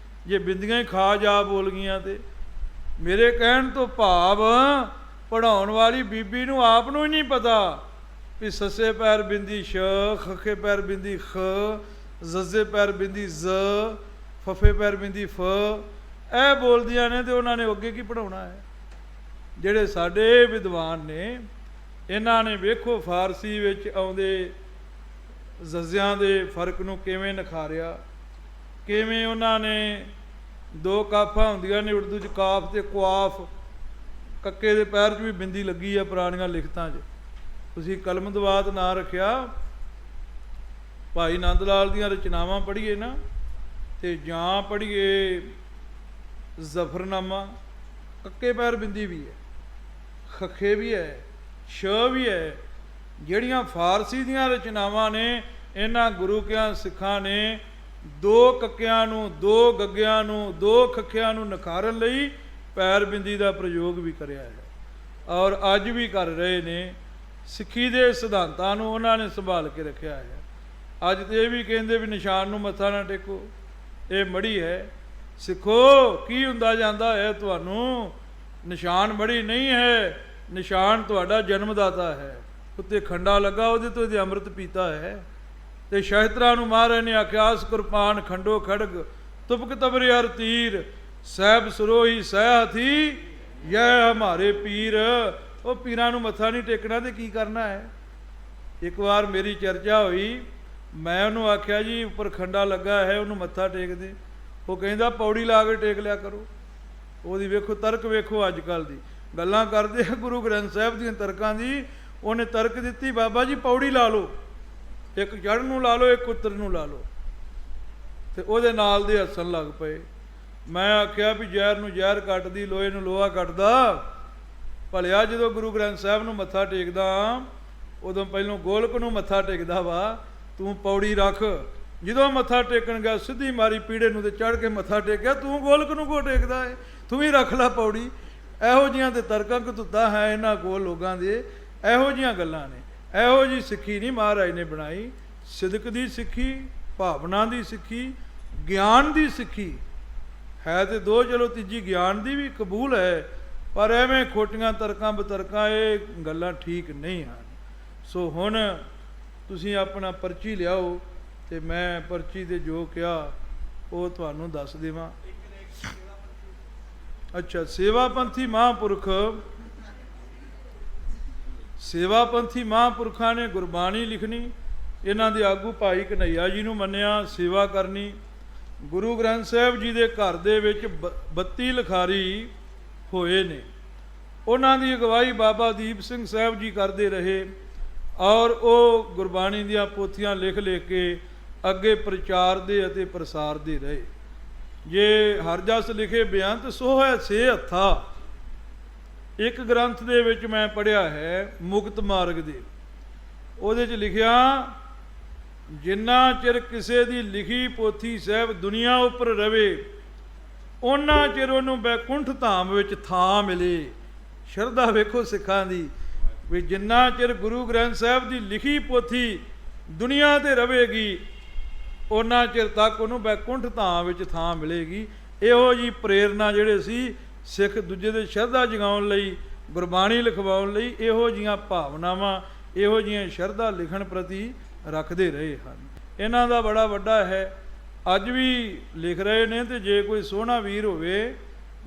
ਜੇ ਬਿੰਦੀਆਂ ਹੀ ਖਾ ਜਾ ਬੋਲ ਗਈਆਂ। ਅਤੇ ਮੇਰੇ ਕਹਿਣ ਤੋਂ ਭਾਵ ਪੜ੍ਹਾਉਣ ਵਾਲੀ ਬੀਬੀ ਨੂੰ ਆਪ ਨੂੰ ਹੀ ਨਹੀਂ ਪਤਾ ਵੀ ਸੱਸੇ ਪੈਰ ਬਿੰਦੀ ਸ਼, ਖੱਖੇ ਪੈਰ ਬਿੰਦੀ ਖ, ਜ਼ੱਜ਼ੇ ਪੈਰ ਬਿੰਦੀ ਜ਼, ਫਫੇ ਪੈਰ ਬਿੰਦੀ ਫ, ਇਹ ਬੋਲਦੀਆਂ ਨੇ ਅਤੇ ਉਹਨਾਂ ਨੇ ਅੱਗੇ ਕੀ ਪੜ੍ਹਾਉਣਾ ਹੈ। ਜਿਹੜੇ ਸਾਡੇ ਵਿਦਵਾਨ ਨੇ, ਇਹਨਾਂ ਨੇ ਵੇਖੋ ਫਾਰਸੀ ਵਿੱਚ ਆਉਂਦੇ ਜ਼ੱਜ਼ਿਆਂ ਦੇ ਫਰਕ ਨੂੰ ਕਿਵੇਂ ਨਿਖਾਰਿਆ, ਕਿਵੇਂ ਉਹਨਾਂ ਨੇ ਦੋ ਕਾਫਾਂ ਹੁੰਦੀਆਂ ਨੇ ਉਰਦੂ 'ਚ, ਕਾਫ ਅਤੇ ਕੁਆਫ, ਕੱਕੇ ਦੇ ਪੈਰ 'ਚ ਵੀ ਬਿੰਦੀ ਲੱਗੀ ਆ ਪੁਰਾਣੀਆਂ ਲਿਖਤਾਂ 'ਚ। ਤੁਸੀਂ ਕਲਮਦਵਾਤ ਨਾਂ ਰੱਖਿਆ, ਭਾਈ ਨੰਦ ਲਾਲ ਦੀਆਂ ਰਚਨਾਵਾਂ ਪੜ੍ਹੀਏ ਨਾ, ਅਤੇ ਜਾਂ ਪੜ੍ਹੀਏ ਜ਼ਫਰਨਾਮਾ, ਕੱਕੇ ਪੈਰ ਬਿੰਦੀ ਵੀ ਹੈ, ਖੱਖੇ ਵੀ ਹੈ, ਸ਼ ਵੀ ਹੈ। ਜਿਹੜੀਆਂ ਫਾਰਸੀ ਦੀਆਂ ਰਚਨਾਵਾਂ ਨੇ, ਇਹਨਾਂ ਗੁਰੂ ਕਿਆਂ ਸਿੱਖਾਂ ਨੇ ਦੋ ਕੱਕਿਆਂ ਨੂੰ, ਦੋ ਗੱਗਿਆਂ ਨੂੰ, ਦੋ ਖੱਖਿਆਂ ਨੂੰ ਨਿਖਾਰਨ ਲਈ ਪੈਰ ਬਿੰਦੀ ਦਾ ਪ੍ਰਯੋਗ ਵੀ ਕਰਿਆ ਹੈ, ਔਰ ਅੱਜ ਵੀ ਕਰ ਰਹੇ ਨੇ। ਸਿੱਖੀ ਦੇ ਸਿਧਾਂਤਾਂ ਨੂੰ ਉਹਨਾਂ ਨੇ ਸੰਭਾਲ ਕੇ ਰੱਖਿਆ ਹੈ। ਅੱਜ ਤਾਂ ਇਹ ਵੀ ਕਹਿੰਦੇ ਵੀ ਨਿਸ਼ਾਨ ਨੂੰ ਮੱਥਾ ਨਾ ਟੇਕੋ, ਇਹ ਮੜੀ ਹੈ। ਸਿੱਖੋ ਕੀ ਹੁੰਦਾ ਜਾਂਦਾ ਹੈ ਤੁਹਾਨੂੰ, ਨਿਸ਼ਾਨ ਮੜੀ ਨਹੀਂ ਹੈ, ਨਿਸ਼ਾਨ ਤੁਹਾਡਾ ਜਨਮਦਾਤਾ ਹੈ। ਉੱਤੇ ਖੰਡਾ ਲੱਗਾ, ਉਹਦੇ ਤੋਂ ਇਹਦੇ ਅੰਮ੍ਰਿਤ ਪੀਤਾ ਹੈ। ਅਤੇ ਸ਼ਾਸਤਰਾਂ ਨੂੰ ਮਹਾਰਾਜ ਨੇ ਆਖਿਆ, ਆਸ ਕੁਰਬਾਨ ਖੰਡੋ ਖੜਗ ਤੁਪਕ ਤਬਰੇ ਹਰ ਤੀਰ, ਸਾਹਿਬ ਸਰੋਹੀ ਸਹਿ ਹਥੀ ਯਹ ਹਮਾਰੇ ਪੀਰ। ਉਹ ਪੀਰਾਂ ਨੂੰ ਮੱਥਾ ਨਹੀਂ ਟੇਕਣਾ ਅਤੇ ਕੀ ਕਰਨਾ ਹੈ। ਇੱਕ ਵਾਰ ਮੇਰੀ ਚਰਚਾ ਹੋਈ, ਮੈਂ ਉਹਨੂੰ ਆਖਿਆ ਜੀ ਉੱਪਰ ਖੰਡਾ ਲੱਗਾ ਹੈ, ਉਹਨੂੰ ਮੱਥਾ ਟੇਕਦੇ। ਉਹ ਕਹਿੰਦਾ ਪੌੜੀ ਲਾ ਕੇ ਟੇਕ ਲਿਆ ਕਰੋ। ਉਹਦੀ ਵੇਖੋ ਤਰਕ, ਵੇਖੋ ਅੱਜ ਕੱਲ੍ਹ ਦੀ ਗੱਲਾਂ ਕਰਦੇ ਆ ਗੁਰੂ ਗ੍ਰੰਥ ਸਾਹਿਬ ਦੀਆਂ ਤਰਕਾਂ ਦੀ। ਉਹਨੇ ਤਰਕ ਦਿੱਤੀ, ਬਾਬਾ ਜੀ ਪੌੜੀ ਲਾ ਲਓ, ਇੱਕ ਚੜ੍ਹਨ ਨੂੰ ਲਾ ਲਓ, ਇੱਕ ਉੱਤਰ ਨੂੰ ਲਾ ਲਓ। ਅਤੇ ਉਹਦੇ ਨਾਲ ਦੇ ਹੱਸਣ ਲੱਗ ਪਏ। ਮੈਂ ਆਖਿਆ ਵੀ ਜ਼ਹਿਰ ਨੂੰ ਜ਼ਹਿਰ ਕੱਟਦੀ, ਲੋਹੇ ਨੂੰ ਲੋਹਾ ਕੱਟਦਾ। ਭਲਿਆ ਜਦੋਂ ਗੁਰੂ ਗ੍ਰੰਥ ਸਾਹਿਬ ਨੂੰ ਮੱਥਾ ਟੇਕਦਾ, ਉਦੋਂ ਪਹਿਲੋਂ ਗੋਲਕ ਨੂੰ ਮੱਥਾ ਟੇਕਦਾ ਵਾ, ਤੂੰ ਪੌੜੀ ਰੱਖ। ਜਦੋਂ ਮੱਥਾ ਟੇਕਣ ਗਿਆ, ਸਿੱਧੀ ਮਾਰੀ ਪੀੜੇ ਨੂੰ ਅਤੇ ਚੜ੍ਹ ਕੇ ਮੱਥਾ ਟੇਕਿਆ। ਤੂੰ ਗੋਲਕ ਨੂੰ ਕੋ ਟੇਕਦਾ ਹੈ, ਤੂੰ ਵੀ ਰੱਖ ਲੈ ਪੌੜੀ। ਇਹੋ ਜਿਹੀਆਂ ਤੇ ਤਰਕਾਂ ਕਤੁੱਤਾਂ ਹੈ ਇਹਨਾਂ ਕੋਲ ਲੋਕਾਂ ਦੇ, ਇਹੋ ਜਿਹੀਆਂ ਗੱਲਾਂ ਨੇ। ਇਹੋ ਜਿਹੀ ਸਿੱਖੀ ਨਹੀਂ ਮਹਾਰਾਜ ਨੇ ਬਣਾਈ। ਸਿਦਕ ਦੀ ਸਿੱਖੀ, ਭਾਵਨਾ ਦੀ ਸਿੱਖੀ, ਗਿਆਨ ਦੀ ਸਿੱਖੀ ਹੈ ਤੇ ਦੋ, ਚਲੋ ਤੀਜੀ ਗਿਆਨ ਦੀ ਵੀ ਕਬੂਲ ਹੈ, ਪਰ ਐਵੇਂ ਖੋਟੀਆਂ ਤਰਕਾਂ ਬਤਰਕਾਂ ਇਹ ਗੱਲਾਂ ਠੀਕ ਨਹੀਂ ਹਨ। ਸੋ ਹੁਣ ਤੁਸੀਂ ਆਪਣਾ ਪਰਚੀ ਲਿਆਓ ਅਤੇ ਮੈਂ ਪਰਚੀ 'ਤੇ ਜੋ ਕਿਹਾ ਉਹ ਤੁਹਾਨੂੰ ਦੱਸ ਦੇਵਾਂ। ਅੱਛਾ, ਸੇਵਾਪੰਥੀ ਮਹਾਂਪੁਰਖ, ਸੇਵਾਪੰਥੀ ਮਹਾਂਪੁਰਖਾਂ ਨੇ ਗੁਰਬਾਣੀ ਲਿਖਣੀ, ਇਹਨਾਂ ਦੇ ਆਗੂ ਭਾਈ ਕਨ੍ਹਈਆ ਜੀ ਨੂੰ ਮੰਨਿਆ, ਸੇਵਾ ਕਰਨੀ। ਗੁਰੂ ਗ੍ਰੰਥ ਸਾਹਿਬ ਜੀ ਦੇ ਘਰ ਦੇ ਵਿੱਚ 32 ਲਿਖਾਰੀ ਹੋਏ ਨੇ। ਉਹਨਾਂ ਦੀ ਅਗਵਾਈ ਬਾਬਾ ਦੀਪ ਸਿੰਘ ਸਾਹਿਬ ਜੀ ਕਰਦੇ ਰਹੇ, ਔਰ ਉਹ ਗੁਰਬਾਣੀ ਦੀਆਂ ਪੋਥੀਆਂ ਲਿਖ ਲਿਖ ਕੇ ਅੱਗੇ ਪ੍ਰਚਾਰਦੇ ਅਤੇ ਪ੍ਰਸਾਰਦੇ ਰਹੇ। ਜੇ ਹਰਜਸ ਲਿਖੇ ਬੇਅੰਤ ਸੋ ਹੈ ਸੇ ਹੱਥਾ। ਇੱਕ ਗ੍ਰੰਥ ਦੇ ਵਿੱਚ ਮੈਂ ਪੜ੍ਹਿਆ ਹੈ ਮੁਕਤ ਮਾਰਗ ਦੇ, ਉਹਦੇ 'ਚ ਲਿਖਿਆ, ਜਿੰਨਾ ਚਿਰ ਕਿਸੇ ਦੀ ਲਿਖੀ ਪੋਥੀ ਸਾਹਿਬ ਦੁਨੀਆ ਉੱਪਰ ਰਵੇ, ਉਹਨਾਂ ਚਿਰ ਉਹਨੂੰ ਬੈਕੁੰਠ ਧਾਮ ਵਿੱਚ ਥਾਂ ਮਿਲੇ। ਸ਼ਰਧਾ ਵੇਖੋ ਸਿੱਖਾਂ ਦੀ, ਵੀ ਜਿੰਨਾ ਚਿਰ ਗੁਰੂ ਗ੍ਰੰਥ ਸਾਹਿਬ ਦੀ ਲਿਖੀ ਪੋਥੀ ਦੁਨੀਆ 'ਤੇ ਰਵੇਗੀ, ਉਹਨਾਂ ਚਿਰ ਤੱਕ ਉਹਨੂੰ ਬੈਕੁੰਠ ਧਾਮ ਵਿੱਚ ਥਾਂ ਮਿਲੇਗੀ। ਇਹੋ ਜਿਹੀ ਪ੍ਰੇਰਨਾ ਜਿਹੜੇ ਸੀ ਸਿੱਖ ਦੂਜੇ ਦੇ ਸ਼ਰਧਾ ਜਗਾਉਣ ਲਈ, ਗੁਰਬਾਣੀ ਲਿਖਵਾਉਣ ਲਈ, ਇਹੋ ਜਿਹੀਆਂ ਭਾਵਨਾਵਾਂ, ਇਹੋ ਜਿਹੀਆਂ ਸ਼ਰਧਾ ਲਿਖਣ ਪ੍ਰਤੀ ਰੱਖਦੇ ਰਹੇ ਹਨ। ਇਹਨਾਂ ਦਾ ਬੜਾ ਵੱਡਾ ਹੈ, ਅੱਜ ਵੀ ਲਿਖ ਰਹੇ ਨੇ। ਅਤੇ ਜੇ ਕੋਈ ਸੋਹਣਾ ਵੀਰ ਹੋਵੇ,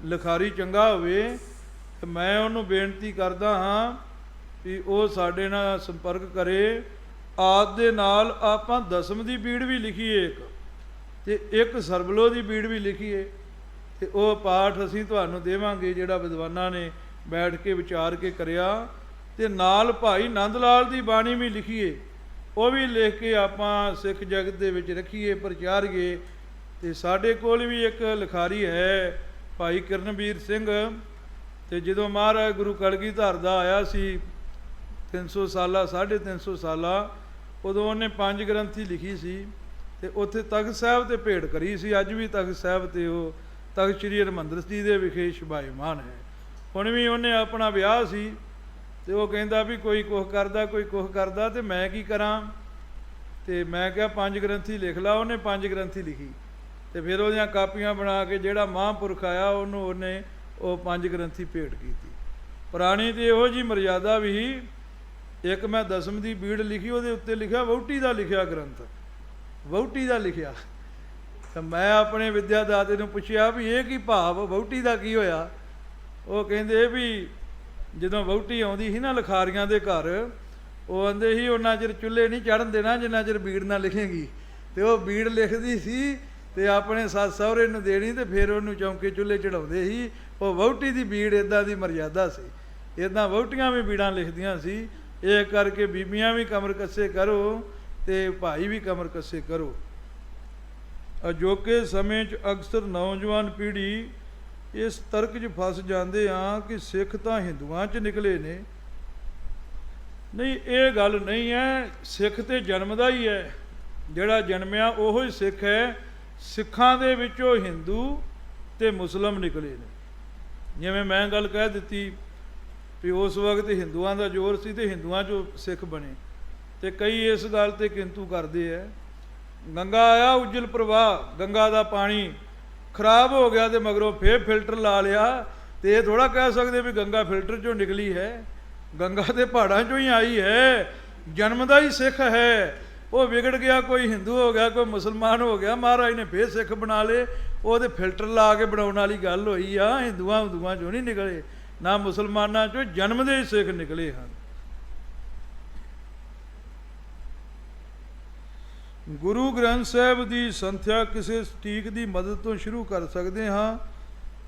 ਲਿਖਾਰੀ ਚੰਗਾ ਹੋਵੇ, ਤਾਂ ਮੈਂ ਉਹਨੂੰ ਬੇਨਤੀ ਕਰਦਾ ਹਾਂ ਵੀ ਉਹ ਸਾਡੇ ਨਾਲ ਸੰਪਰਕ ਕਰੇ। ਆਦ ਦੇ ਨਾਲ ਆਪਾਂ ਦਸਮ ਦੀ ਬੀੜ ਵੀ ਲਿਖੀਏ ਇੱਕ, ਅਤੇ ਇੱਕ ਸਰਬਲੋ ਦੀ ਬੀੜ ਵੀ ਲਿਖੀਏ। ਤੇ ਉਹ ਪਾਠ ਅਸੀਂ ਤੁਹਾਨੂੰ ਦੇਵਾਂਗੇ ਜਿਹੜਾ ਵਿਦਵਾਨਾਂ ਨੇ ਬੈਠ ਕੇ ਵਿਚਾਰ ਕੇ ਕਰਿਆ। ਤੇ ਨਾਲ ਭਾਈ ਨੰਦ ਲਾਲ ਦੀ ਬਾਣੀ ਵੀ ਲਿਖੀਏ, ਉਹ ਵੀ ਲਿਖ ਕੇ ਆਪਾਂ ਸਿੱਖ ਜਗਤ ਦੇ ਵਿੱਚ ਰੱਖੀਏ, ਪ੍ਰਚਾਰੀਏ। ਤੇ ਸਾਡੇ ਕੋਲ ਵੀ ਇੱਕ ਲਿਖਾਰੀ ਹੈ ਭਾਈ ਕਿਰਨਵੀਰ ਸਿੰਘ। ਤੇ ਜਦੋਂ ਮਹਾਰਾਜ ਗੁਰੂ ਕਲਗੀਧਰ ਦਾ ਆਇਆ ਸੀ 300 ਸਾਲਾ 350 ਸਾਲਾ, ਉਦੋਂ ਉਹਨੇ 5 ਗ੍ਰੰਥੀ ਲਿਖੀ ਸੀ। ਤੇ ਉੱਥੇ ਤਖਤ ਸਾਹਿਬ ਤੇ ਭੇਟ ਕਰੀ ਸੀ। ਅੱਜ ਵੀ ਤਖਤ ਸਾਹਿਬ ਤੇ ਉਹ ਤਖਤ ਸ੍ਰੀ ਹਰਿਮੰਦਰ ਜੀ ਦੇ ਵਿਖੇ ਸ਼ੋਭਾਇਮਾਨ ਹੈ। ਹੁਣ ਵੀ ਉਹਨੇ ਆਪਣਾ ਵਿਆਹ ਸੀ ਤੇ ਉਹ ਕਹਿੰਦਾ ਵੀ ਕੋਈ ਕੁਛ ਕਰਦਾ, ਕੋਈ ਕੁਛ ਕਰਦਾ, ਤੇ ਮੈਂ ਕੀ ਕਰਾਂ। ਤੇ ਮੈਂ ਕਿਹਾ 5 ਗ੍ਰੰਥੀ ਲਿਖ ਲਾ। ਉਹਨੇ 5 ਗ੍ਰੰਥੀ ਲਿਖੀ ਤੇ ਫਿਰ ਉਹਦੀਆਂ ਕਾਪੀਆਂ ਬਣਾ ਕੇ ਜਿਹੜਾ ਮਹਾਂਪੁਰਖ ਆਇਆ ਉਹਨੇ ਉਹ 5 ਗ੍ਰੰਥੀ ਭੇਟ ਕੀਤੀ। ਪੁਰਾਣੀ ਤੇ ਇਹੋ ਜਿਹੀ ਮਰਜ਼ਾਦਾ ਵੀ। ਇੱਕ ਮੈਂ ਦਸਮ ਦੀ ਬੀੜ ਲਿਖੀ, ਉਹਦੇ ਉੱਤੇ ਲਿਖਿਆ ਵਹੁਟੀ ਦਾ ਲਿਖਿਆ ਗ੍ਰੰਥ, ਵਹੁਟੀ ਦਾ ਲਿਖਿਆ। ਤਾਂ ਮੈਂ ਆਪਣੇ ਵਿਦਿਆ ਦਾਤੇ ਨੂੰ ਪੁੱਛਿਆ ਵੀ ਇਹ ਕੀ ਭਾਵ, ਵਹੁਟੀ ਦਾ ਕੀ ਹੋਇਆ। ਉਹ ਕਹਿੰਦੇ ਵੀ ਜਦੋਂ ਵਹੁਟੀ ਆਉਂਦੀ ਸੀ ਨਾ ਲਿਖਾਰੀਆਂ ਦੇ ਘਰ, ਉਹ ਆਂਦੇ ਸੀ ਉਹਨਾਂ ਚਿਰ ਚੁੱਲ੍ਹੇ ਨਹੀਂ ਚੜ੍ਹਨ ਦੇਣਾ ਜਿੰਨਾ ਚਿਰ ਬੀੜ ਨਾ ਲਿਖੇਗੀ। ਤੇ ਉਹ ਬੀੜ ਲਿਖਦੀ ਸੀ ਤੇ ਆਪਣੇ ਸੱਸ ਸਹੁਰੇ ਨੂੰ ਦੇਣੀ, ਤੇ ਫਿਰ ਉਹਨੂੰ ਚੌਂਕੇ ਚੁੱਲ੍ਹੇ ਚੜਾਉਂਦੇ ਸੀ। ਉਹ ਵਹੁਟੀ ਦੀ ਬੀੜ ਇੱਦਾਂ ਦੀ ਮਰਜ਼ਾਦਾ ਸੀ। ਇੱਦਾਂ ਵਹੁਟੀਆਂ ਵੀ ਬੀੜਾਂ ਲਿਖਦੀਆਂ ਸੀ। ਇਹ ਕਰਕੇ ਬੀਬੀਆਂ ਵੀ ਕਮਰ ਕੱਸੇ ਕਰੋ ਤੇ ਭਾਈ ਵੀ ਕਮਰ ਕੱਸੇ ਕਰੋ। ਅਜੋਕੇ ਸਮੇਂ 'ਚ ਅਕਸਰ ਨੌਜਵਾਨ ਪੀੜ੍ਹੀ ਇਸ ਤਰਕ 'ਚ ਫਸ ਜਾਂਦੇ ਆ ਕਿ ਸਿੱਖ ਤਾਂ ਹਿੰਦੂਆਂ 'ਚ ਨਿਕਲੇ ਨੇ। ਨਹੀਂ, ਇਹ ਗੱਲ ਨਹੀਂ ਹੈ। ਸਿੱਖ ਤੇ ਜਨਮਦਾ ਹੀ ਹੈ, ਜਿਹੜਾ ਜਨਮਿਆ ਉਹੋ ਹੀ ਸਿੱਖ ਹੈ। ਸਿੱਖਾਂ ਦੇ ਵਿੱਚੋਂ ਹਿੰਦੂ ਤੇ ਮੁਸਲਮ ਨਿਕਲੇ ਨੇ। ਜਿਵੇਂ ਮੈਂ ਗੱਲ ਕਹਿ ਦਿੱਤੀ ਵੀ ਉਸ ਵਕਤ ਹਿੰਦੂਆਂ ਦਾ ਜ਼ੋਰ ਸੀ ਤੇ ਹਿੰਦੂਆਂ 'ਚੋਂ ਸਿੱਖ ਬਣੇ। ਤੇ ਕਈ ਇਸ ਗੱਲ ਤੇ ਕਿੰਤੂ ਕਰਦੇ ਹੈ। ਗੰਗਾ ਆਇਆ ਉਜਲ ਪ੍ਰਵਾਹ, ਗੰਗਾ ਦਾ ਪਾਣੀ ਖਰਾਬ ਹੋ ਗਿਆ ਤੇ ਮਗਰੋਂ ਫੇਰ ਫਿਲਟਰ ਲਾ ਲਿਆ। ਤੇ ਇਹ ਥੋੜ੍ਹਾ ਕਹਿ ਸਕਦੇ ਵੀ ਗੰਗਾ ਫਿਲਟਰ 'ਚੋਂ ਨਿਕਲੀ ਹੈ। ਗੰਗਾ ਤੇ ਪਹਾੜਾਂ 'ਚੋਂ ਹੀ ਆਈ ਹੈ। ਜਨਮਦਾ ਹੀ ਸਿੱਖ ਹੈ। ਉਹ ਵਿਗੜ ਗਿਆ, ਕੋਈ ਹਿੰਦੂ ਹੋ ਗਿਆ, ਕੋਈ ਮੁਸਲਮਾਨ ਹੋ ਗਿਆ, ਮਹਾਰਾਜ ਨੇ ਫੇਰ ਸਿੱਖ ਬਣਾ ਲਏ। ਉਹਦੇ ਫਿਲਟਰ ਲਾ ਕੇ ਬਣਾਉਣ ਵਾਲੀ ਗੱਲ ਹੋਈ ਆ। ਹਿੰਦੂਆਂ 'ਚੋਂ ਨਹੀਂ ਨਿਕਲੇ, ਨਾ ਮੁਸਲਮਾਨਾਂ 'ਚੋਂ, ਜਨਮਦੇ ਹੀ ਸਿੱਖ ਨਿਕਲੇ ਹਨ। ਗੁਰੂ ਗ੍ਰੰਥ ਸਾਹਿਬ ਦੀ ਸੰਥਿਆ ਕਿਸੇ ਸਟੀਕ ਦੀ ਮਦਦ ਤੋਂ ਸ਼ੁਰੂ ਕਰ ਸਕਦੇ ਹਾਂ?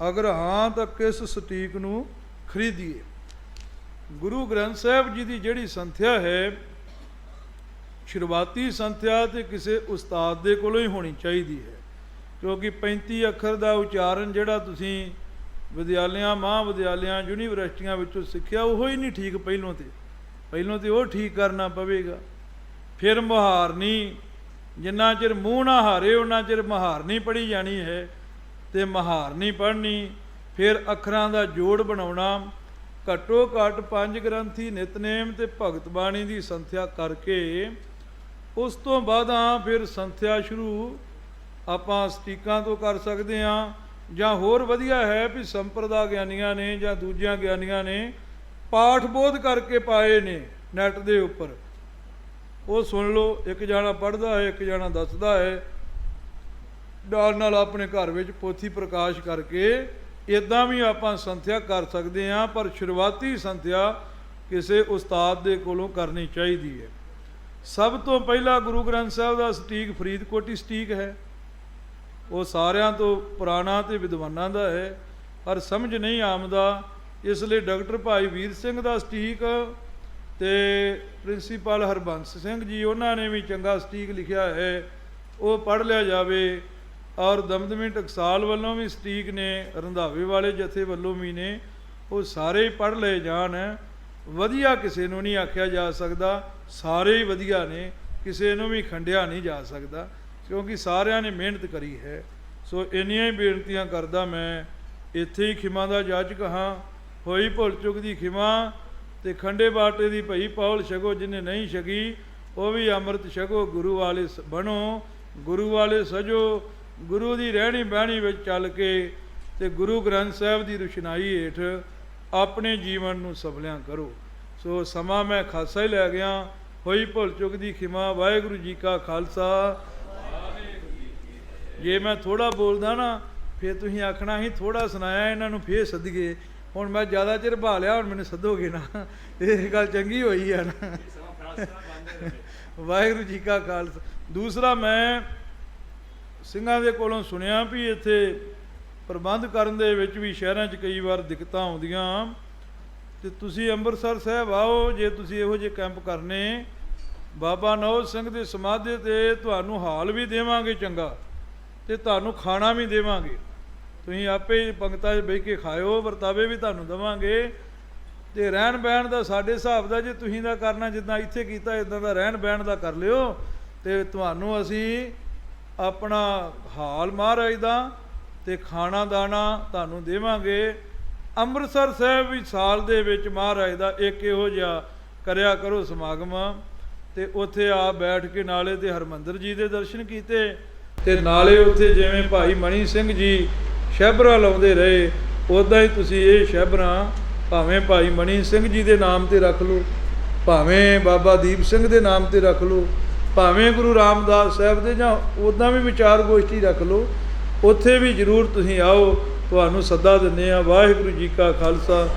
ਅਗਰ ਹਾਂ ਤਾਂ ਕਿਸ ਸਟੀਕ ਨੂੰ ਖਰੀਦੀਏ? ਗੁਰੂ ਗ੍ਰੰਥ ਸਾਹਿਬ ਜੀ ਦੀ ਜਿਹੜੀ ਸੰਥਿਆ ਹੈ, ਸ਼ੁਰੂਆਤੀ ਸੰਥਿਆ ਤੇ ਕਿਸੇ ਉਸਤਾਦ ਦੇ ਕੋਲੋਂ ਹੀ ਹੋਣੀ ਚਾਹੀਦੀ ਹੈ। ਕਿਉਂਕਿ 35 ਅੱਖਰ ਦਾ ਉਚਾਰਨ ਜਿਹੜਾ ਤੁਸੀਂ ਵਿਦਿਆਲਿਆਂ, ਮਹਾਂਵਿਦਿਆਲਿਆਂ, ਯੂਨੀਵਰਸਿਟੀਆਂ ਵਿੱਚੋਂ ਸਿੱਖਿਆ, ਉਹ ਹੀ ਨਹੀਂ ਠੀਕ। ਪਹਿਲੋਂ ਤੇ ਉਹ ਠੀਕ ਕਰਨਾ ਪਵੇਗਾ। ਫਿਰ ਮੁਹਾਰਨੀ, ਜਿੰਨਾ ਚਿਰ ਮੂੰਹ ਨਾ ਹਾਰੇ ਉਹਨਾਂ ਚਿਰ ਮੁਹਾਰਨੀ ਪੜ੍ਹੀ ਜਾਣੀ ਹੈ। ਤੇ ਮੁਹਾਰਨੀ ਪੜ੍ਹਨੀ, ਫਿਰ ਅੱਖਰਾਂ ਦਾ ਜੋੜ ਬਣਾਉਣਾ। ਘੱਟੋ ਘੱਟ 5 ਗ੍ਰੰਥੀ ਨਿਤਨੇਮ ਤੇ ਭਗਤ ਬਾਣੀ ਦੀ ਸੰਥਿਆ ਕਰਕੇ ਉਸ ਤੋਂ ਬਾਅਦ ਫਿਰ ਸੰਥਿਆ ਸ਼ੁਰੂ ਆਪਾਂ ਸਟੀਕਾਂ ਤੋਂ ਕਰ ਸਕਦੇ ਹਾਂ। ਜਾਂ ਹੋਰ ਵਧੀਆ ਹੈ ਵੀ ਸੰਪਰਦਾ ਗਿਆਨੀਆਂ ਨੇ ਜਾਂ ਦੂਜਿਆਂ ਗਿਆਨੀਆਂ ਨੇ ਪਾਠ ਬੋਧ ਕਰਕੇ ਪਾਏ ਨੇ ਨੈਟ ਦੇ ਉੱਪਰ, ਉਹ ਸੁਣ ਲਓ। ਇੱਕ ਜਾਣਾ ਪੜ੍ਹਦਾ ਹੈ, ਇੱਕ ਜਾਣਾ ਦੱਸਦਾ ਹੈ, ਨਾਲ ਆਪਣੇ ਘਰ ਵਿੱਚ ਪੋਥੀ ਪ੍ਰਕਾਸ਼ ਕਰਕੇ ਇੱਦਾਂ ਵੀ ਆਪਾਂ ਸੰਥਿਆ ਕਰ ਸਕਦੇ ਹਾਂ। ਪਰ ਸ਼ੁਰੂਆਤੀ ਸੰਥਿਆ ਕਿਸੇ ਉਸਤਾਦ ਦੇ ਕੋਲੋਂ ਕਰਨੀ ਚਾਹੀਦੀ ਹੈ। ਸਭ ਤੋਂ ਪਹਿਲਾਂ ਗੁਰੂ ਗ੍ਰੰਥ ਸਾਹਿਬ ਦਾ ਸਟੀਕ ਫਰੀਦਕੋਟੀ ਸਟੀਕ ਹੈ। ਉਹ ਸਾਰਿਆਂ ਤੋਂ ਪੁਰਾਣਾ ਤੇ ਵਿਦਵਾਨਾਂ ਦਾ ਹੈ, ਪਰ ਸਮਝ ਨਹੀਂ ਆਉਂਦਾ। ਇਸ ਲਈ ਡਾਕਟਰ ਭਾਈ ਵੀਰ ਸਿੰਘ ਦਾ ਸਟੀਕ ਤੇ ਪ੍ਰਿੰਸੀਪਲ ਹਰਬੰਸ ਸਿੰਘ ਜੀ, ਉਹਨਾਂ ਨੇ ਵੀ ਚੰਗਾ ਸਟੀਕ ਲਿਖਿਆ ਹੈ, ਉਹ ਪੜ੍ਹ ਲਿਆ ਜਾਵੇ। ਔਰ ਦਮਦਮੀ ਟਕਸਾਲ ਵੱਲੋਂ ਵੀ ਸਟੀਕ ਨੇ, ਰੰਧਾਵੇ ਵਾਲੇ ਜਥੇ ਵੱਲੋਂ ਵੀ ਨੇ, ਉਹ ਸਾਰੇ ਹੀ ਪੜ੍ਹ ਲਏ ਜਾਣ। ਵਧੀਆ ਕਿਸੇ ਨੂੰ ਨਹੀਂ ਆਖਿਆ ਜਾ ਸਕਦਾ, ਸਾਰੇ ਹੀ ਵਧੀਆ ਨੇ, ਕਿਸੇ ਨੂੰ ਵੀ ਖੰਡਿਆ ਨਹੀਂ ਜਾ ਸਕਦਾ, ਕਿਉਂਕਿ ਸਾਰਿਆਂ ਨੇ ਮਿਹਨਤ ਕਰੀ ਹੈ। ਸੋ ਇੰਨੀਆਂ ਹੀ ਬੇਨਤੀਆਂ ਕਰਦਾ ਮੈਂ ਇੱਥੇ ਹੀ ਖਿਮਾ ਦਾ ਜਾਚਕ ਹਾਂ। ਹੋਈ ਭੁੱਲ ਚੁੱਕ ਦੀ ਖਿਮਾ, ਤੇ ਖੰਡੇ ਬਾਟੇ ਦੀ ਭਈ ਪੌਲ ਛਕੋ। ਜਿਹਨੇ ਨਹੀਂ ਛਕੀ ਉਹ ਵੀ ਅੰਮ੍ਰਿਤ ਛਕੋ। ਗੁਰੂ ਵਾਲੇ ਬਣੋ, ਗੁਰੂ ਵਾਲੇ ਸਜੋ। ਗੁਰੂ ਦੀ ਰਹਿਣੀ ਬਹਿਣੀ ਵਿੱਚ ਚੱਲ ਕੇ ਤੇ ਗੁਰੂ ਗ੍ਰੰਥ ਸਾਹਿਬ ਦੀ ਰੁਸ਼ਨਾਈ ਹੇਠ ਆਪਣੇ ਜੀਵਨ ਨੂੰ ਸਫਲਿਆਂ ਕਰੋ। ਸੋ ਸਮਾਂ ਮੈਂ ਖਾਸਾ ਹੀ ਲੈ ਗਿਆ। ਹੋਈ ਭੁੱਲ ਚੁੱਕ ਦੀ ਖਿਮਾ। ਵਾਹਿਗੁਰੂ ਜੀ ਕਾ ਖਾਲਸਾ, ਜੇ ਮੈਂ ਥੋੜ੍ਹਾ ਬੋਲਦਾ ਨਾ ਫਿਰ ਤੁਸੀਂ ਆਖਣਾ ਸੀ ਥੋੜ੍ਹਾ ਸੁਣਾਇਆ ਇਹਨਾਂ ਨੂੰ, ਫੇਰ ਸੱਦੀਏ। ਹੁਣ ਮੈਂ ਜ਼ਿਆਦਾ ਚਿਰ ਭਾ ਲਿਆ, ਹੁਣ ਮੈਨੂੰ ਸੱਦੋਗੇ ਨਾ, ਇਹ ਗੱਲ ਚੰਗੀ ਹੋਈ ਹੈ ਨਾ। ਵਾਹਿਗੁਰੂ ਜੀ ਕਾ ਖਾਲਸਾ। ਦੂਸਰਾ, ਮੈਂ ਸਿੰਘਾਂ ਦੇ ਕੋਲੋਂ ਸੁਣਿਆ ਵੀ ਇੱਥੇ ਪ੍ਰਬੰਧ ਕਰਨ ਦੇ ਵਿੱਚ ਵੀ ਸ਼ਹਿਰਾਂ 'ਚ ਕਈ ਵਾਰ ਦਿੱਕਤਾਂ ਆਉਂਦੀਆਂ, ਤੇ ਤੁਸੀਂ ਅੰਮ੍ਰਿਤਸਰ ਸਾਹਿਬ ਆਓ। ਜੇ ਤੁਸੀਂ ਇਹੋ ਜਿਹੇ ਕੈਂਪ ਕਰਨੇ, ਬਾਬਾ ਨੌਜ ਸਿੰਘ ਦੇ ਸਮਾਧੀ ਤੇ ਤੁਹਾਨੂੰ ਹਾਲ ਵੀ ਦੇਵਾਂਗੇ ਚੰਗਾ, ਤੇ ਤੁਹਾਨੂੰ ਖਾਣਾ ਵੀ ਦੇਵਾਂਗੇ। ਤੁਸੀਂ ਆਪੇ ਪੰਗਤਾਂ 'ਚ ਬਹਿ ਕੇ ਖਾਇਓ, ਵਰਤਾਵੇ ਵੀ ਤੁਹਾਨੂੰ ਦੇਵਾਂਗੇ। ਤੇ ਰਹਿਣ ਬਹਿਣ ਦਾ ਸਾਡੇ ਹਿਸਾਬ ਦਾ, ਜੇ ਤੁਸੀਂ ਦਾ ਕਰਨਾ ਜਿੱਦਾਂ ਇੱਥੇ ਕੀਤਾ, ਇੱਦਾਂ ਦਾ ਰਹਿਣ ਬਹਿਣ ਦਾ ਕਰ ਲਿਓ। ਤੇ ਤੁਹਾਨੂੰ ਅਸੀਂ ਆਪਣਾ ਹਾਲ ਮਹਾਰਾਜ ਦਾ ਤੇ ਖਾਣਾ ਦਾਣਾ ਤੁਹਾਨੂੰ ਦੇਵਾਂਗੇ। ਅੰਮ੍ਰਿਤਸਰ ਸਾਹਿਬ ਵੀ ਸਾਲ ਦੇ ਵਿੱਚ ਮਹਾਰਾਜ ਦਾ ਇੱਕ ਇਹੋ ਜਿਹਾ ਕਰਿਆ ਕਰੋ ਸਮਾਗਮ, ਤੇ ਉੱਥੇ ਆ ਬੈਠ ਕੇ ਨਾਲੇ ਤੇ ਹਰਮੰਦਰ ਜੀ ਦੇ ਦਰਸ਼ਨ ਕੀਤੇ, ਤੇ ਨਾਲੇ ਉੱਥੇ ਜਿਵੇਂ ਭਾਈ ਮਣੀ ਸਿੰਘ ਜੀ ਸ਼ਹਿਬਰਾਂ ਲਾਉਂਦੇ ਰਹੇ, ਉੱਦਾਂ ਹੀ ਤੁਸੀਂ ਇਹ ਸ਼ਹਿਬਰਾਂ ਭਾਵੇਂ ਭਾਈ ਮਣੀ ਸਿੰਘ ਜੀ ਦੇ ਨਾਮ ਤੇ ਰੱਖ ਲਓ, ਭਾਵੇਂ ਬਾਬਾ ਦੀਪ ਸਿੰਘ ਦੇ ਨਾਮ ਤੇ ਰੱਖ ਲਓ, ਭਾਵੇਂ ਗੁਰੂ ਰਾਮਦਾਸ ਸਾਹਿਬ ਦੇ, ਜਾਂ ਉੱਦਾਂ ਵੀ ਵਿਚਾਰ ਗੋਸ਼ਟੀ ਰੱਖ ਲਓ। ਉੱਥੇ ਵੀ ਜ਼ਰੂਰ ਤੁਸੀਂ ਆਓ, ਤੁਹਾਨੂੰ ਸੱਦਾ ਦਿੰਦੇ ਹਾਂ। ਵਾਹਿਗੁਰੂ ਜੀ ਕਾ ਖਾਲਸਾ,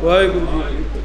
ਵਾਹਿਗੁਰੂ ਜੀ ਕੀ ਫਤਿਹ।